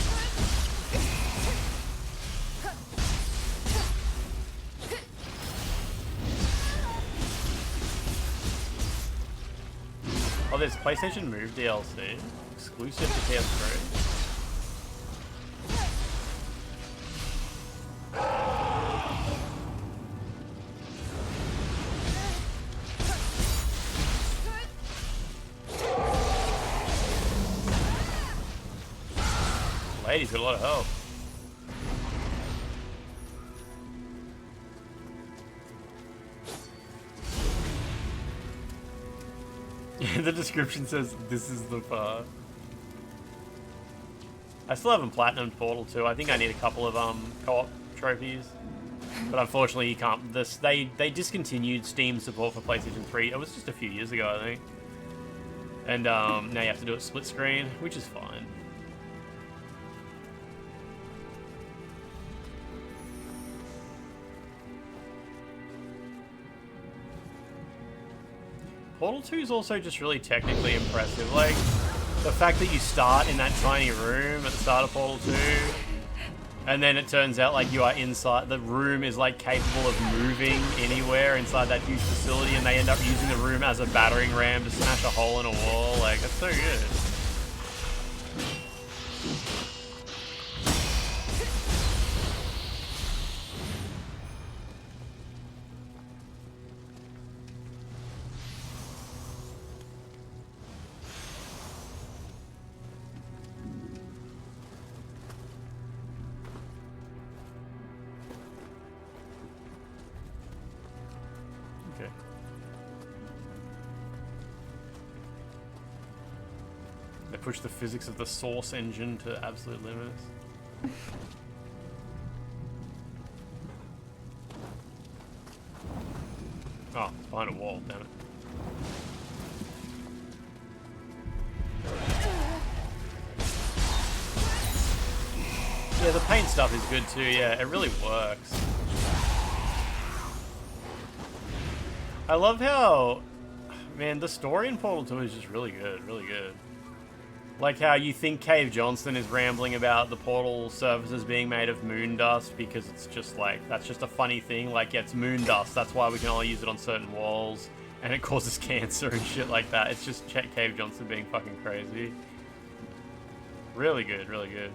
Oh, there's PlayStation Move DLC exclusive to PS3. He's got a lot of health. The description says, this is the part. I still haven't platinumed Portal 2. I think I need a couple of co-op trophies. But unfortunately you can't. They discontinued Steam support for PlayStation 3. It was just a few years ago, I think. And now you have to do it split screen, which is fine. Portal 2 is also just really technically impressive. Like, the fact that you start in that tiny room at the start of Portal 2, And then it turns out like you are inside, the room is like capable of moving anywhere inside that huge facility, and they end up using the room as a battering ram to smash a hole in a wall. Like, that's so good. Okay. They push the physics of the Source engine to absolute limits. Oh, it's behind a wall, damn it. Yeah, the paint stuff is good too, yeah, it really works. I love how, man, the story in Portal 2 is just really good, really good. Like how you think Cave Johnson is rambling about the Portal surfaces being made of moon dust because it's just like, that's just a funny thing. Like, yeah, it's moon dust, that's why we can only use it on certain walls, and it causes cancer and shit like that. It's just Cave Johnson being fucking crazy. Really good, really good.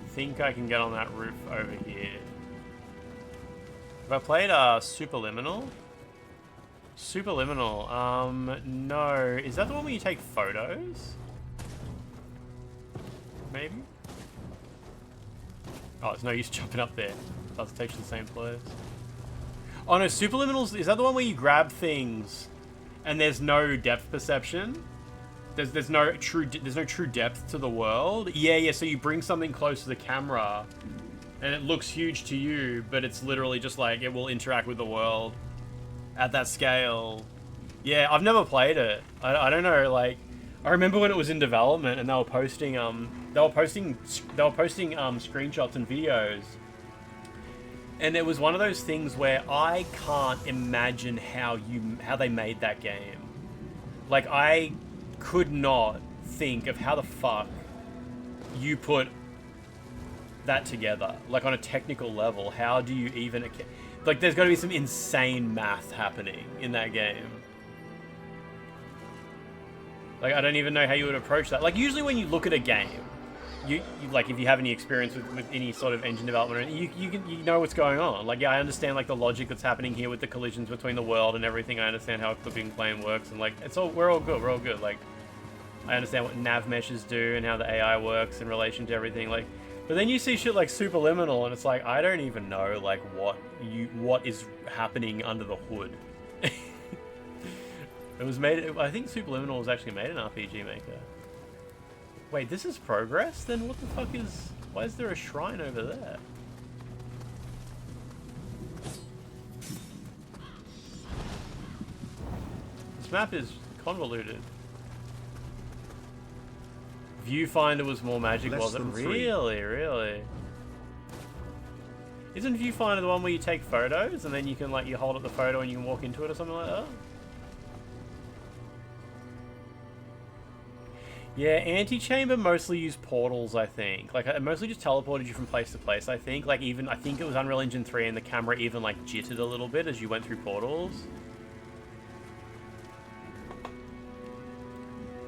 I think I can get on that roof over here. Have I played Superliminal? Superliminal, no. Is that the one where you take photos? Maybe? Oh, it's no use jumping up there. Does take you to the same place. Oh no, Superliminals, is that the one where you grab things and there's no depth perception? There's no true depth to the world. Yeah, so you bring something close to the camera and it looks huge to you, but it's literally just like it will interact with the world at that scale. Yeah, I've never played it. I don't know, like I remember when it was in development and they were posting screenshots and videos. And it was one of those things where I can't imagine how they made that game. Like, I could not think of how the fuck you put that together. Like, on a technical level, how do you even... Like, there's got to be some insane math happening in that game. Like, I don't even know how you would approach that. Like, usually when you look at a game, you like, if you have any experience with any sort of engine development, you know what's going on. Like, yeah, I understand like the logic that's happening here with the collisions between the world and everything. I understand how a clipping plane works, and like we're all good. Like, I understand what nav meshes do and how the AI works in relation to everything. Like, but then you see shit like Superliminal, and it's like I don't even know like what is happening under the hood. It was made. I think Superliminal was actually made in RPG Maker. Wait, this is progress? Then what the fuck is... Why is there a shrine over there? This map is convoluted. Viewfinder was more magic, was it? Really? Really? Isn't Viewfinder the one where you take photos and then you can, like, you hold up the photo and you can walk into it or something like that? Yeah, Antechamber mostly used portals, I think. Like, it mostly just teleported you from place to place, I think. Like, even, I think it was Unreal Engine 3 and the camera even, like, jittered a little bit as you went through portals.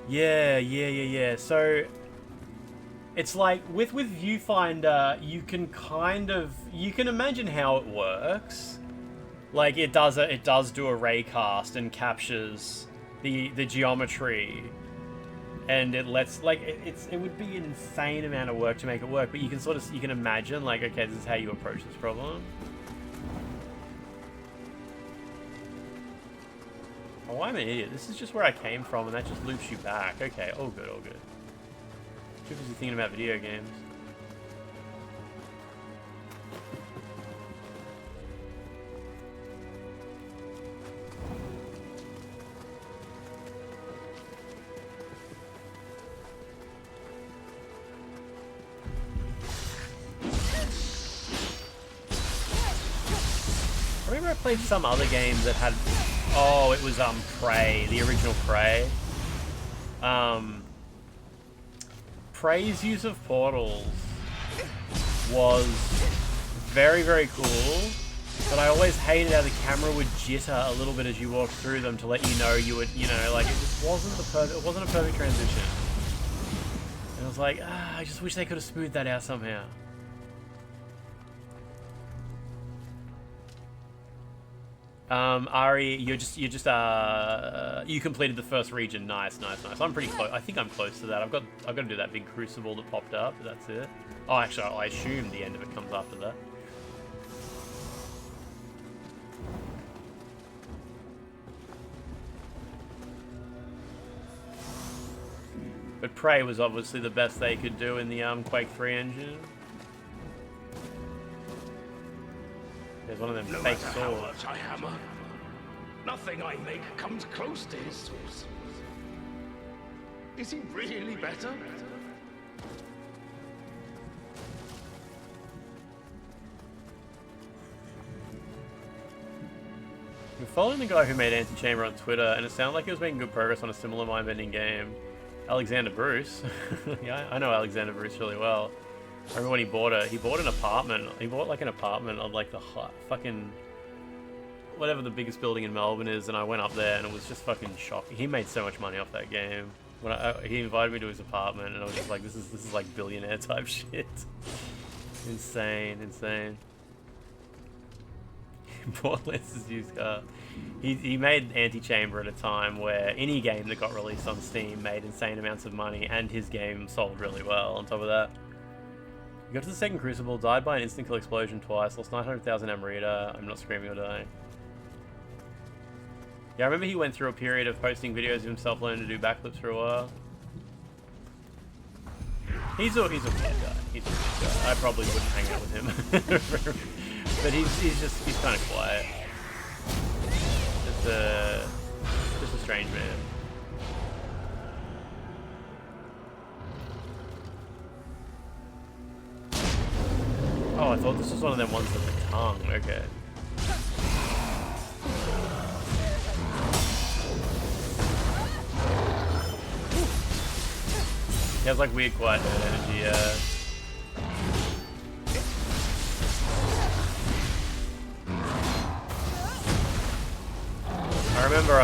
Yeah. So, it's like, with Viewfinder, you can kind of, you can imagine how it works. Like, it does do a ray cast and captures the geometry. And it lets, like, it would be an insane amount of work to make it work, but you can imagine, like, okay, this is how you approach this problem. Oh, I'm an idiot. This is just where I came from, and that just loops you back. Okay, all good, all good. Too busy thinking about video games. played some other game that had... Oh, it was Prey, the original Prey. Prey's use of portals was very, very cool, but I always hated how the camera would jitter a little bit as you walked through them to let you know you would, you know, like it just wasn't it wasn't a perfect transition. And I was like, I just wish they could have smoothed that out somehow. Ari, you completed the first region. Nice. I'm pretty close. I think I'm close to that. I've got to do that big crucible that popped up. But that's it. Oh, actually, I assume the end of it comes after that. But Prey was obviously the best they could do in the Quake 3 engine. There's one of them fake swords.
I hammer, nothing I make comes close to his source. Is he really better?
We're following the guy who made Antichamber on Twitter, and it sounded like he was making good progress on a similar mind-bending game. Alexander Bruce. Yeah, I know Alexander Bruce really well. I remember when he bought an apartment. He bought like an apartment on like the fucking whatever the biggest building in Melbourne is, and I went up there and it was just fucking shocking. He made so much money off that game. When he invited me to his apartment, and I was just like, this is like billionaire type shit. Insane. He bought Lance's used car. He made Antichamber at a time where any game that got released on Steam made insane amounts of money, and his game sold really well on top of that. You got to the second Crucible, died by an instant kill explosion twice, lost 900,000 Amrita. I'm not screaming or dying. Yeah, I remember he went through a period of posting videos of himself learning to do backflips for a while. He's a weird guy. I probably wouldn't hang out with him. But he's kind of quiet. Just a strange man. Oh, I thought this was one of them ones with the tongue. Okay. He has like weird quiet energy, yeah. I remember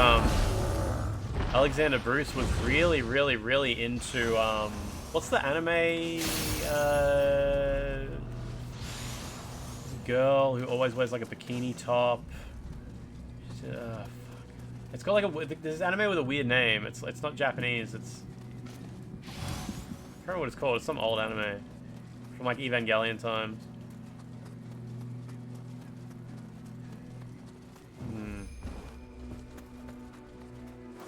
Alexander Bruce was really into what's the anime girl who always wears like a bikini top. Fuck. It's got like this anime with a weird name. It's not Japanese. It's I can't remember what it's called. It's some old anime from like Evangelion times.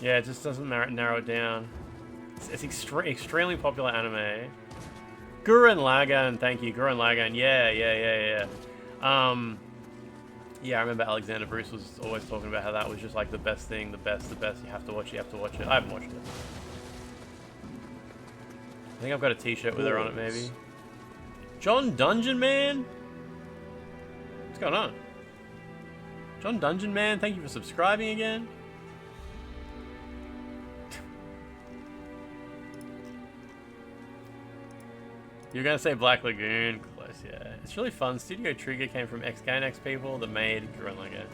Yeah, it just doesn't narrow it down. It's extremely popular anime. Gurren Lagann, thank you, Gurren Lagann. Yeah. Yeah, I remember Alexander Bruce was always talking about how that was just like the best thing, the best. You have to watch it. I haven't watched it. I think I've got a T-shirt with her on it, maybe. John Dungeon Man? What's going on? John Dungeon Man, thank you for subscribing again. You're gonna say Black Lagoon? Close, yeah. It's really fun. Studio Trigger came from ex-Gainax people that made Gurren Lagann.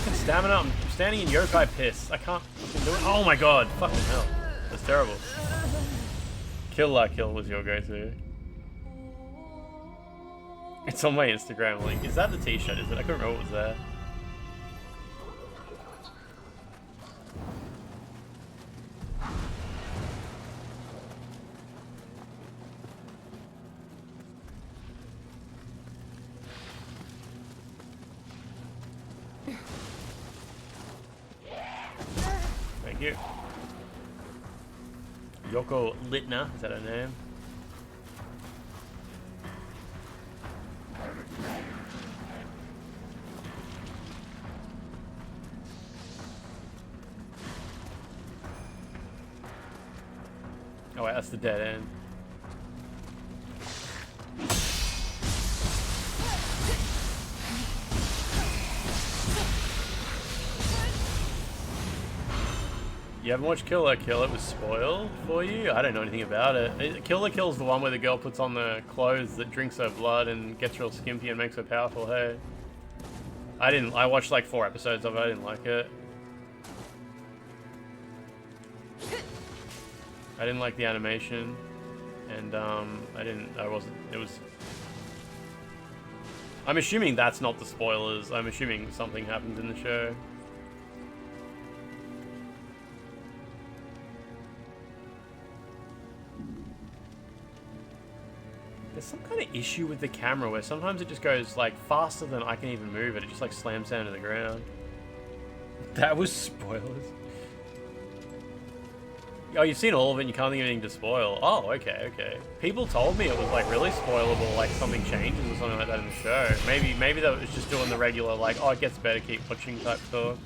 Fucking stamina, I'm standing in yokai piss. I can't fucking do it. Oh my god, fucking hell. That's terrible. Kill La Kill was your go-to. It's on my Instagram link. Is that the T-shirt? Is it? I couldn't remember what was there. Thank you. Yoko Litner, is that her name? Oh wait, that's the dead end. You haven't watched Kill la Kill? It was spoiled for you? I don't know anything about it. Kill la Kill's the one where the girl puts on the clothes that drinks her blood and gets real skimpy and makes her powerful, hey? I watched like 4 episodes of it, I didn't like it. I didn't like the animation. And I'm assuming that's not the spoilers. I'm assuming something happens in the show. There's some kind of issue with the camera where sometimes it just goes like faster than I can even move it. It just like slams down to the ground. That was spoilers. Oh, you've seen all of it and you can't think of anything to spoil. Oh, okay, okay. People told me it was like really spoilable, like something changes or something like that in the show. Maybe that was just doing the regular like, oh, it gets better, keep watching type talk.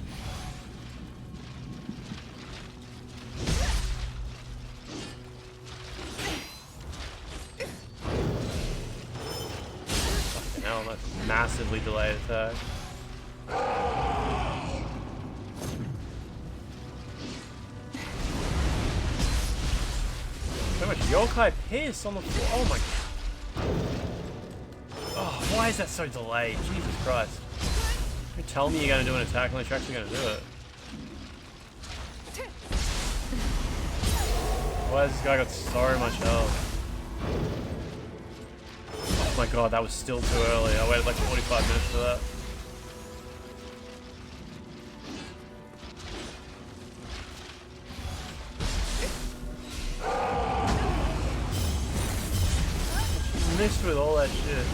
That's massively delayed attack. So much yokai piss on the floor. Oh my god. Oh, why is that so delayed? Jesus Christ. You tell me you're going to do an attack unless you're actually going to do it. Why has this guy got so much health? Oh my god, that was still too early. I waited like 45 minutes for that. You missed with all that shit.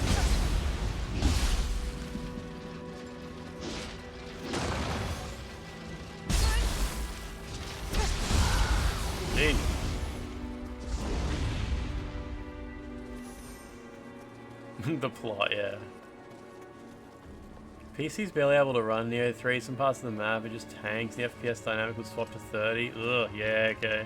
Genius. The plot, yeah. PC's barely able to run Nioh 3. Some parts of the map are just tanks. The FPS dynamic would swap to 30. Ugh, yeah, okay.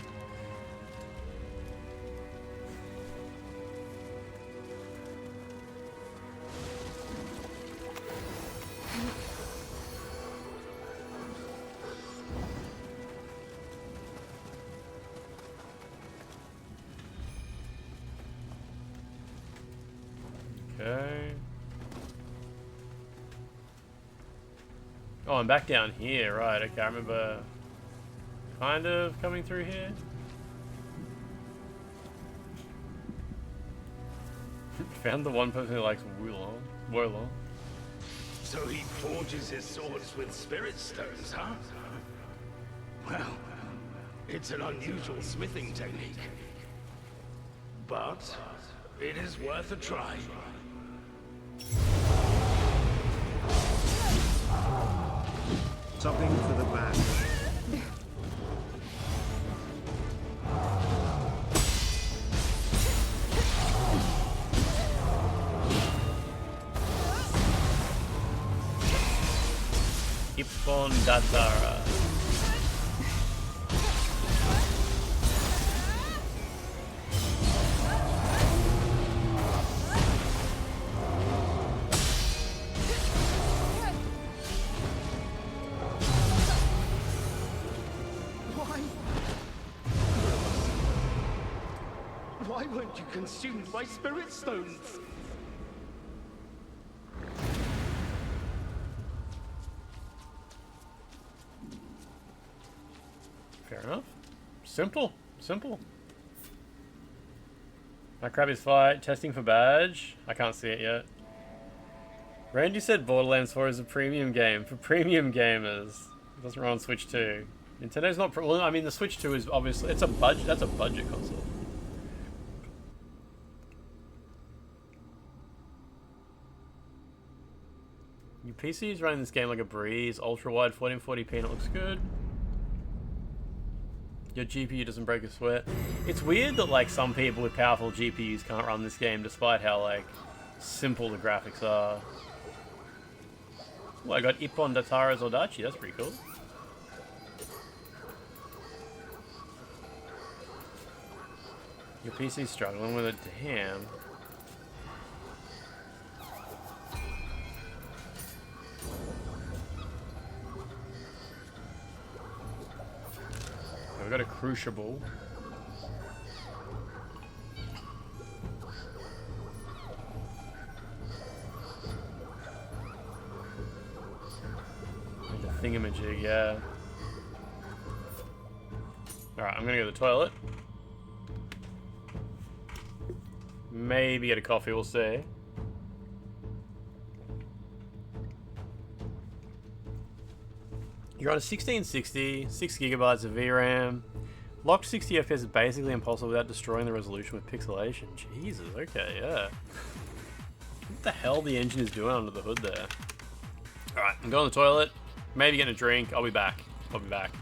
Okay. Oh, I'm back down here, right, okay, I remember kind of coming through here. Found the one person who likes Wolong.
So he forges his swords with spirit stones, huh? Well, it's an unusual smithing technique. But it is worth a try.
Something for the badge.
Ippon Datara.
Why weren't you consumed by spirit stones?
Fair enough. Simple. Simple. My Krabby's fight. Testing for badge. I can't see it yet. Randy said Borderlands 4 is a premium game for premium gamers. It doesn't run on Switch 2. Nintendo's not... well, I mean, the Switch 2 is obviously... it's a budget... that's a budget console. Your PC is running this game like a breeze. Ultra wide 1440p and it looks good. Your GPU doesn't break a sweat. It's weird that like some people with powerful GPUs can't run this game despite how like simple the graphics are. Well, I got Ippon Datara's Odachi, that's pretty cool. Your PC's struggling with it, damn. We've got a crucible. The thingamajig, yeah. Alright, I'm gonna go to the toilet. Maybe get a coffee, we'll see. You're on a 1660, 6 gigabytes of VRAM. Locked 60 FPS is basically impossible without destroying the resolution with pixelation. Jesus, okay, yeah. What the hell the engine is doing under the hood there? Alright, I'm going to the toilet. Maybe getting a drink. I'll be back. I'll be back.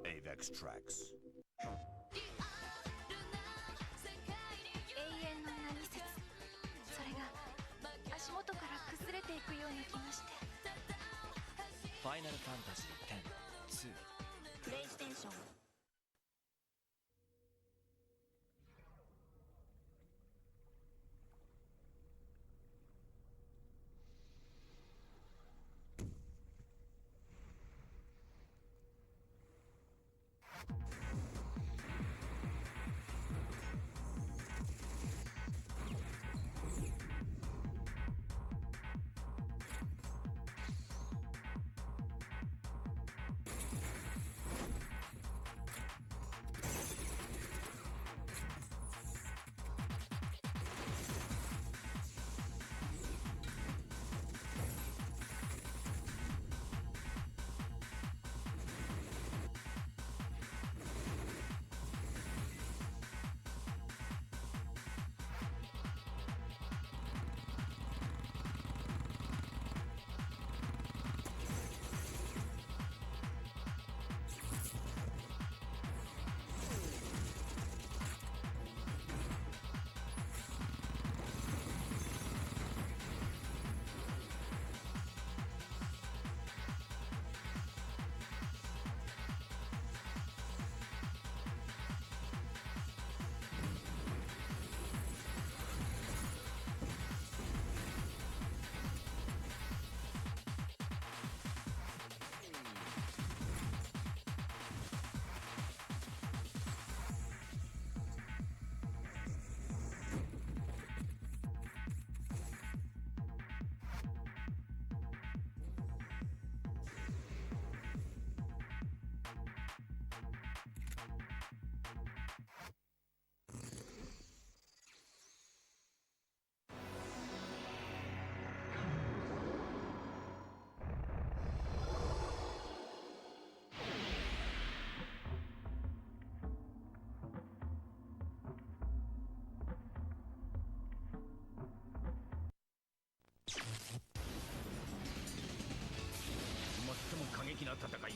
Avex tracks.
ていくような気がして。
ファイナルファンタジー10、2。
プレイステーション。
最も過激な戦い、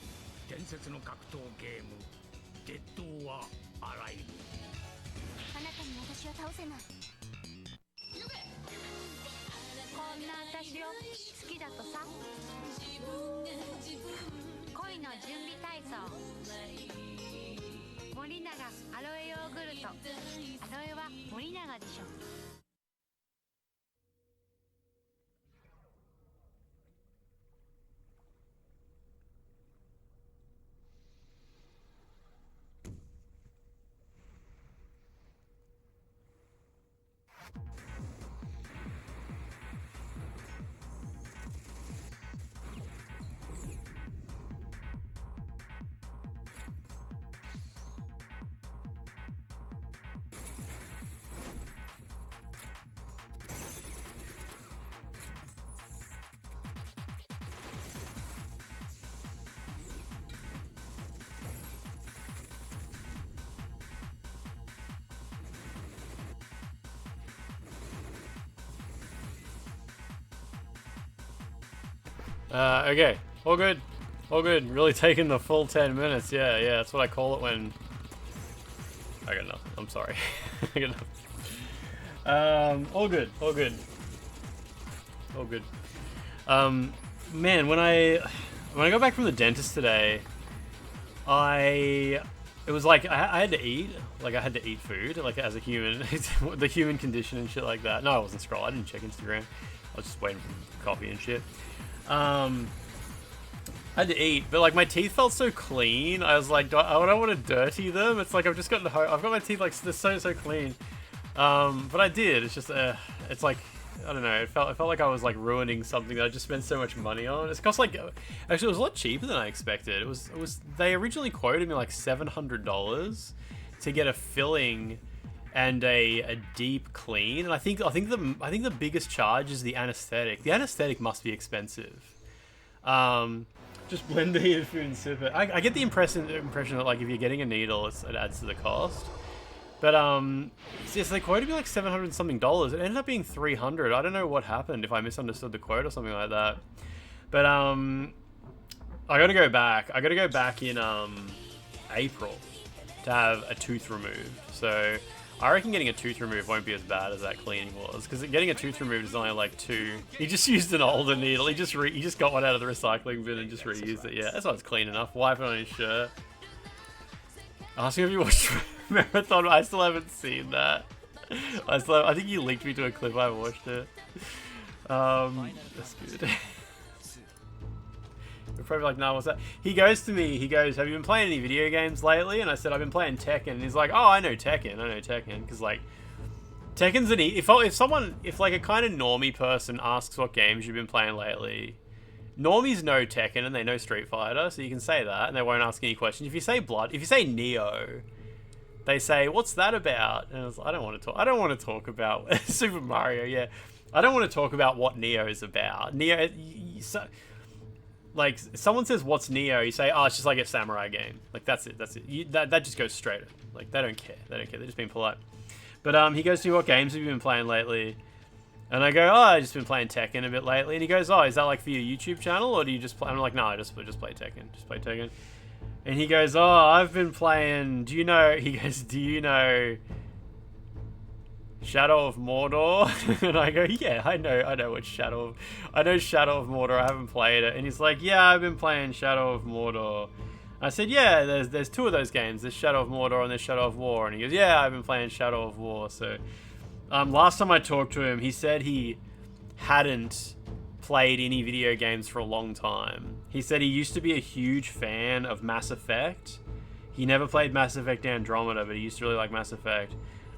伝説の格闘ゲーム、デッド・オア・アライブ。
あなたに私を倒せない。こんな私を好きだとさ。恋の準備体操。森永アロエヨーグルト。アロエは森永でしょ。
Okay, all good. All good. Really taking the full 10 minutes. Yeah, that's what I call it when... I got nothing. I'm sorry. I got nothing. All good. All good. All good. Man, when I go back from the dentist today, it was like I had to eat. Like, I had to eat food, like, as a human. The human condition and shit like that. No, I wasn't scrolling. I didn't check Instagram. I was just waiting for coffee and shit. I had to eat, but like my teeth felt so clean. I was like, I don't want to dirty them. It's like I've just gotten home. I've got my teeth like they're so clean. But I did. It's just it's like, I don't know. It felt like I was like ruining something that I just spent so much money on. It's cost like, actually it was a lot cheaper than I expected. It was they originally quoted me like $700 to get a filling and a deep clean, and I think the biggest charge is the anesthetic. The anesthetic must be expensive. Just blend the heated food and sip it. I get the impression that like if you're getting a needle, it adds to the cost. But yes, they quoted me like $700 something. It ended up being $300. I don't know what happened, if I misunderstood the quote or something like that. But I gotta go back. I gotta go back in April to have a tooth removed. So I reckon getting a tooth removed won't be as bad as that cleaning was, because getting a tooth removed is only like 2. He just used an older needle. He just got one out of the recycling bin and just reused it. Yeah, that's why it's clean enough. Wipe it on his shirt. Asking if you watched Marathon. I still haven't seen that. I think you linked me to a clip. I watched it. That's good. You're probably like, nah, what's that? He goes to me, he goes, have you been playing any video games lately? And I said, I've been playing Tekken. And he's like, oh, I know Tekken. Because, like, Tekken's an if like a kind of normie person asks what games you've been playing lately, normies know Tekken and they know Street Fighter, so you can say that and they won't ask any questions. If you say Nioh, they say, what's that about? And I was like, I don't want to talk about Super Mario, yeah. I don't want to talk about what Nioh is about. Like, someone says, what's Nioh? You say, oh, it's just like a samurai game. Like, that's it. That just goes straight. Like, they don't care. They're just being polite. But he goes to me, what games have you been playing lately? And I go, oh, I've just been playing Tekken a bit lately. And he goes, oh, is that like for your YouTube channel? Or do you just play? I'm like, no, I just play Tekken. Just play Tekken. And he goes, oh, I've been playing, do you know Shadow of Mordor? And I go, yeah, I know Shadow of Mordor. I haven't played it. And he's like, yeah, I've been playing Shadow of Mordor. I said, yeah, there's 2 of those games. There's Shadow of Mordor and there's Shadow of War. And he goes, yeah, I've been playing Shadow of War. So last time I talked to him, he said he hadn't played any video games for a long time. He said he used to be a huge fan of Mass Effect. He never played Mass Effect Andromeda, but he used to really like Mass Effect.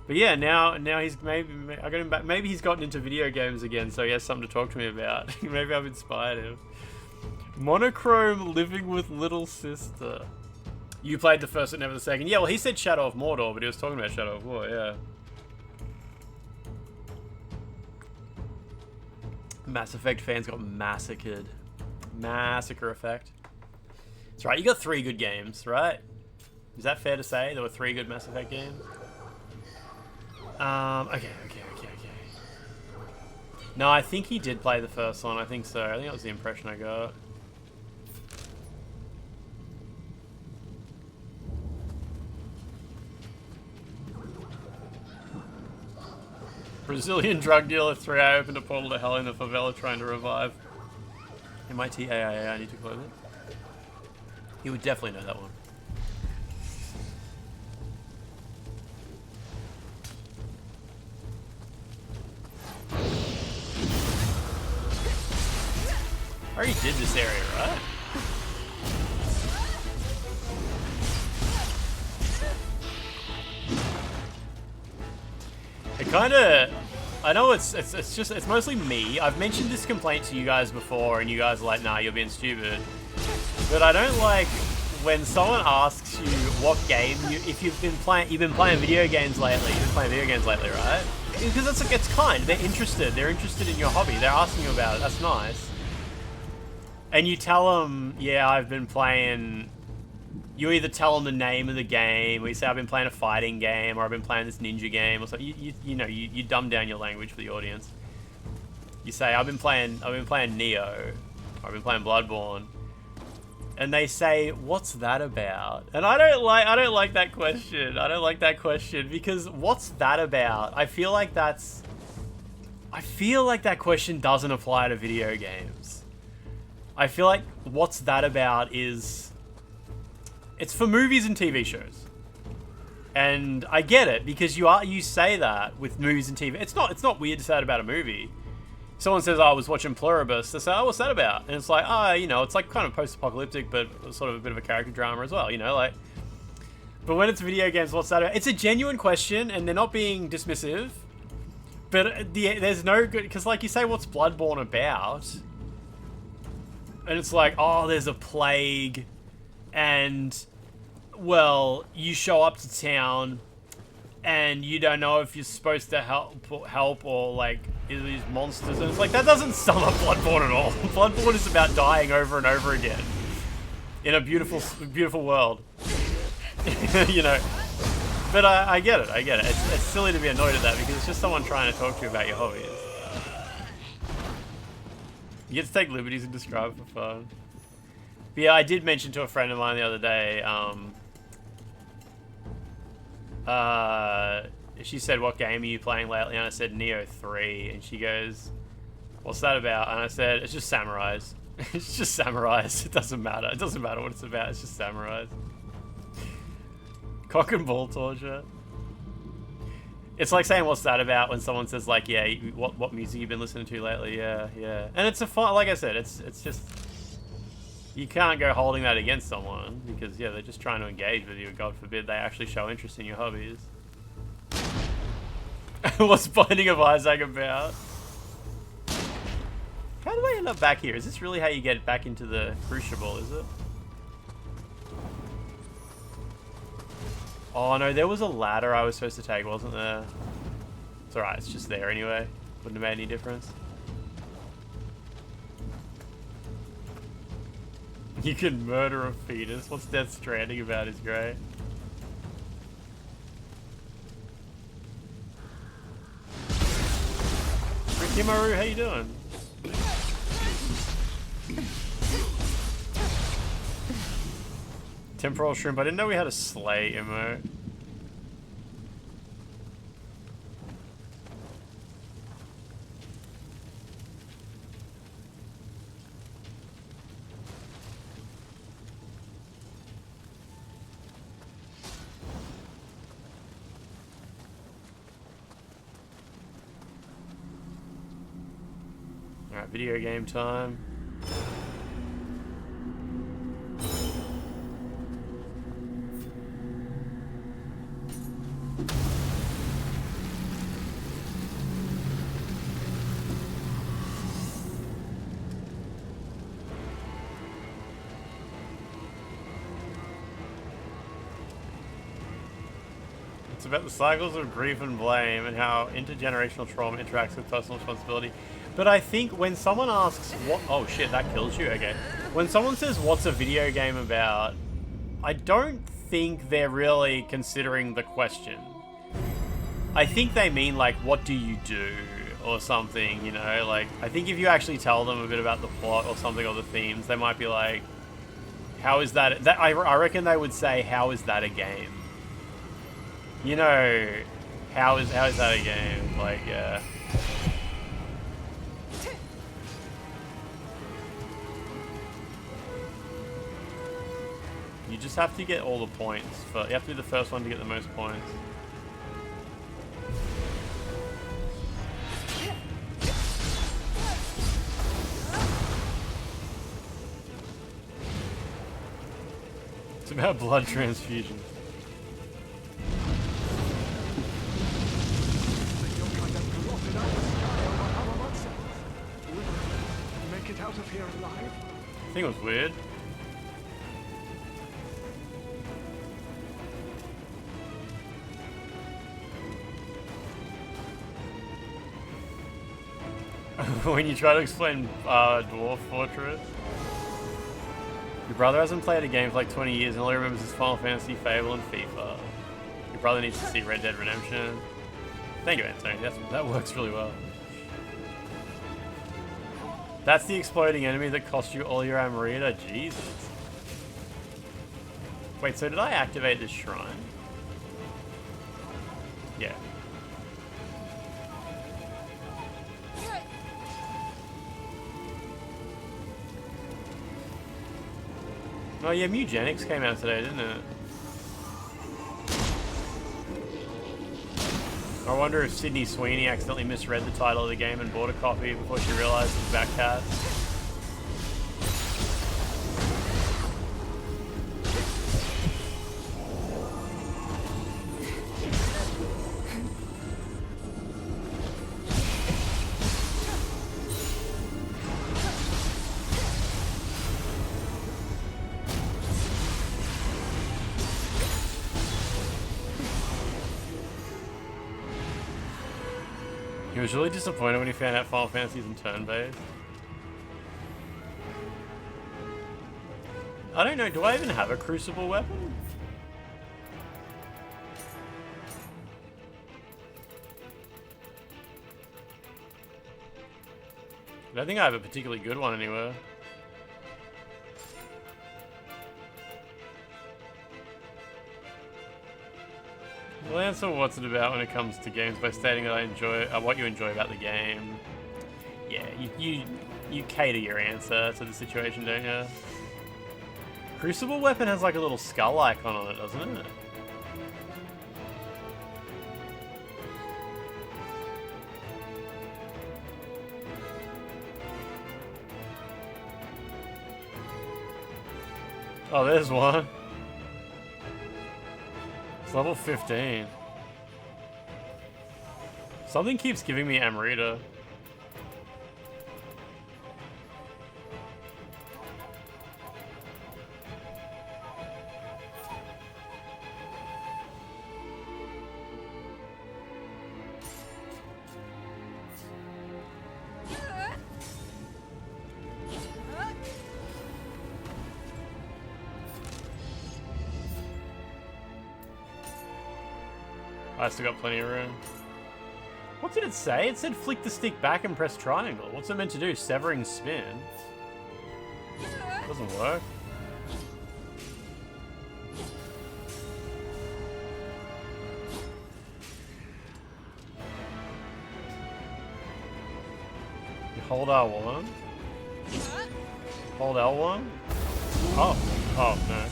But yeah, now he's I got him back. Maybe he's gotten into video games again, so he has something to talk to me about. Maybe I've inspired him. Monochrome living with little sister. You played the first but never the second. Yeah, well, he said Shadow of Mordor, but he was talking about Shadow of War. Yeah. Mass Effect fans got massacred. Massacre effect. That's right. You got 3 good games, right? Is that fair to say? There were 3 good Mass Effect games. Okay. No, I think he did play the first one. I think so. I think that was the impression I got. Brazilian drug dealer 3. I opened a portal to hell in the favela trying to revive. MIT AIA, I need to close it. He would definitely know that one. I already did this area, right? It kinda... I know it's mostly me. I've mentioned this complaint to you guys before, and you guys are like, nah, you're being stupid. But I don't like when someone asks you what game you've been playing video games lately. You've been playing video games lately, right? Because it's kind. They're interested. They're interested in your hobby. They're asking you about it. That's nice. And you tell them, yeah, I've been playing... You either tell them the name of the game, or you say I've been playing a fighting game, or I've been playing this ninja game, or something. You dumb down your language for the audience. You say I've been playing Nioh, or I've been playing Bloodborne, and they say, what's that about? And I don't like that question. I don't like that question because what's that about? I feel like that question doesn't apply to video games. I feel like what's that about is... It's for movies and TV shows. And I get it, because you say that with movies and TV. It's not weird to say that about a movie. Someone says, oh, I was watching Pluribus. They say, oh, what's that about? And it's like, it's like kind of post-apocalyptic, but sort of a bit of a character drama as well, like... But when it's video games, what's that about? It's a genuine question, and they're not being dismissive. But there's no good... Because, like, you say, what's Bloodborne about? And it's like, oh, there's a plague... And, well, you show up to town, and you don't know if you're supposed to help or, like, these monsters. And it's like, that doesn't sum up Bloodborne at all. Bloodborne is about dying over and over again. In a beautiful, beautiful world. But I get it. It's silly to be annoyed at that, because it's just someone trying to talk to you about your hobbies. You get to take liberties and describe it for fun. But yeah, I did mention to a friend of mine the other day, she said, "What game are you playing lately?" And I said, Nioh 3. And she goes, "What's that about?" And I said, "It's just samurais." It's just samurais. It doesn't matter. It doesn't matter what it's about. It's just samurais. Cock and ball torture. It's like saying, "What's that about?" when someone says, like, "Yeah, what music you been listening to lately?" Yeah, yeah. And it's a fun. Like I said, it's just you can't go holding that against someone because yeah, they're just trying to engage with you. God forbid they actually show interest in your hobbies. What's Binding of Isaac about? How do I end up back here? Is this really how you get back into the Crucible, is it? Oh no, there was a ladder I was supposed to take, wasn't there? It's alright, it's just there anyway. Wouldn't have made any difference. You can murder a fetus. What's Death Stranding about is great. Rikimaru, how you doing? Temporal Shrimp. I didn't know we had a slay emote. Alright, video game time. It's about the cycles of grief and blame and how intergenerational trauma interacts with personal responsibility. But I think when someone asks what... Oh shit, that kills you? Okay. When someone says, what's a video game about? I don't think they're really considering the question. I think they mean like, what do you do? Or something, you know? Like, I think if you actually tell them a bit about the plot or something or the themes, they might be like, how is that... I reckon they would say, how is that a game? You know, how is that a game? Like, yeah. You just have to get all the points. You have to be the first one to get the most points. It's about blood transfusion.
Make it out of here alive.
I think it was weird. When you try to explain Dwarf Fortress. Your brother hasn't played a game for like 20 years and all he remembers is Final Fantasy, Fable, and FIFA. Your brother needs to see Red Dead Redemption. Thank you, Anthony. That works really well. That's the exploding enemy that cost you all your Amarita? Jesus. Wait, so did I activate this shrine? Yeah. Oh yeah, Mugenics came out today, didn't it? I wonder if Sydney Sweeney accidentally misread the title of the game and bought a copy before she realized it was about cats. He was really disappointed when he found out Final Fantasy isn't turn-based. I don't know, do I even have a Crucible weapon? I don't think I have a particularly good one anywhere. Well, answer what's it about when it comes to games by stating that I enjoy what you enjoy about the game. Yeah, you cater your answer to the situation, don't you? Crucible weapon has like a little skull icon on it, doesn't it? Oh, there's one. It's level 15. Something keeps giving me Amrita. I still got plenty of room. What did it say? It said flick the stick back and press triangle. What's it meant to do? Severing spin? Doesn't work. You hold R1. Hold L1. Oh no.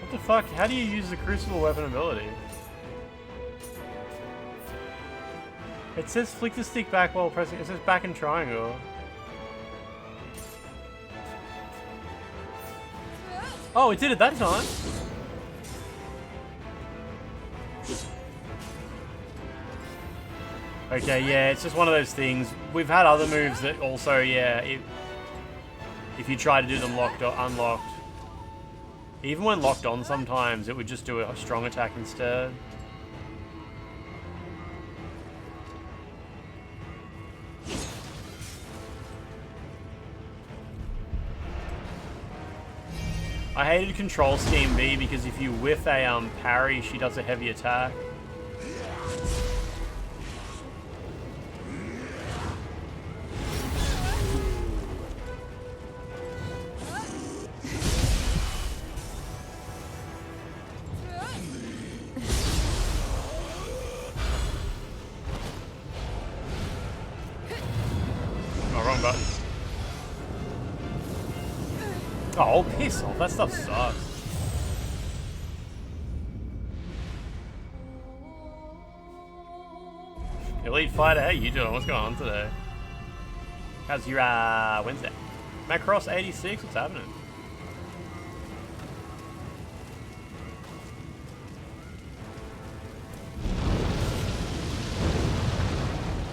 What the fuck? How do you use the Crucible weapon ability? It says flick the stick back while pressing. It says back and triangle. Oh, it did it that time. Okay, yeah, it's just one of those things. We've had other moves that also, yeah, if you try to do them locked or unlocked, even when locked on sometimes, it would just do a strong attack instead. I hated Control Scheme B because if you whiff a parry, she does a heavy attack. Oh, piss off. That stuff sucks. Elite Fighter, how you doing? What's going on today? How's your Wednesday? Macross 86, what's happening?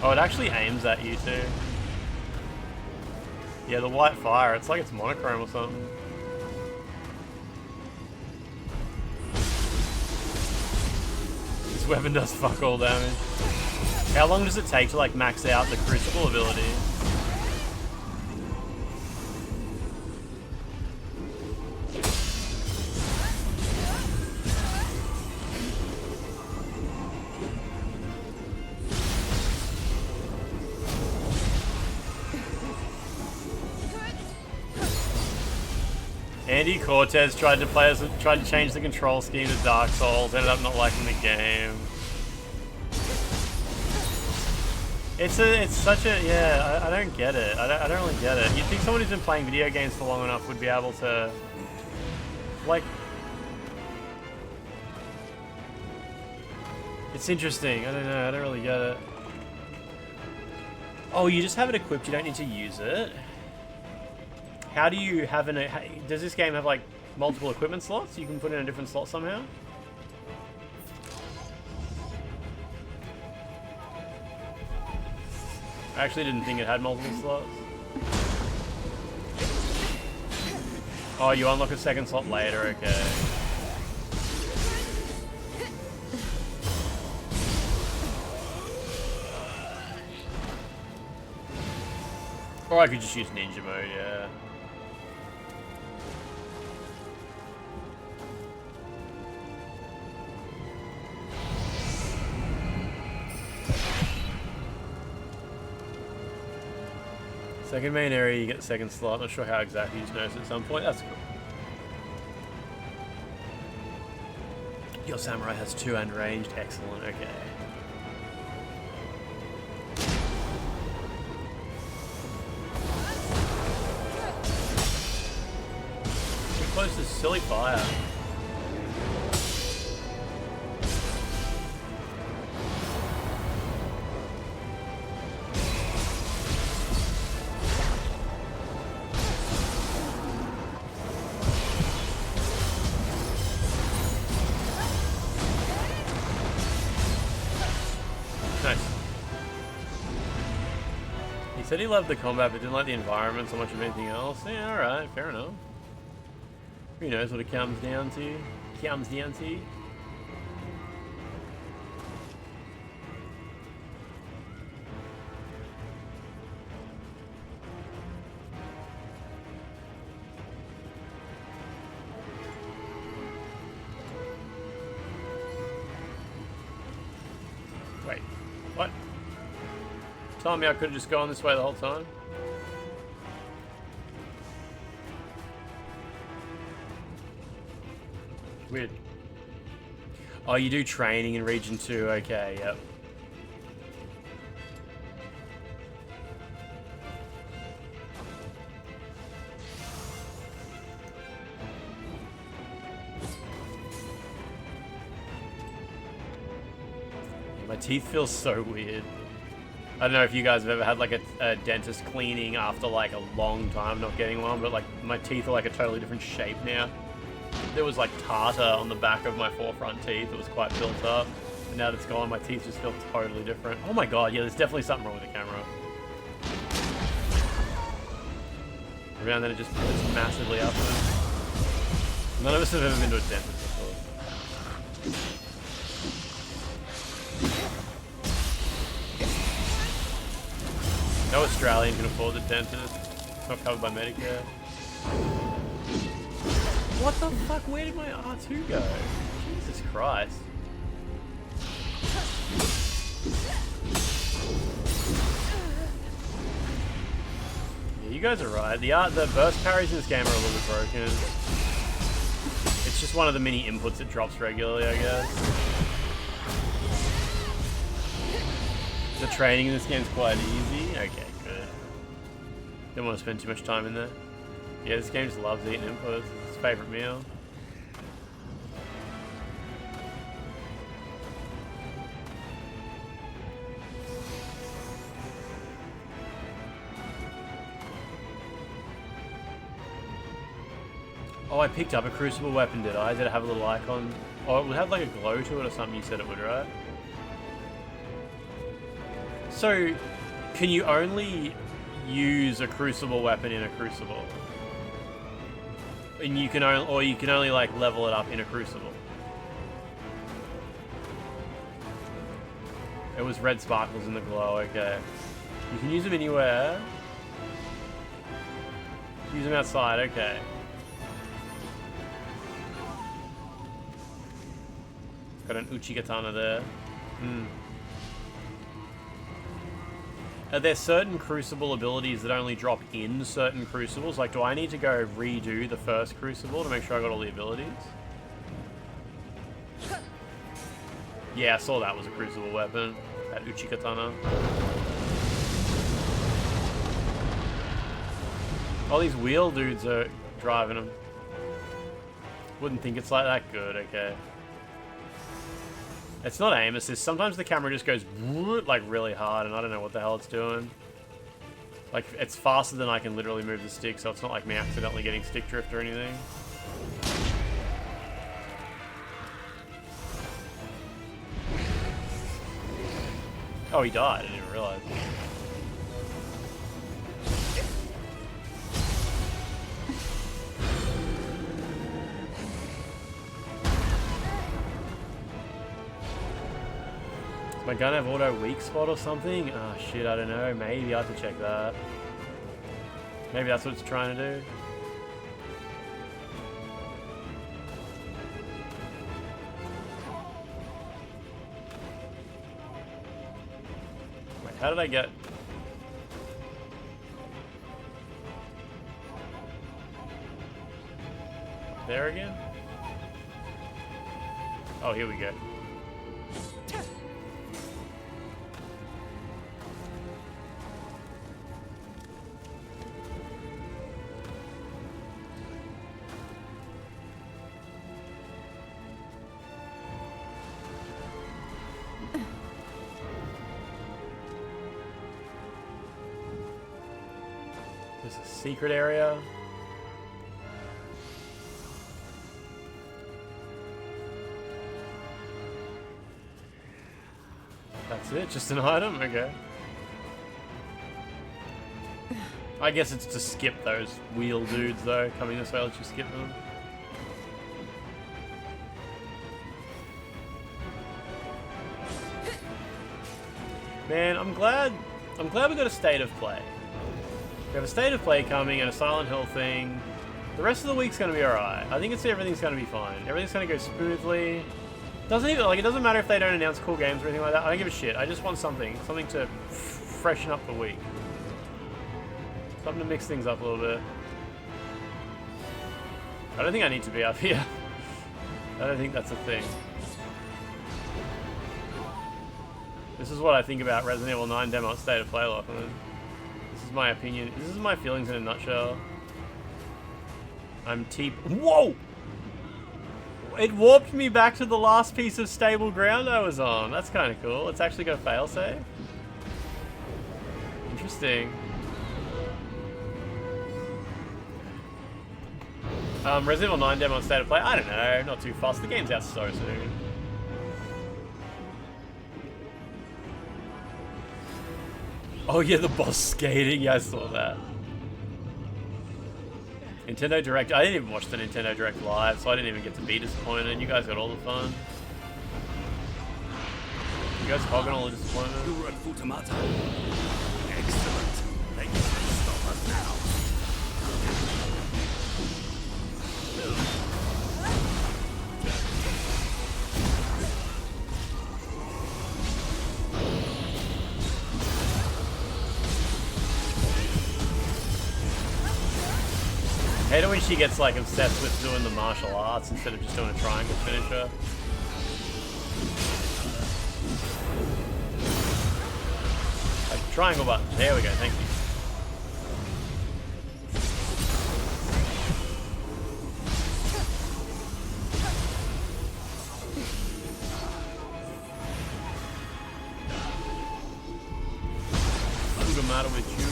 Oh, it actually aims at you too. Yeah, the white fire, it's like it's monochrome or something. This weapon does fuck all damage. How long does it take to like max out the Crucible ability? Andy Cortez tried to change the control scheme to Dark Souls, ended up not liking the game. It's such a, yeah, I don't get it. I don't really get it. You'd think someone who's been playing video games for long enough would be able to, like, it's interesting. I don't know, I don't really get it. Oh, you just have it equipped, you don't need to use it. How do you have does this game have like multiple equipment slots? You can put in a different slot somehow? I actually didn't think it had multiple slots. Oh, you unlock a second slot later, okay. Or I could just use ninja mode, yeah. Second main area, you get the second slot. Not sure how exactly, you just notice at some point. That's cool. Your samurai has 2 and ranged. Excellent, okay. Too close to silly fire. He said he loved the combat but didn't like the environment so much of anything else. Yeah, alright, fair enough. Who knows what it comes down to? Wait, what? Telling me I could have just gone this way the whole time? Weird. Oh, you do training in Region 2, okay, yep. My teeth feel so weird. I don't know if you guys have ever had like a dentist cleaning after like a long time not getting one, but like my teeth are like a totally different shape now. There was like tartar on the back of my forefront teeth that was quite built up, and now that it's gone, my teeth just feel totally different. Oh my god, yeah, there's definitely something wrong with the camera. Every now and then it just puts massively up. None of us have ever been to a dentist before. No Australian can afford the dentist. It's not covered by Medicare. What the fuck? Where did my R2 go? Jesus Christ. Yeah, you guys are right. The burst parries in this game are a little bit broken. It's just one of the many inputs that drops regularly, I guess. The training in this game is quite easy. Okay, good. Didn't want to spend too much time in there. Yeah, this game just loves eating inputs. It's its favorite meal. Oh, I picked up a crucible weapon, did I? Did it have a little icon? Oh, it would have like a glow to it or something, you said it would, right? So, can you only use a crucible weapon in a crucible? And you can only, or you can only like level it up in a crucible. It was red sparkles in the glow, okay. You can use them anywhere. Use them outside, okay. Got an Uchigatana there. Are there certain crucible abilities that only drop in certain crucibles? Like, do I need to go redo the first crucible to make sure I got all the abilities? Yeah, I saw that was a crucible weapon. That Uchigatana. All these wheel dudes are driving them. Wouldn't think it's like that good, okay. It's not aim assist. Sometimes the camera just goes like really hard and I don't know what the hell it's doing. Like, it's faster than I can literally move the stick, so it's not like me accidentally getting stick drift or anything. Oh, he died. I didn't even realize. My gun have auto weak spot or something? Oh shit, I don't know. Maybe I have to check that. Maybe that's what it's trying to do. Wait, how did I get... there again? Oh, here we go. There's a secret area. That's it? Just an item? Okay. I guess it's to skip those wheel dudes though. Coming this way lets you skip them. Man, I'm glad we got a state of play. We have a state of play coming and a Silent Hill thing. The rest of the week's gonna be alright. I think everything's gonna be fine. Everything's gonna go smoothly. Doesn't even, like, it doesn't matter if they don't announce cool games or anything like that. I don't give a shit. I just want something to freshen up the week. Something to mix things up a little bit. I don't think I need to be up here. I don't think that's a thing. This is what I think about Resident Evil 9 demo at State of Play, Lachlan. This is my opinion. This is my feelings in a nutshell. I'm Whoa! It warped me back to the last piece of stable ground I was on. That's kind of cool. It's actually got a failsafe. Interesting. Resident Evil 9 demo on State of Play. I don't know. Not too fast. The game's out so soon. Oh yeah, the boss skating. Yeah, I saw that. Nintendo Direct. I didn't even watch the Nintendo Direct live, so I didn't even get to be disappointed. You guys got all the fun. You guys hogging all the disappointment.
You were at Futamata. Excellent. They can't stop us now.
I hate it when she gets like obsessed with doing the martial arts instead of just doing a triangle finisher. Like triangle button. There we go, thank you. What's the matter with you?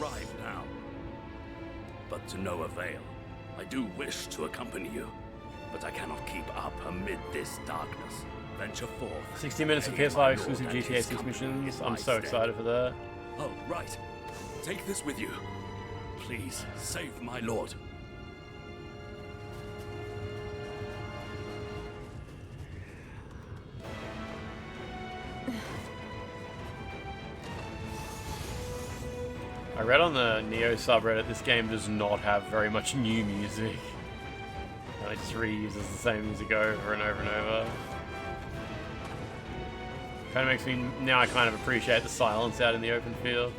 Arrived now. But to no avail. I do wish to accompany you, but I cannot keep up amid this darkness. Venture forth.
60 minutes of PS5 exclusive GTA 6 missions. I'm so excited for that.
Oh, right. Take this with you. Please, save my lord.
I read on the Nioh subreddit this game does not have very much new music. It just reuses the same music over and over and over. Kind of makes me, now I kind of appreciate the silence out in the open field.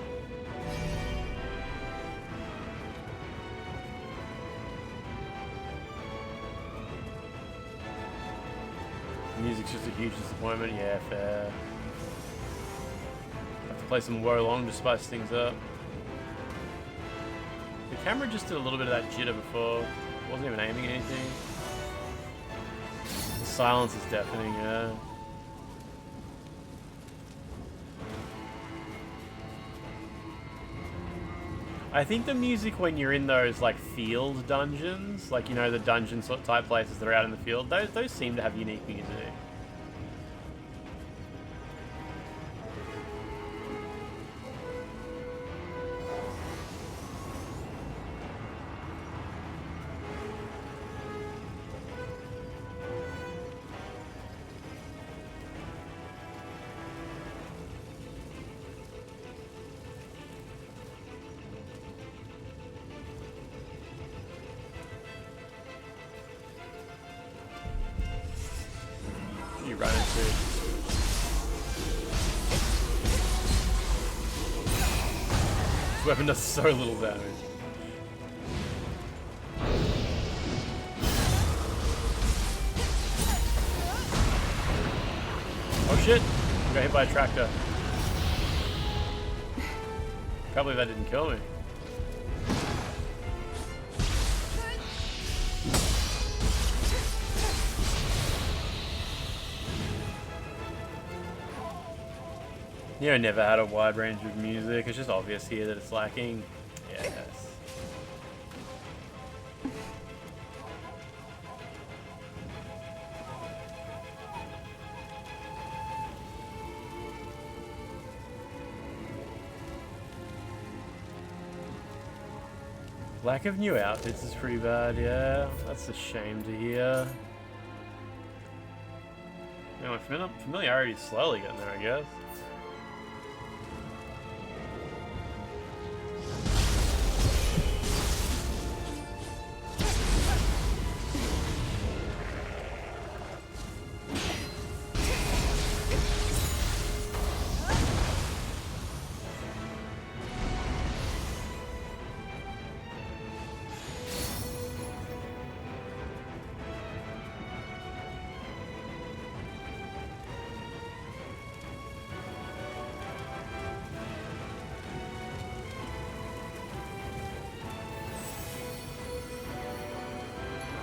The music's just a huge disappointment, yeah, fair. Have to play some Wo Long to spice things up. The camera just did a little bit of that jitter before. Wasn't even aiming at anything. The silence is deafening, yeah. I think the music when you're in those like field dungeons, like you know the dungeon sort of type places that are out in the field, those seem to have unique music. You run into. weapon does so little damage. Oh shit! I got hit by a tractor. Can't believe that didn't kill me. Nioh never had a wide range of music. It's just obvious here that it's lacking. Yes. Lack of new outfits is pretty bad, yeah. That's a shame to hear. You know, my familiarity is slowly getting there, I guess.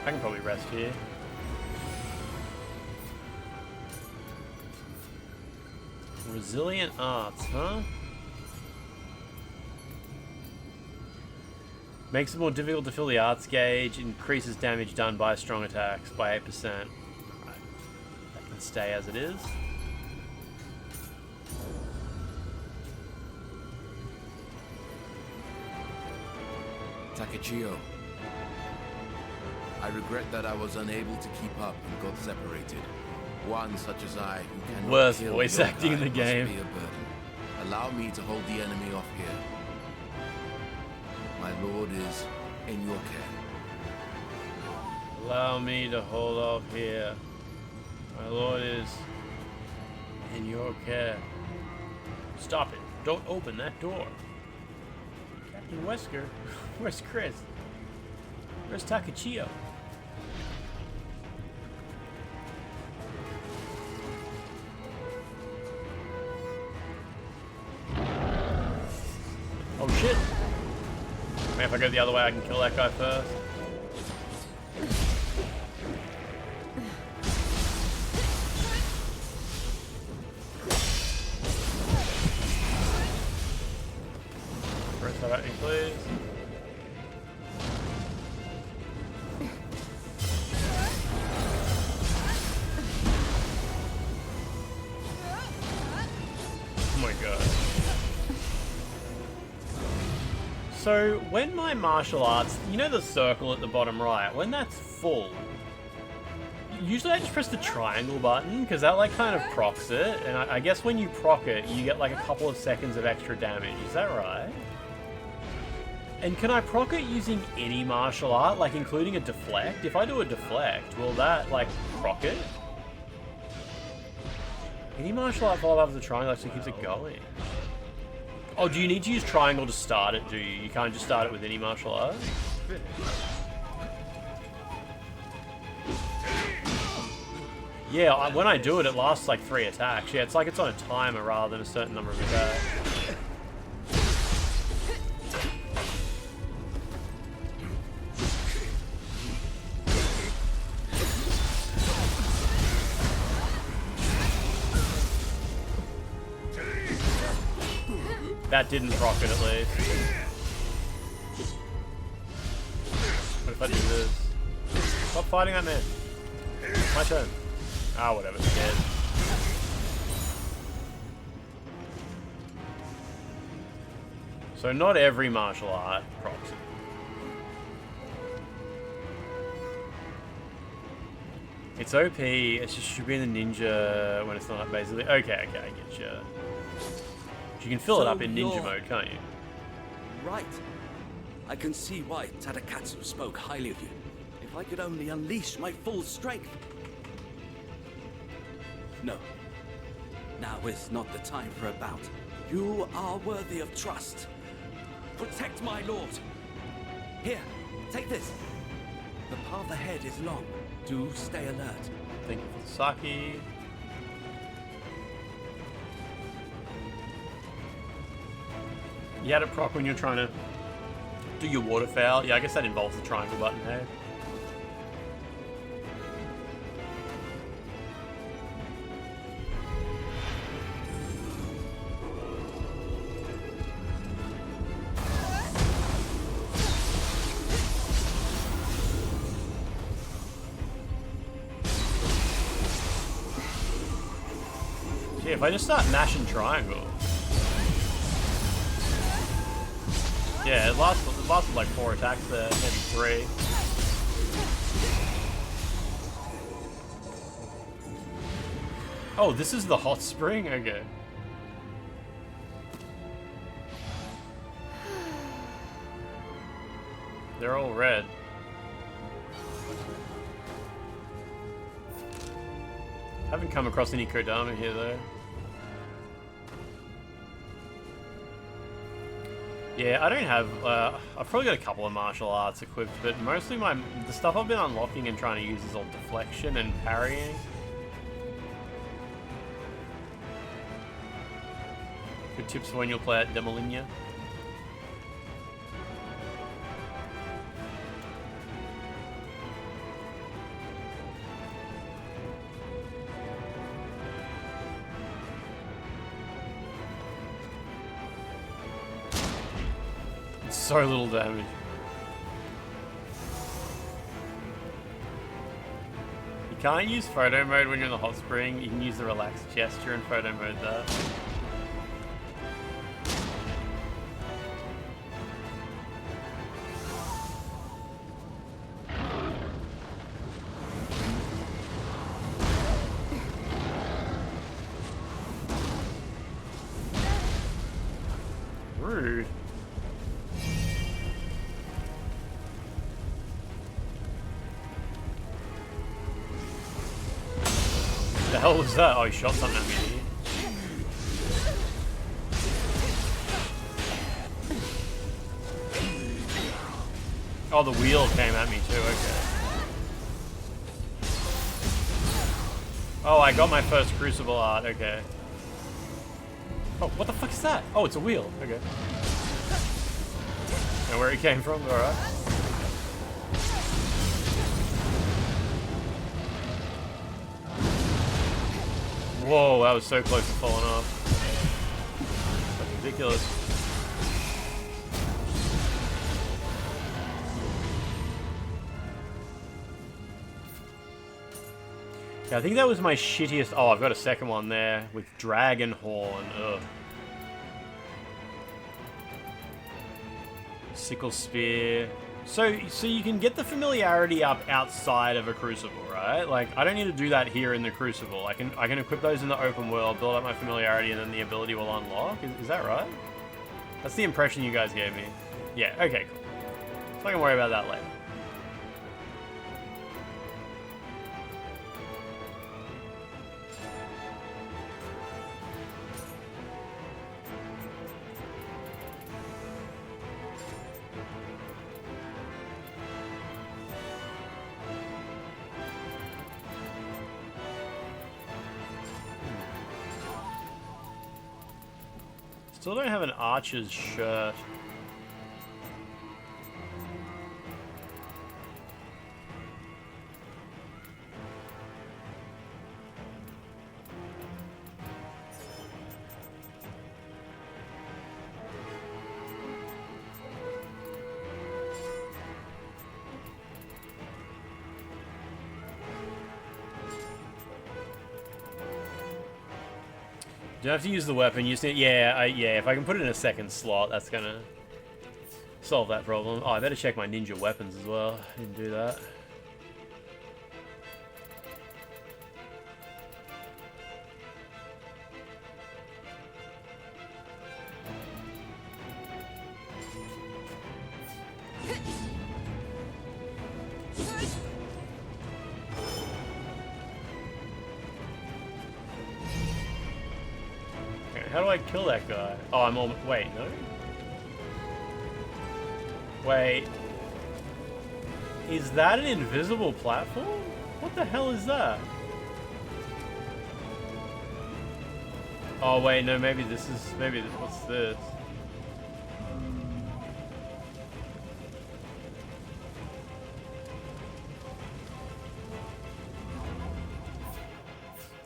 I can probably rest here. Resilient arts, huh? Makes it more difficult to fill the arts gauge, increases damage done by strong attacks by 8%. Right. That can stay as it is.
Takechio. I regret that I was unable to keep up and got separated. One such as I, who cannot
Worst
kill
voice
your
acting in the
kind, must
game.
be a burden. Allow me to hold the enemy off here. My lord is in your care.
Allow me to hold off here. My lord is in your care. Stop it. Don't open that door. Captain Wesker? Where's Chris? Where's Takechio? Oh shit! Maybe if I go the other way I can kill that guy first. Press that at me, please. Oh my god. So, when my martial arts, you know the circle at the bottom right, when that's full, usually I just press the triangle button, because that like kind of procs it, and I guess when you proc it, you get like a couple of seconds of extra damage, is that right? And can I proc it using any martial art, like including a deflect? If I do a deflect, will that like proc it? Any martial art followed up with the triangle actually keeps it going. Oh, do you need to use triangle to start it, do you? You can't just start it with any martial art? Yeah, when I do it, it lasts like 3 attacks. Yeah, it's like it's on a timer rather than a certain number of attacks. That didn't proc it at least. What if I do this? Stop fighting that man. My turn. Ah, whatever, it's dead. So not every martial art procs it. It's OP, it just should be in the ninja when it's not basically. Okay, I get you. You can fill it up in ninja mode, can't you?
Right. I can see why Tadakatsu spoke highly of you. If I could only unleash my full strength. No. Now is not the time for a bout. You are worthy of trust. Protect my lord. Here, take this. The path ahead is long. Do stay alert.
Thank you for the sake. You had it proc when you're trying to do your waterfowl. Yeah, I guess that involves the triangle button, hey? Yeah, if I just start mashing triangle. Yeah, it lasted like 4 attacks there, maybe 3. Oh, this is the hot spring? Okay. They're all red. Haven't come across any Kodama here though. Yeah, I don't have, I've probably got a couple of martial arts equipped, but mostly the stuff I've been unlocking and trying to use is all deflection and parrying. Good tips for when you'll play at Demolinia. So little damage. You can't use photo mode when you're in the hot spring. You can use the relaxed gesture in photo mode there. Rude. The hell was that? Oh, he shot something at me. Oh, the wheel came at me too, okay. Oh, I got my first crucible art, okay. Oh, what the fuck is that? Oh, it's a wheel, okay. Know where it came from, alright. Whoa, that was so close to falling off. That's ridiculous. Yeah, I think that was my shittiest... Oh, I've got a second one there with Dragon Horn. Ugh. Sickle Spear. So you can get the familiarity up outside of a Crucible, right? Like, I don't need to do that here in the Crucible. I can equip those in the open world, build up my familiarity, and then the ability will unlock. Is that right? That's the impression you guys gave me. Yeah, okay, cool. So I can worry about that later. Still don't have an archer's shirt. Do I have to use the weapon? You see, yeah, if I can put it in a second slot, that's gonna solve that problem. Oh, I better check my ninja weapons as well. Didn't do that. How do I kill that guy? Oh, I'm almost... Wait, no? Wait. Is that an invisible platform? What the hell is that? Oh wait, no, maybe this is, what's this?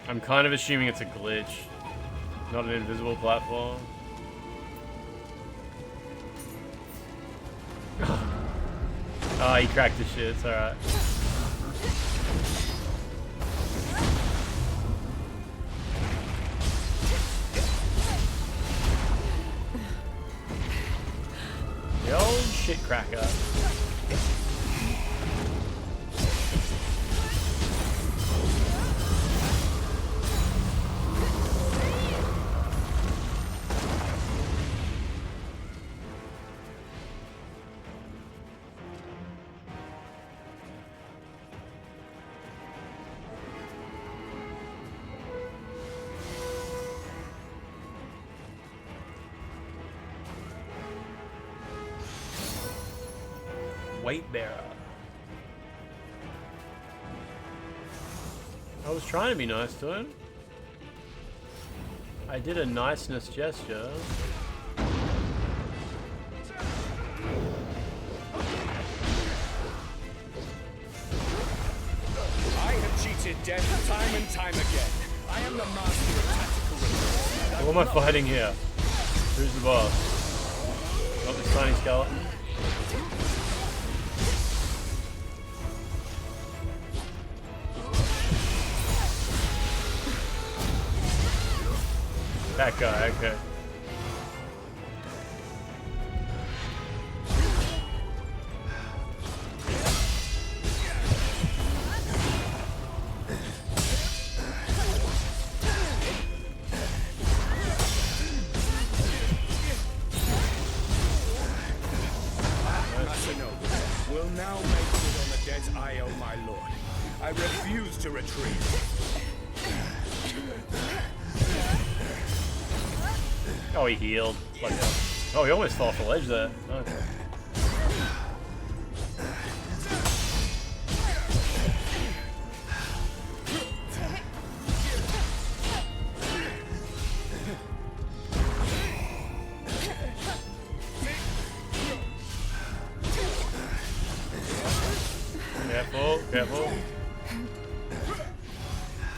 I'm kind of assuming it's a glitch, not an invisible platform. Oh, he cracked the shit, it's alright. The old shit cracker. Weight bearer. I was trying to be nice to him. I did a niceness gesture.
I have cheated death time and time again. I am the master of tactical reflexes.
Who am I fighting here? Who's the boss? Not this tiny skeleton. That guy, okay.
Will now make good on the debt I owe my lord. I refuse to retreat.
Oh, he healed. Like, oh, he almost fell off the ledge there. Okay. Careful, careful.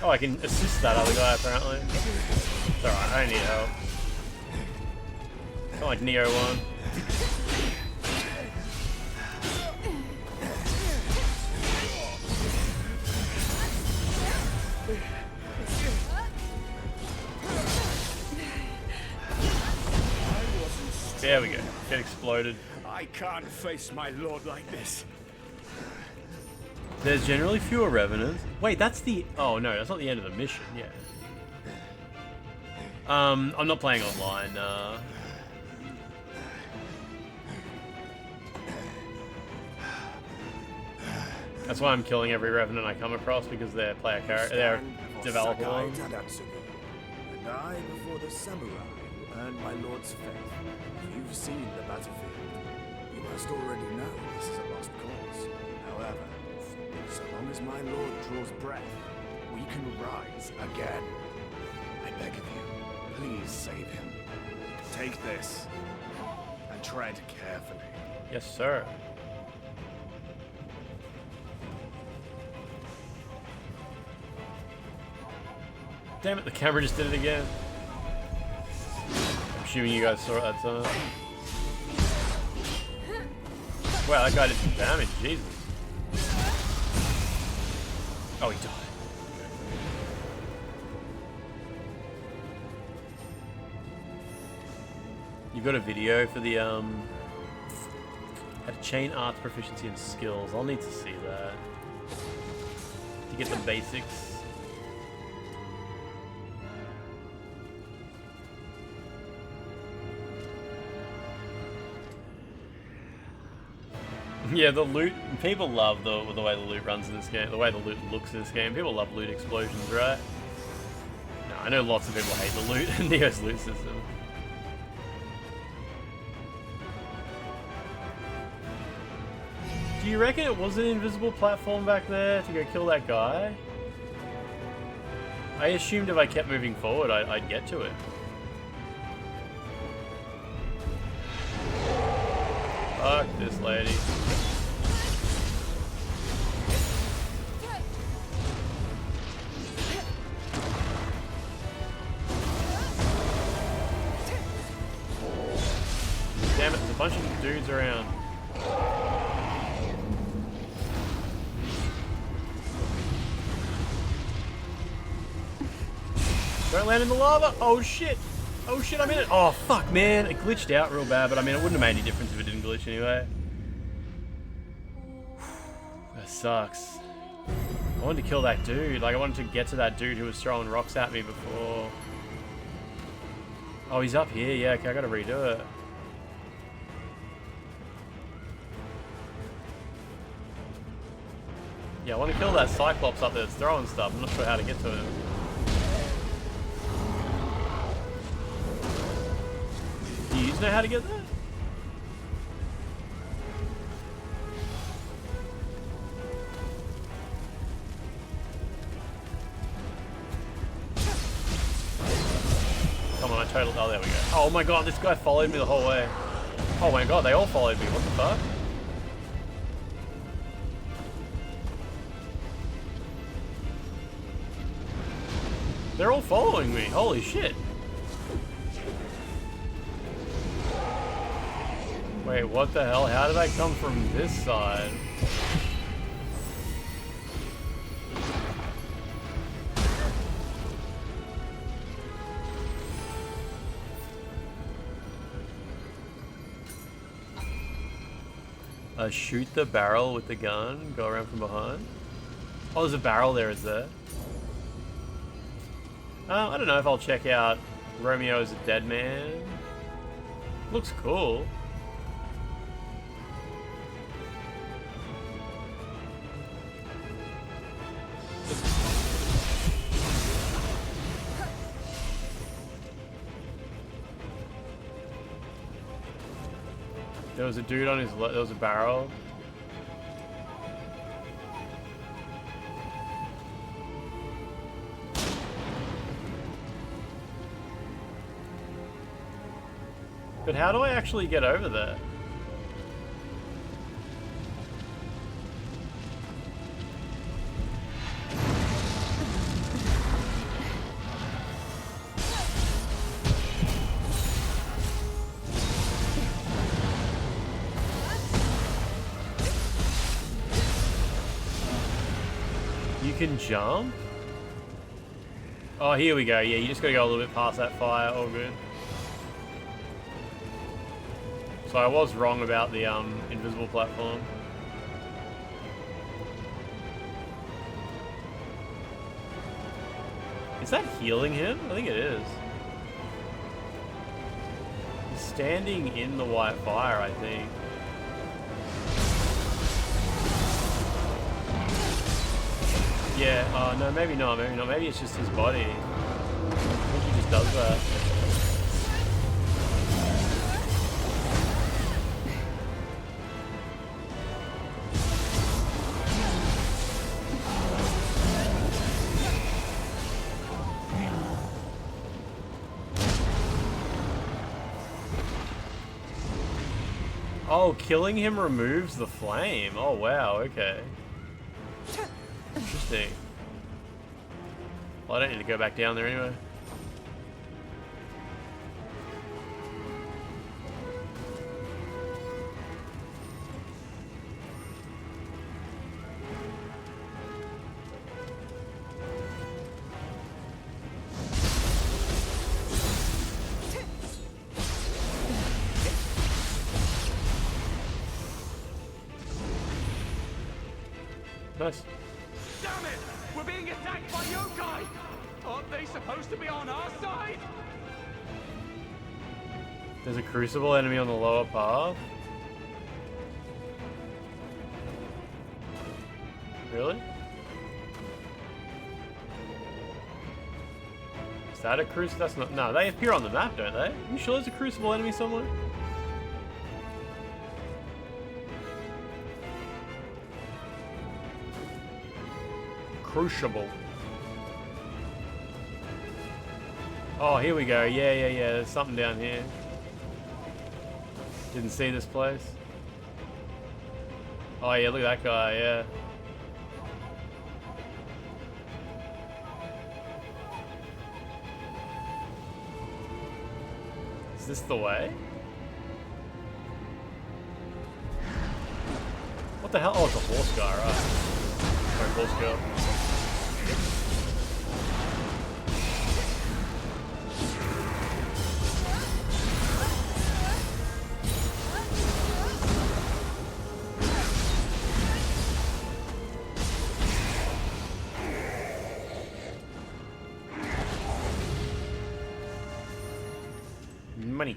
Oh, I can assist that other guy apparently. It's alright, I don't need help. Not like Nioh one. There we go. Get exploded.
I can't face my lord like this.
There's generally fewer revenants. Wait, that's the... Oh no, that's not the end of the mission. Yeah. I'm not playing online. That's why I'm killing every revenant I come across, because they're player character, they're developable.
And I before the samurai who earned my lord's faith. You've seen the battlefield. You must already know this is a lost cause. However, so long as my lord draws breath, we can rise again. I beg of you, please save him. Take this and tread carefully.
Yes, sir. Damn it, the camera just did it again. I'm assuming you guys saw it that time. Wow, that guy did some damage, Jesus. Oh, he died. You've got a video for the, how to chain arts proficiency and skills. I'll need to see that. To get the basics. Yeah, the loot, people love the way the loot runs in this game, the way the loot looks in this game. People love loot explosions, right? No, I know lots of people hate the loot in Nioh's loot system. Do you reckon it was an invisible platform back there to go kill that guy? I assumed if I kept moving forward, I'd get to it. Fuck this lady. Damn it, there's a bunch of dudes around. Don't land in the lava! Oh shit! Oh shit, I'm in it! Oh fuck, man! It glitched out real bad, but I mean, it wouldn't have made any difference if it didn't glitch anyway. That sucks. I wanted to kill that dude. Like, I wanted to get to that dude who was throwing rocks at me before. Oh, he's up here. Yeah, okay, I gotta redo it. Yeah, I want to kill that Cyclops up there that's throwing stuff. I'm not sure how to get to him. Do you know how to get there? Come on, I totally... Oh, there we go. Oh my god, this guy followed me the whole way. Oh my god, they all followed me. What the fuck? They're all following me. Holy shit. Wait, what the hell? How did I come from this side? Shoot the barrel with the gun, go around from behind. Oh, there's a barrel there, is there? I don't know if I'll check out Romeo as a dead man. Looks cool. There was a dude on his left, there was a barrel. But how do I actually get over there? You can jump? Oh, here we go. Yeah, you just gotta go a little bit past that fire. All good. So I was wrong about the invisible platform. Is that healing him? I think it is. He's standing in the white fire, I think. Yeah, no, maybe not, maybe not. Maybe it's just his body. I think he just does that. Oh, killing him removes the flame. Oh, wow, okay. Interesting. Well, I don't need to go back down there anyway. Nice.
Damn it! We're being attacked by yokai! Aren't they supposed to be on our side?
There's a crucible enemy on the lower path. Really? Is that a crucible? That's not. No, they appear on the map, don't they? You sure there's a crucible enemy somewhere? Crucible. Oh, here we go. Yeah. There's something down here. Didn't see this place. Oh yeah, look at that guy, yeah. Is this the way? What the hell? Oh, it's a horse guy, right? Sorry, horse girl. Money.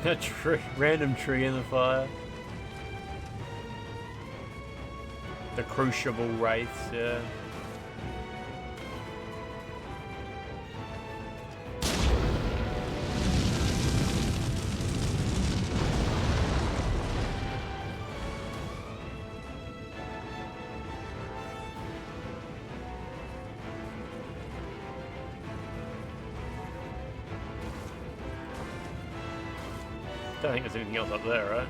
A tree, random tree in the fire. The Crucible Wraiths, yeah. I don't think there's anything else up there, right?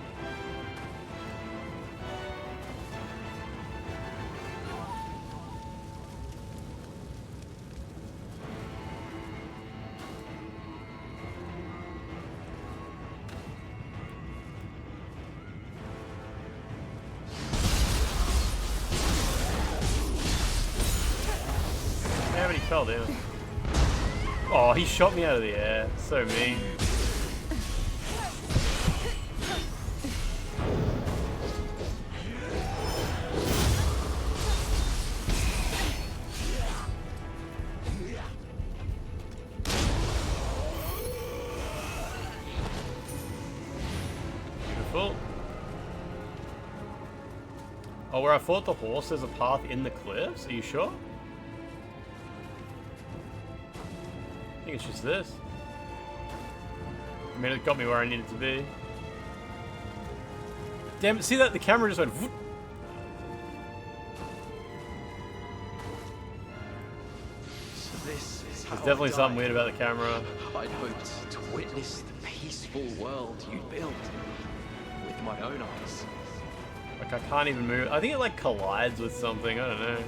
Yeah, but he fell down. Oh, he shot me out of the air. So mean. Oh, where I fought the horse, there's a path in the cliffs? Are you sure? I think it's just this. I mean, it got me where I needed to be. Damn it, see that? The camera just went... Whoop.
So this is how
There's definitely
I
something
died.
weird about the camera.
I'd hoped to witness the peaceful world you built with my own eyes.
Like, I can't even move. I think it, like, collides with something. I don't know.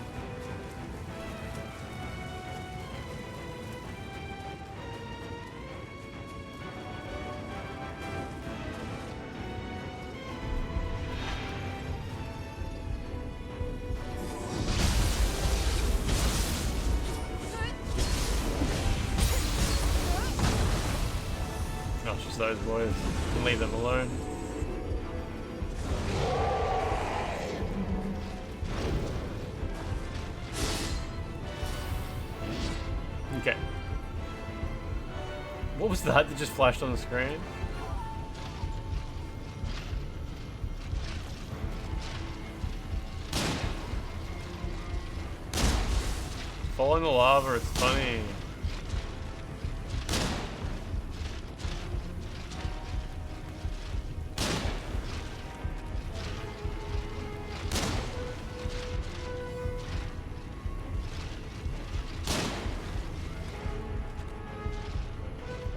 Oh, it's just those boys. Can leave them alone. Okay. What was that that just flashed on the screen? Following the lava, it's funny.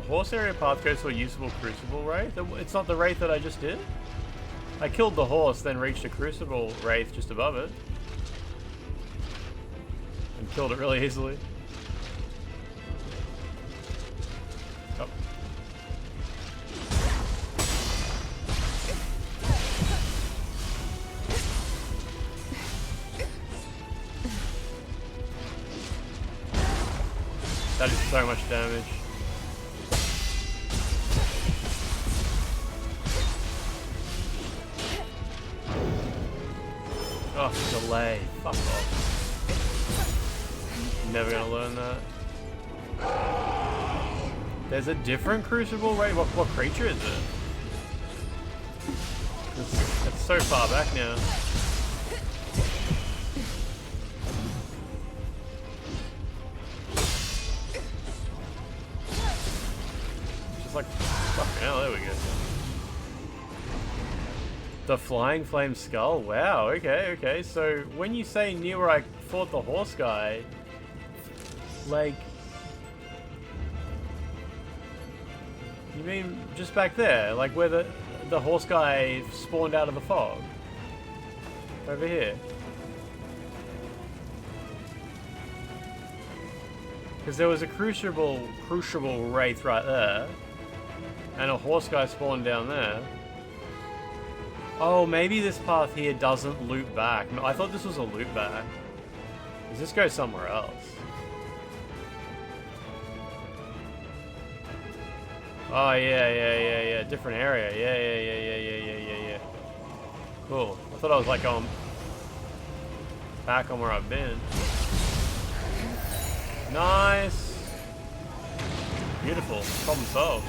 Horse area path goes to a usable crucible wraith? It's not the wraith that I just did? I killed the horse, then reached a crucible wraith just above it. And killed it really easily. Oh. That is so much damage. Oh, delay. Fuck off. Never gonna learn that. There's a different crucible, right? What creature is it? It's so far back now. Just like, fucking hell, there we go. The Flying Flame Skull? Wow, okay, okay. So, when you say near where I fought the horse guy, like... You mean just back there? Like where the horse guy spawned out of the fog? Over here? Because there was a crucible wraith right there. And a horse guy spawned down there. Oh, maybe this path here doesn't loop back. I thought this was a loop back. Does this go somewhere else? Oh, yeah. Different area. Yeah. Cool. I thought I was like back on where I've been. Nice. Beautiful. Problem solved.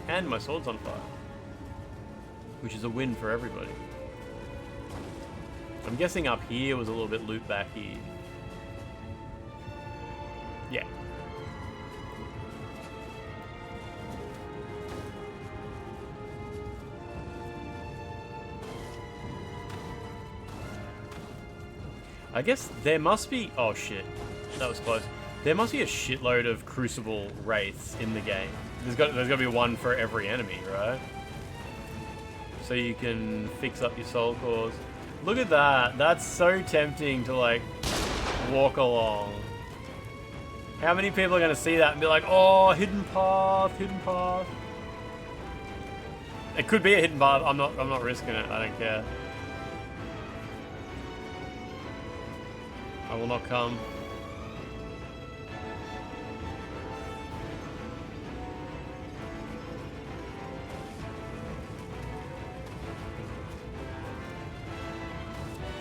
And my sword's on fire. Which is a win for everybody. I'm guessing up here was a little bit loop back here. Yeah. I guess there must be... Oh shit. That was close. There must be a shitload of Crucible Wraiths in the game. There's got to be one for every enemy, right? So you can fix up your soul cores. Look at that. That's so tempting to like walk along. How many people are going to see that and be like, oh, hidden path, hidden path. It could be a hidden path. I'm not risking it. I don't care. I will not come.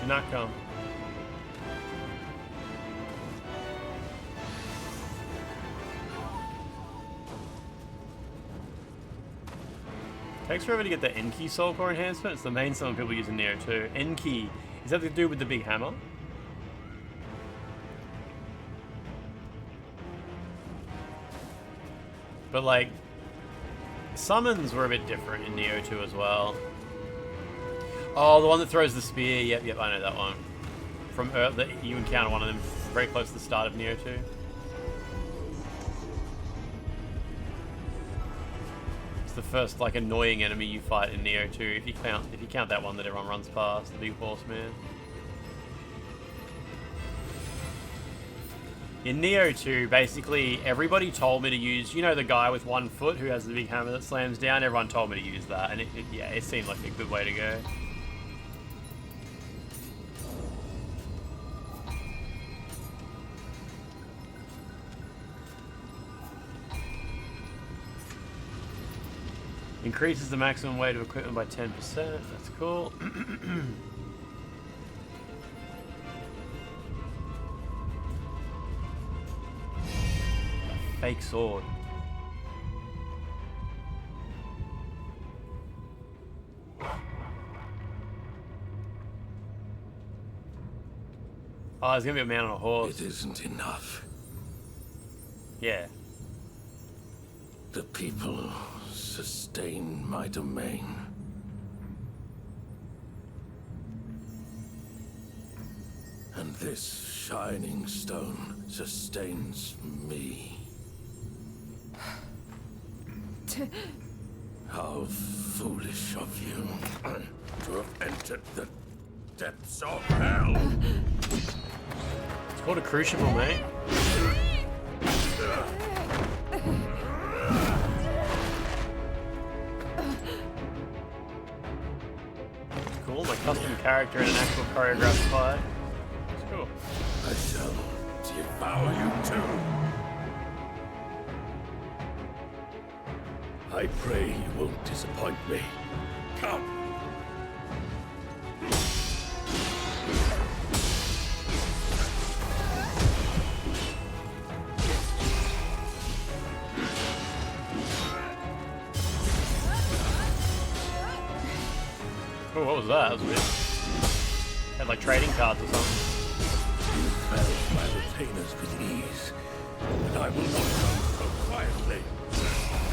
Do not come. Takes forever to get the Enki Soul Core enhancement. It's the main summon people use in Nioh 2. Enki. Is that to do with the big hammer? But like, summons were a bit different in Nioh 2 as well. Oh, the one that throws the spear. Yep, I know that one. From Earth, that you encounter one of them very close to the start of Nioh 2. It's the first like annoying enemy you fight in Nioh 2. If you count that one that everyone runs past, the big horseman. In Nioh 2, basically everybody told me to use, you know, the guy with one foot who has the big hammer that slams down. Everyone told me to use that, and it seemed like a good way to go. Increases the maximum weight of equipment by 10%. That's cool. Fake sword. Oh, there's gonna be a man on a horse.
It isn't enough.
Yeah.
The people sustain my domain. And this shining stone sustains me. How foolish of you to have entered the depths of hell.
It's called a crucible, mate. Cool, my custom character in an actual choreographed fight. It's cool.
I shall devour you too. I pray you won't disappoint me. Come.
Oh, what was that? That was weird. Had like trading cards or something.
You fell my retainers with ease, but I will not come so quietly.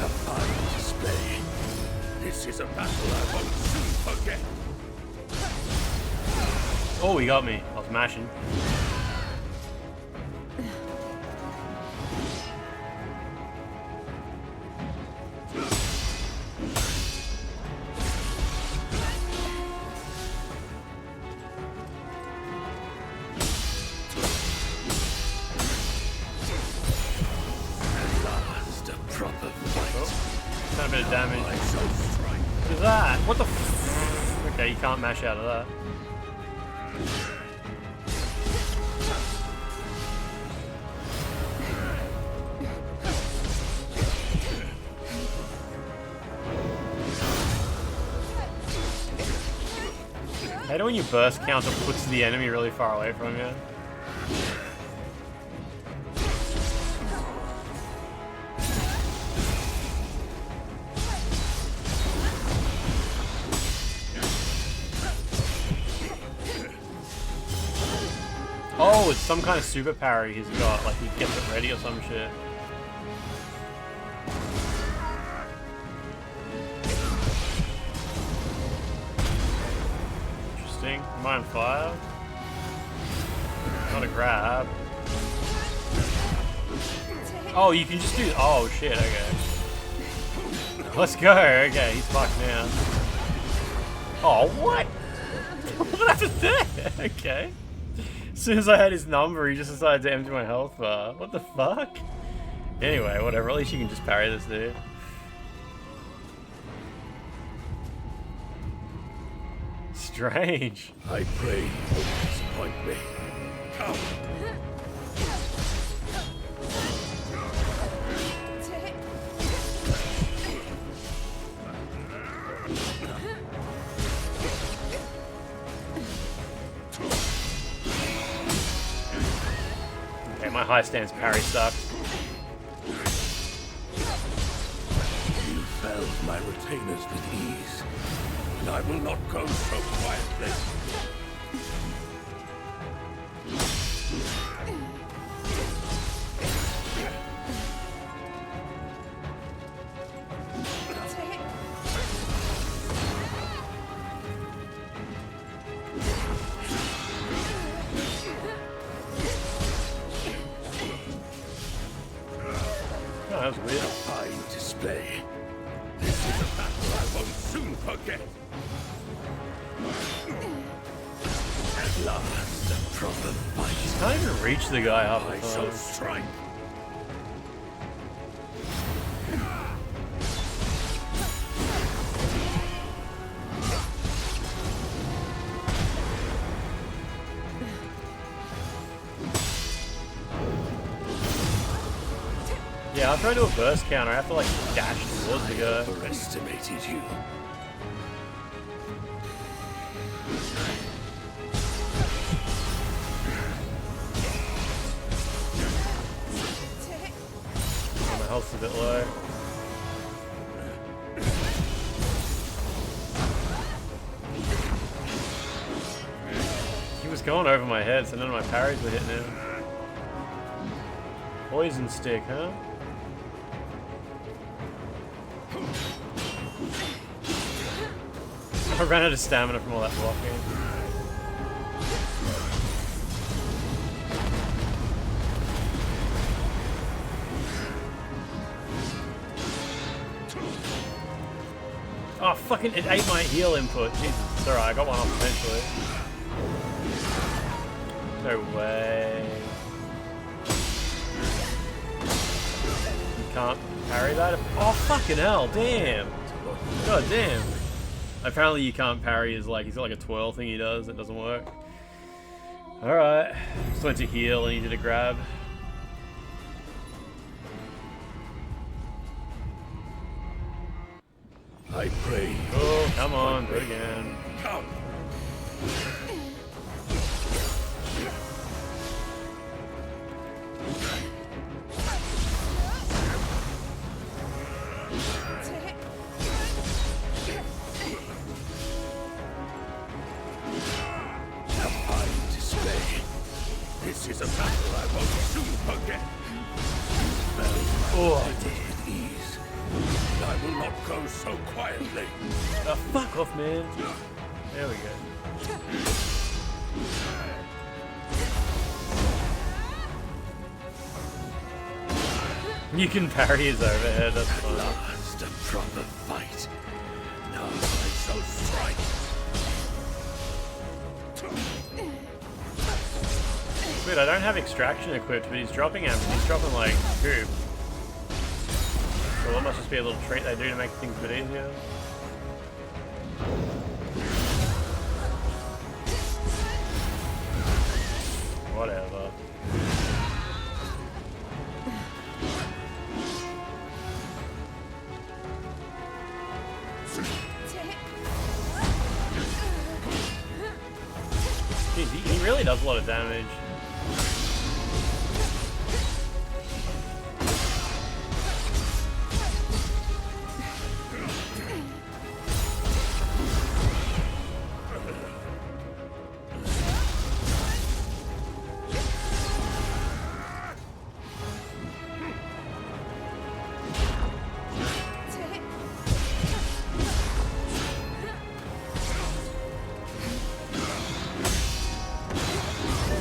A fine display. This is a battle I won't soon forget.
Oh, he got me. I was mashing. Done a bit of damage. What is that? What the f— okay, you can't mash out of that. I hate it when your burst counter puts the enemy really far away from you. Oh, it's some kind of super parry he's got, like he gets it ready or some shit. Interesting. Am I on fire? Not a grab. Oh, you can just do— oh shit, okay. Let's go, okay, he's fucked now. Oh, what? What happened there? Okay. As soon as I had his number, he just decided to empty my health bar. What the fuck? Anyway, whatever. At least you can just parry this dude. Strange.
I pray you won't disappoint me. Come.
Okay, my high stance parry sucks.
You felled my retainers with ease, and I will not go so quietly.
That was weird.
A fine display. This is a battle I won't soon forget. At last, a proper fight.
Can't even reach the guy half the
I
time.
shall strike.
Yeah, I'll try to do a burst counter. I have to like dash towards the guy.
Overestimated you.
Oh, my health's a bit low. He was going over my head, so none of my parries were hitting him. Poison stick, huh? I ran out of stamina from all that blocking. Oh, fucking, it ate my heal input. Jesus, it's alright, I got one off eventually. No way. You can't parry that? Oh, fucking hell, damn. God damn. Apparently you can't parry his, like, he's got like a twirl thing he does that doesn't work. Alright. Just went to heal and he did a grab.
I pray.
Oh, come on, do it again.
Come. This is a battle I won't soon forget.
Oh.
With ease. not go so quietly.
Oh, fuck off, man. There we go. You can parry his overhead, that's fine.
At last, a proper fight. Now I shall strike.
Wait, I don't have extraction equipped, but he's dropping like poop. So that must just be a little treat they do to make things a bit easier. Whatever. Jeez, he really does a lot of damage.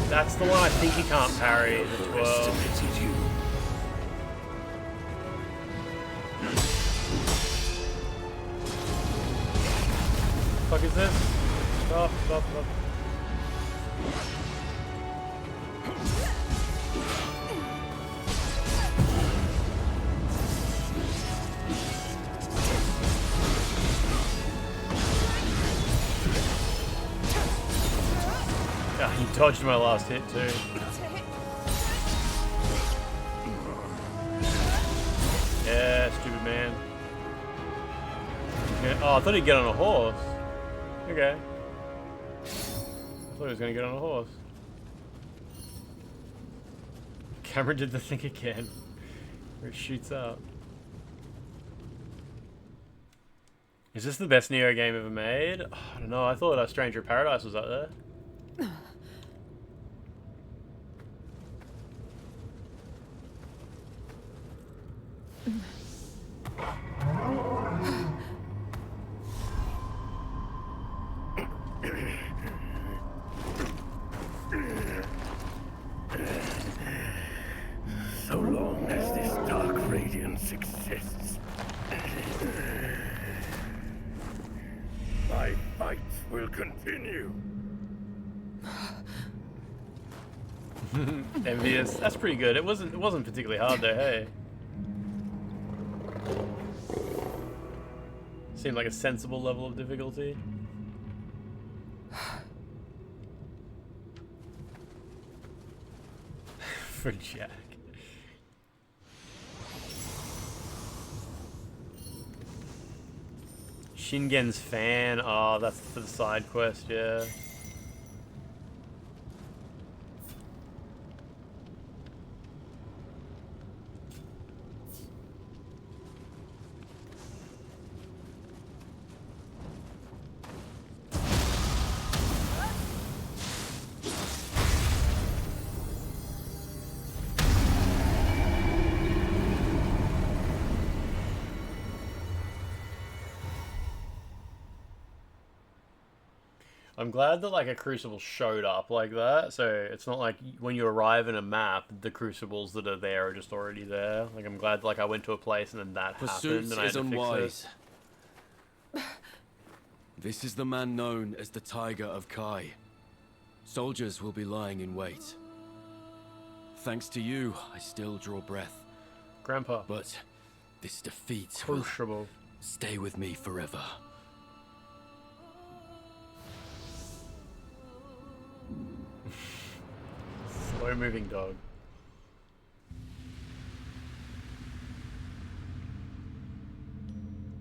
That's the one I think he can't parry, the 12. Fuck is this? Stop. He dodged my last hit too. Yeah, stupid man. Okay. Oh, I thought he'd get on a horse. Okay. I thought he was gonna get on a horse. Camera did the thing again. Where it shoots up. Is this the best Nioh game ever made? Oh, I don't know. I thought Stranger of Paradise was up there.
So long as this dark radiance exists, my fight will continue.
Envious. That's pretty good. It wasn't particularly hard though, hey. Seemed like a sensible level of difficulty. For Jack. Shingen's fan. Oh, that's for the side quest, yeah. I'm glad that like a crucible showed up like that, so it's not like when you arrive in a map, the crucibles that are there are just already there. Like I'm glad like I went to a place and then that happened and I had to fix it.
This is the man known as the Tiger of Kai. Soldiers will be lying in wait. Thanks to you, I still draw breath.
Grandpa.
But this defeat
Crucible
will stay with me forever.
Slow moving dog.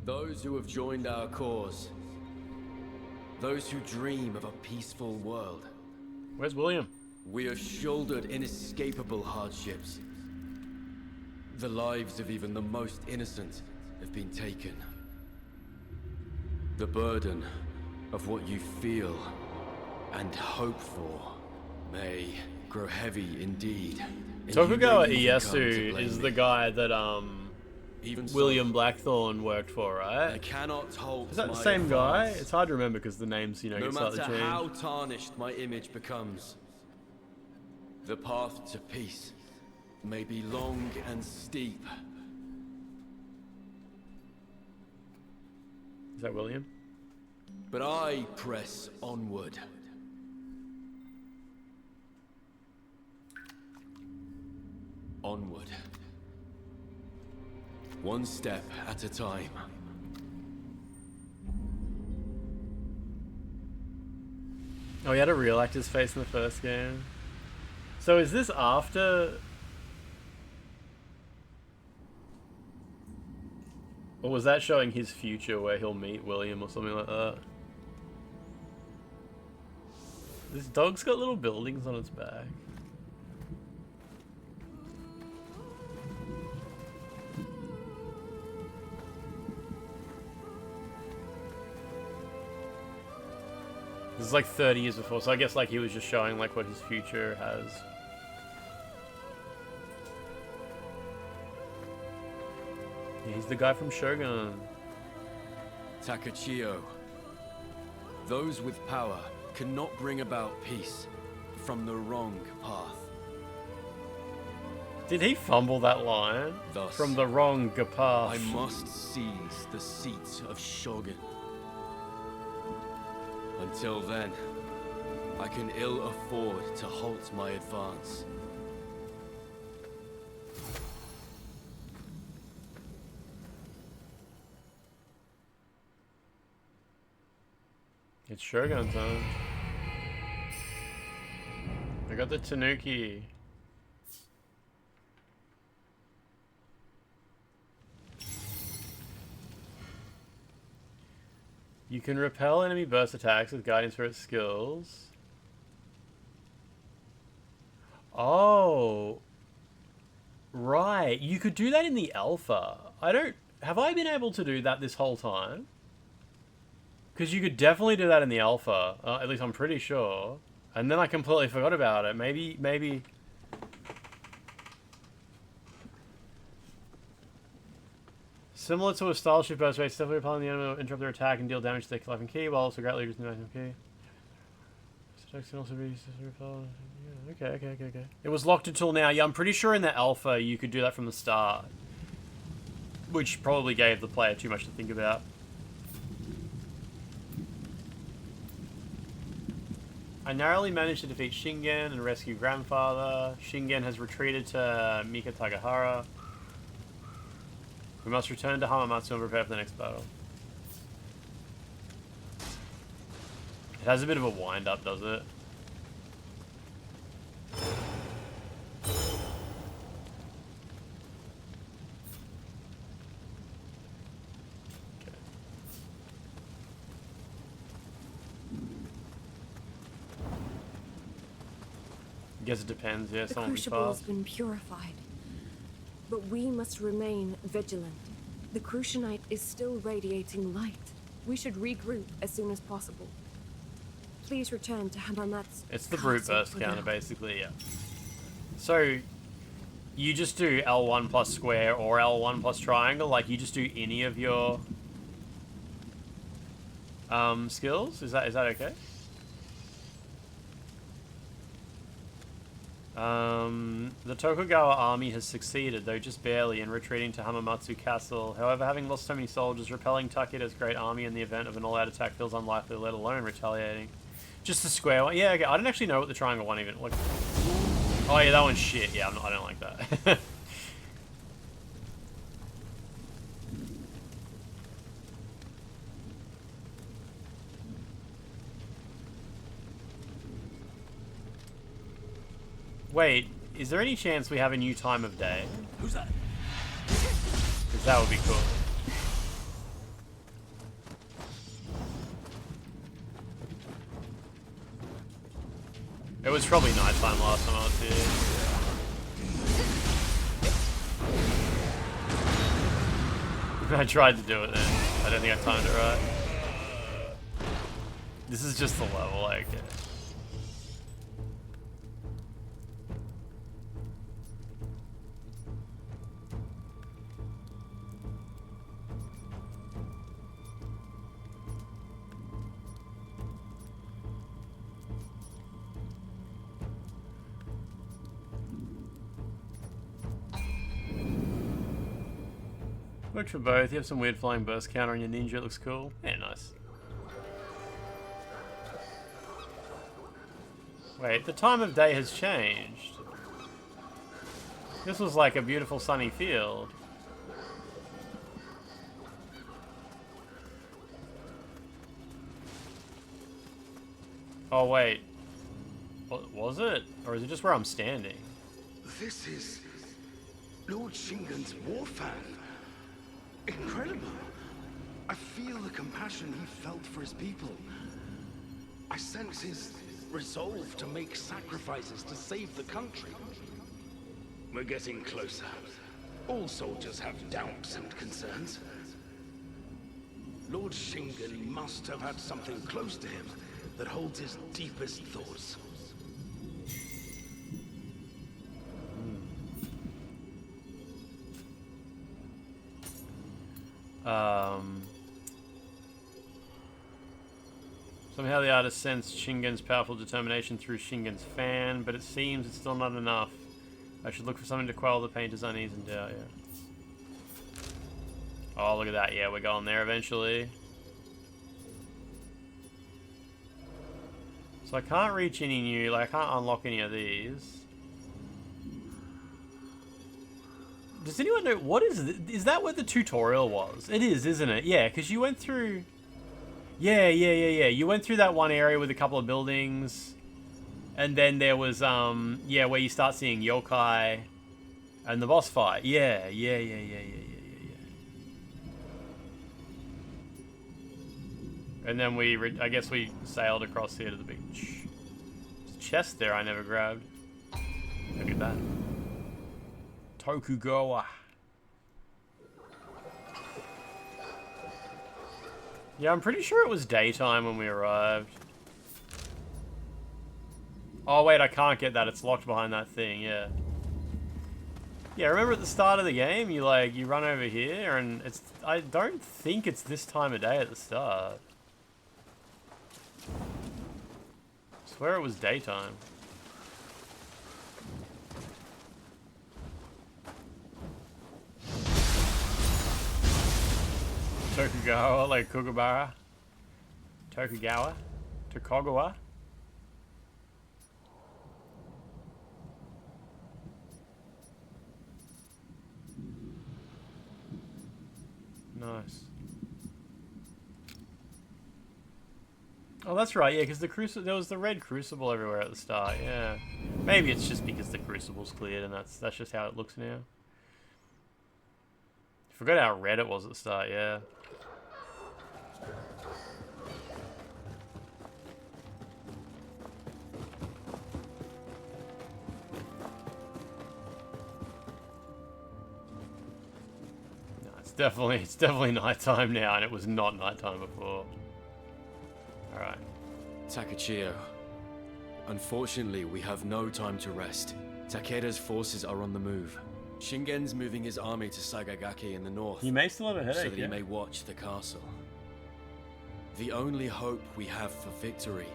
Those who have joined our cause. Those who dream of a peaceful world.
Where's William?
We have shouldered inescapable hardships. The lives of even the most innocent have been taken. The burden of what you feel and hope for may grow heavy indeed.
Tokugawa Ieyasu is the guy that
Even
William
so,
Blackthorne worked for, right?
I cannot halt.
Is that the
my
same guy?
advance.
It's hard to remember because the names, you know,
No
get slightly
matter
changed.
how tarnished my image becomes, the path to peace may be long and steep.
Is that William?
But I press onward. Onward. One step at a time.
Oh, he had a real actor's face in the first game. So is this after... Or was that showing his future where he'll meet William or something like that? This dog's got little buildings on its back. This is like 30 years before, so I guess like he was just showing like what his future has. Yeah, he's the guy from Shogun.
Takachio. Those with power cannot bring about peace from the wrong path.
Did he fumble that line?
Thus,
from the wrong path.
I must seize the seat of Shogun. Until then, I can ill afford to halt my advance.
It's Shogun time. I got the Tanuki. You can repel enemy burst attacks with Guardian Spirit skills. Oh. Right. You could do that in the alpha. Have I been able to do that this whole time? Because you could definitely do that in the alpha. At least I'm pretty sure. And then I completely forgot about it. Maybe... Similar to a style shift burst rate, definitely repelling the enemy will interrupt their attack and deal damage to their life and key, while also greatly reducing the maximum key. Attacks can also be used to repel. Yeah, okay. It was locked until now. Yeah, I'm pretty sure in the alpha you could do that from the start. Which probably gave the player too much to think about. I narrowly managed to defeat Shingen and rescue Grandfather. Shingen has retreated to Mikatagahara. We must return to Hamamatsu and prepare for the next battle. It has a bit of a wind-up, does it? Okay. I guess it depends, yeah,
The
someone will be
crucible has
fast.
been purified. But we must remain vigilant. The Crucianite is still radiating light. We should regroup as soon as possible. Please return to Hamamatsu.
It's the brute burst counter, basically, yeah. So, you just do L1 plus square or L1 plus triangle? Like, you just do any of your skills? Is that okay? The Tokugawa army has succeeded, though just barely, in retreating to Hamamatsu Castle. However, having lost so many soldiers, repelling Takeda's great army in the event of an all-out attack feels unlikely, let alone retaliating. Just the square one. Yeah, okay. I didn't actually know what the triangle one even... Like... Oh yeah, that one's shit. Yeah, I don't like that. Wait, is there any chance we have a new time of day?
Who's that?
Because that would be cool. It was probably nighttime last time I was here. I tried to do it then. I don't think I timed it right. This is just the level, like... Works for both. You have some weird flying burst counter on your ninja. It looks cool. Yeah, nice. Wait, the time of day has changed. This was like a beautiful sunny field. Oh wait. What was it? Or is it just where I'm standing?
This is Lord Shingen's war fan. Incredible. I feel the compassion he felt for his people. I sense his resolve to make sacrifices to save the country. We're getting closer. All soldiers have doubts and concerns. Lord Shingen must have had something close to him that holds his deepest thoughts.
Somehow the artist sensed Shingen's powerful determination through Shingen's fan, but it seems it's still not enough. I should look for something to quell the painter's unease and doubt, yeah. Oh, look at that. Yeah, we're going there eventually. So I can't reach any new, like, I can't unlock any of these. Does anyone know, what is that where the tutorial was? It is, isn't it? Yeah, because you went through... Yeah. You went through that one area with a couple of buildings. And then there was, yeah, where you start seeing yokai and the boss fight. Yeah. And then I guess we sailed across here to the beach. There's a chest there I never grabbed. Look at that. Tokugawa. Yeah, I'm pretty sure it was daytime when we arrived. Oh wait, I can't get that. It's locked behind that thing, yeah. Yeah, remember at the start of the game, you run over here and I don't think it's this time of day at the start. I swear it was daytime. Tokugawa, like Kugabara. Tokugawa? Tokugawa? Nice. Oh, that's right, yeah, because there was the red crucible everywhere at the start, yeah. Maybe it's just because the crucible's cleared and that's just how it looks now. Forgot how red it was at the start, yeah. It's definitely nighttime now, and it was not nighttime before. Alright.
Takachiyo. Unfortunately, we have no time to rest. Takeda's forces are on the move. Shingen's moving his army to Sagagake in the north.
You may still have a headache,
so that he may watch the castle. The only hope we have for victory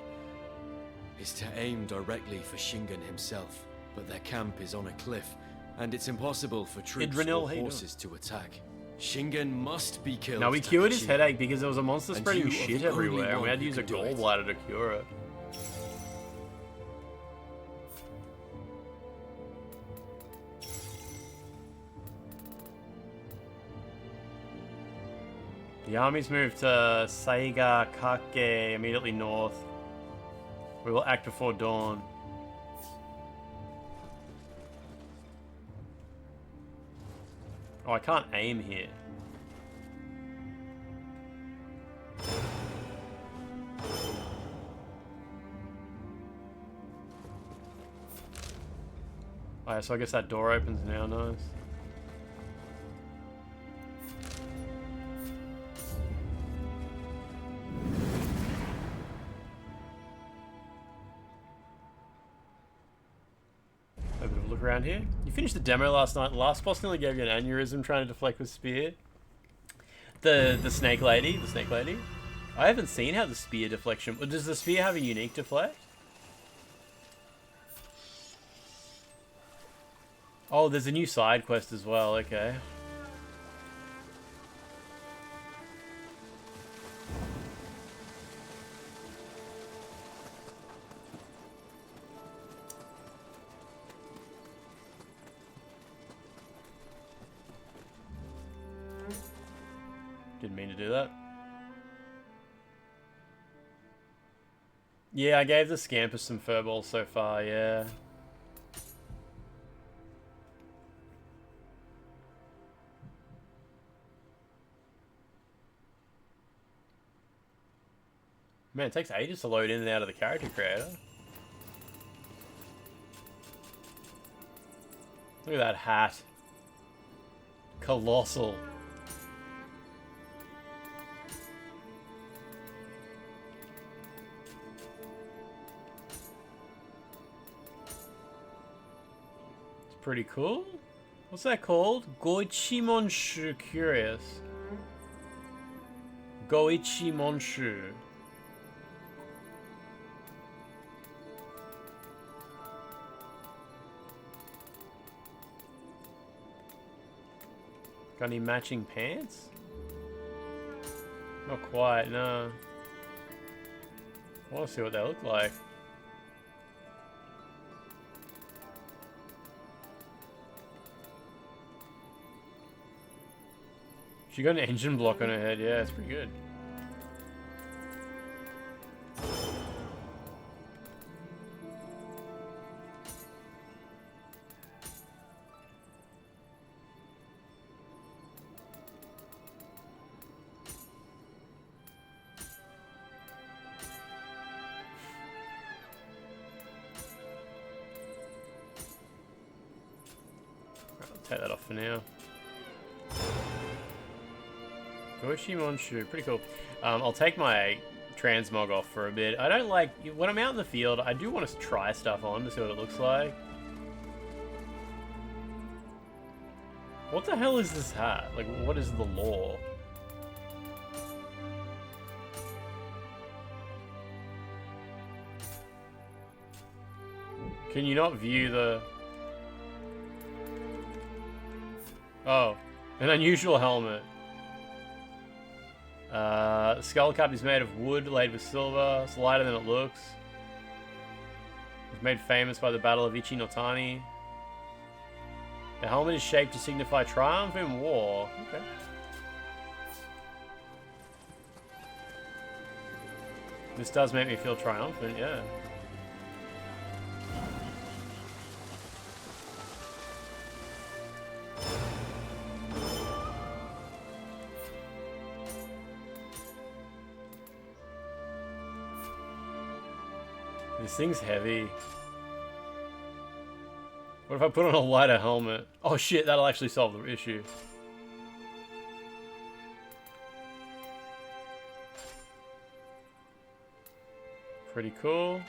is to aim directly for Shingen himself. But their camp is on a cliff, and it's impossible for troops or horses to attack. Shingen must be killed.
Now we cured his headache because there was a monster spreading shit everywhere, and we had to use a gallbladder to cure it. The armies moved to Saigakake immediately north. We will act before dawn. Oh, I can't aim here. Alright, so I guess that door opens now, nice. A bit of a look around here. You finished the demo last night. The last boss nearly gave you an aneurysm trying to deflect with spear. The snake lady. I haven't seen how the spear deflection... Does the spear have a unique deflect? Oh, there's a new side quest as well, okay. Didn't mean to do that. Yeah, I gave the Scampuss some furballs so far, yeah. Man, it takes ages to load in and out of the character creator. Look at that hat. Colossal. It's pretty cool. What's that called? Goichimonshu Curious. Goichimonshu. Got any matching pants? Not quite, no. I want to see what they look like. She got an engine block on her head, yeah, it's pretty good. Take that off for now. Goichimonshu, pretty cool. I'll take my transmog off for a bit. I don't like, when I'm out in the field, I do want to try stuff on to see what it looks like. What the hell is this hat? Like, what is the lore? Can you not view the... Oh, an unusual helmet. The skull cap is made of wood laid with silver. It's lighter than it looks. It was made famous by the Battle of Ichi-no-Tani. The helmet is shaped to signify triumph in war. Okay. This does make me feel triumphant, yeah. This thing's heavy. What if I put on a lighter helmet? Oh shit, that'll actually solve the issue. Pretty cool.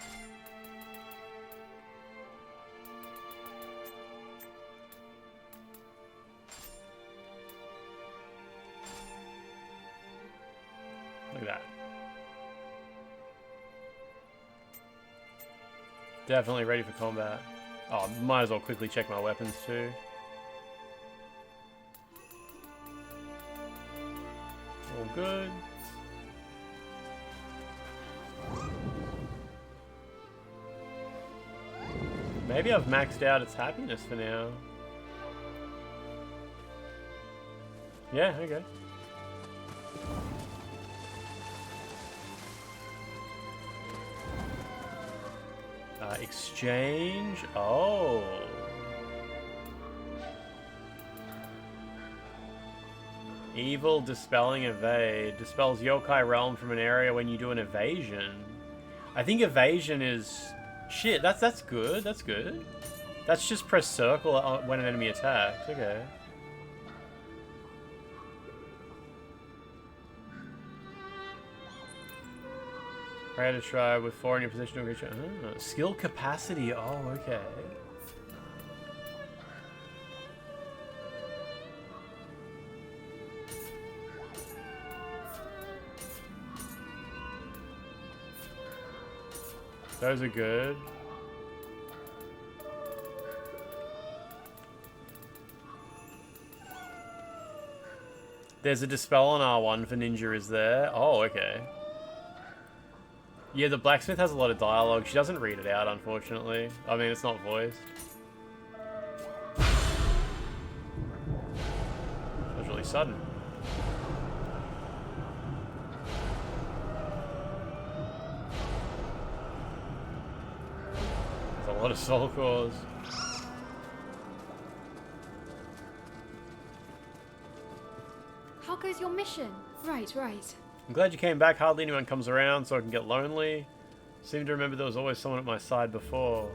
Look at that. Definitely ready for combat. Oh, might as well quickly check my weapons too. All good. Maybe I've maxed out its happiness for now. Yeah, okay. Exchange. Oh. Evil dispelling evade. Dispels yokai realm from an area when you do an evasion. I think evasion is... Shit, that's good. That's good. That's just press circle when an enemy attacks. Okay. Try to try with 4 in your position to reach. Skill capacity. Oh, okay. Those are good. There's a dispel on R1 for ninja, is there? Oh, okay. Yeah, the blacksmith has a lot of dialogue. She doesn't read it out, unfortunately. I mean, it's not voiced. That was really sudden. lot of soul cores.
How goes your mission? Right.
I'm glad you came back. Hardly anyone comes around, so I can get lonely. Seem to remember there was always someone at my side before.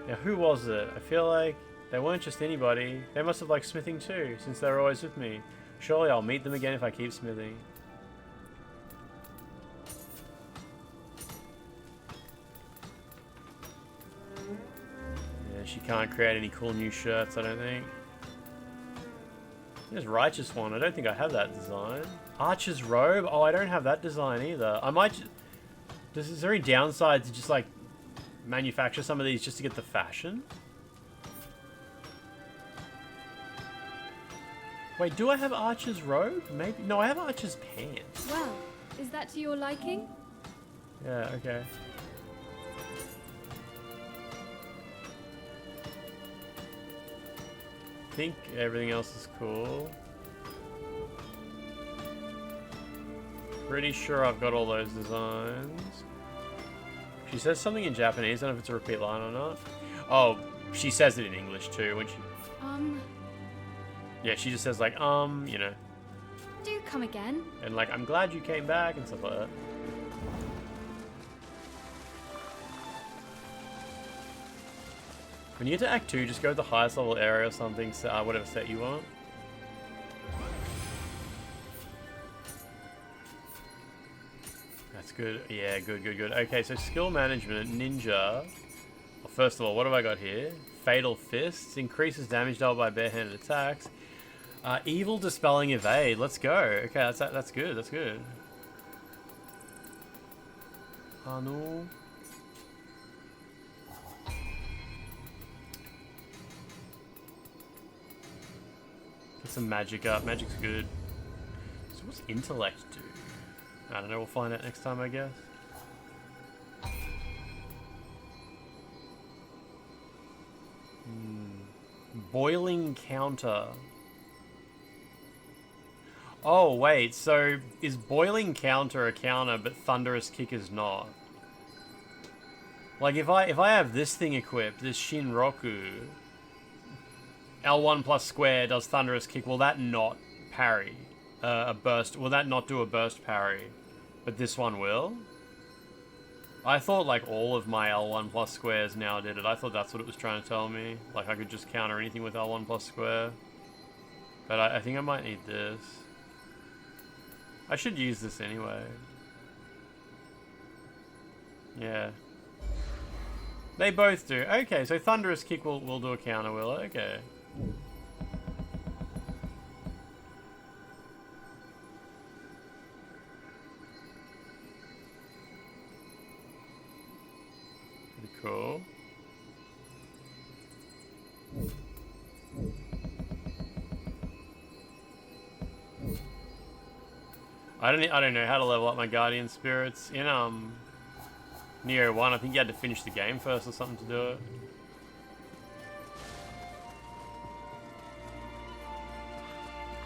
Now, who was it? I feel like they weren't just anybody. They must have liked smithing too, since they were always with me. Surely I'll meet them again if I keep smithing. Yeah, she can't create any cool new shirts, I don't think. There's Righteous one. I don't think I have that design. Archer's robe? Oh, I don't have that design either. I might... Is there any downside to just, like, manufacture some of these just to get the fashion? Wait, do I have Archer's robe? Maybe. No, I have Archer's pants.
Well, is that to your liking?
Yeah, okay. I think everything else is cool. Pretty sure I've got all those designs. She says something in Japanese. I don't know if it's a repeat line or not. Oh, she says it in English too when she... Yeah, she just says like, you know.
Do come again.
And like, I'm glad you came back and stuff like that. When you get to Act 2, just go to the highest level area or something, so, whatever set you want. That's good. Yeah, good. Okay, so skill management, ninja. Well, first of all, what have I got here? Fatal Fists, increases damage dealt by barehanded attacks. Evil Dispelling Evade, let's go. Okay, that's good, that's good. No. Get some magic up. Magic's good. So what's intellect do? I don't know. We'll find out next time, I guess. Boiling counter. Oh wait. So is boiling counter a counter, but thunderous kick is not? Like if I have this thing equipped, this Shinroku. L1 plus square does thunderous kick. Will that not parry a burst? Will that not do a burst parry? But this one will? I thought like all of my L1 plus squares now did it. I thought that's what it was trying to tell me. Like I could just counter anything with L1 plus square. But I think I might need this. I should use this anyway. Yeah. They both do. Okay, so thunderous kick will do a counter, will it? Okay. Pretty cool. I don't know how to level up my guardian spirits in Nioh 1. I think you had to finish the game first or something to do it.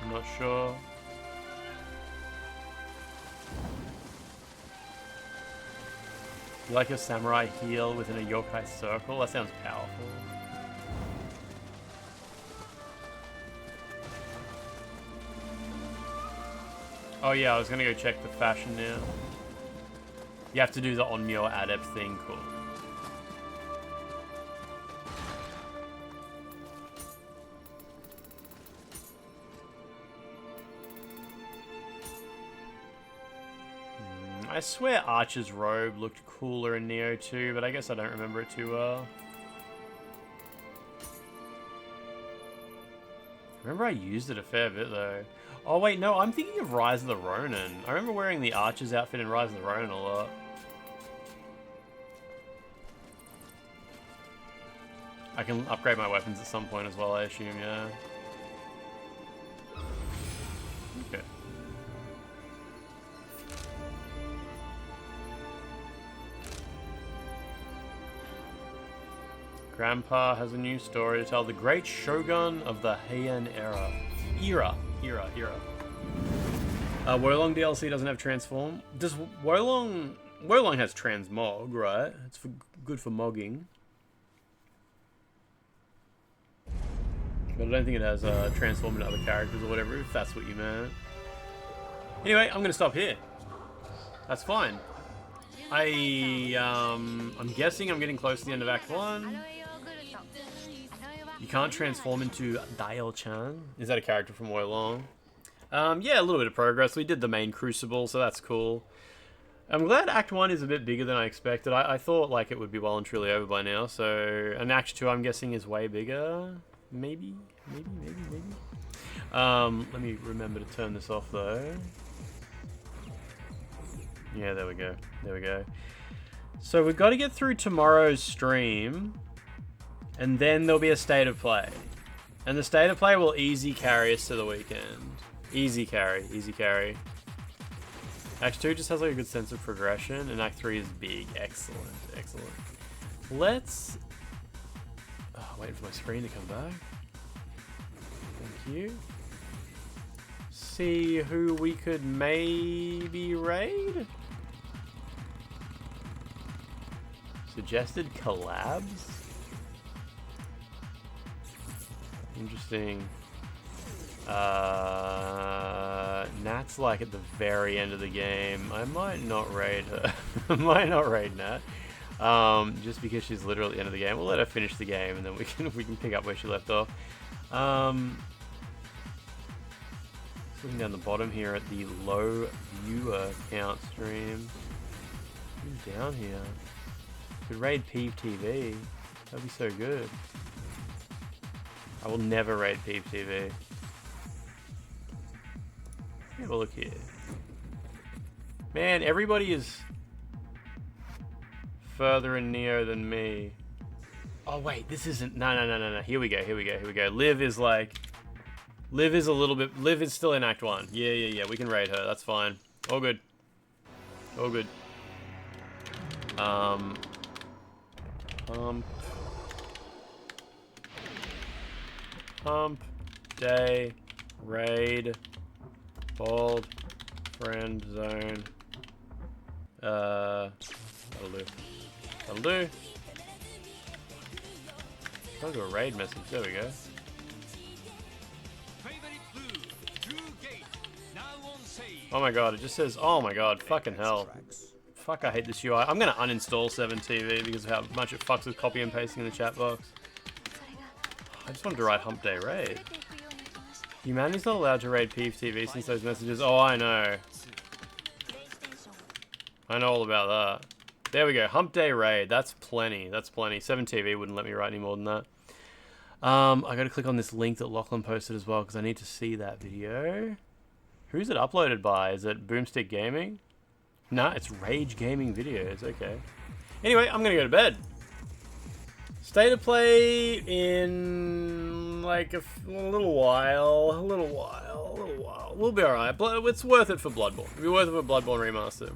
I'm not sure. You like your samurai heal within a yokai circle? That sounds powerful. Oh yeah, I was gonna go check the fashion now. You have to do the Onmyo Adept thing, cool. I swear Archer's robe looked cooler in Nioh 2, but I guess I don't remember it too well. Remember I used it a fair bit though. Oh wait, no, I'm thinking of Rise of the Ronin. I remember wearing the Archer's outfit in Rise of the Ronin a lot. I can upgrade my weapons at some point as well, I assume, yeah. Okay. Grandpa has a new story to tell. The great shogun of the Heian era. Era. Wolong DLC doesn't have transform. Does Wolong has transmog, right? It's good for mogging. But I don't think it has transform into other characters or whatever, if that's what you meant. Anyway, I'm going to stop here. That's fine. I'm guessing I'm getting close to the end of Act 1. You can't transform into Dial-chan. Is that a character from Wo Long? Yeah, a little bit of progress. We did the main Crucible, so that's cool. I'm glad Act 1 is a bit bigger than I expected. I thought like it would be well and truly over by now. So, and Act 2 I'm guessing is way bigger. Maybe. Let me remember to turn this off though. Yeah, there we go. So we've got to get through tomorrow's stream, and then there'll be a state of play. And the state of play will easy carry us to the weekend. Easy carry. Act 2 just has like a good sense of progression, and Act 3 is big. Excellent. Let's... waiting for my screen to come back. Thank you. See who we could maybe raid? Suggested collabs? Interesting. Nat's like at the very end of the game. I might not raid her. I might not raid Nat. Just because she's literally at the end of the game. We'll let her finish the game and then we can pick up where she left off. Looking down the bottom here at the low viewer count stream. Who's down here? Could raid Peeve TV. That'd be so good. I will never raid Peeve TV. Have a look here. Man, everybody is further in Nioh than me. Oh wait, this isn't. No. Here we go. Liv is a little bit. Liv is still in Act 1. Yeah. We can raid her. That's fine. All good. Pump. Day. Raid. Bald. Friend zone. That'll do. I'll do a raid message. There we go. Oh my god, it just says, oh my god, fucking hell. Fuck, I hate this UI. I'm gonna uninstall 7TV because of how much it fucks with copy and pasting in the chat box. I just wanted to write Hump Day Raid. Humanity's not allowed to raid Peeve TV since those messages. Oh, I know. I know all about that. There we go. Hump Day Raid. That's plenty. 7TV wouldn't let me write any more than that. I gotta click on this link that Lachlan posted as well because I need to see that video. Who's it uploaded by? Is it Boomstick Gaming? Nah, it's Rage Gaming Videos. Okay. Anyway, I'm gonna go to bed. State of play in like a little while. We'll be alright. It's worth it for Bloodborne. It'll be worth it for Bloodborne Remaster.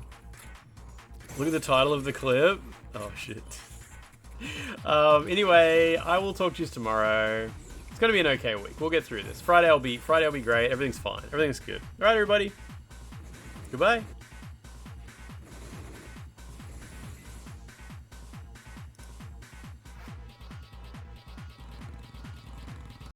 Look at the title of the clip. Oh shit. Anyway, I will talk to you tomorrow. It's gonna be an okay week. We'll get through this. Friday will be great. Everything's fine. Everything's good. Alright, everybody. Goodbye.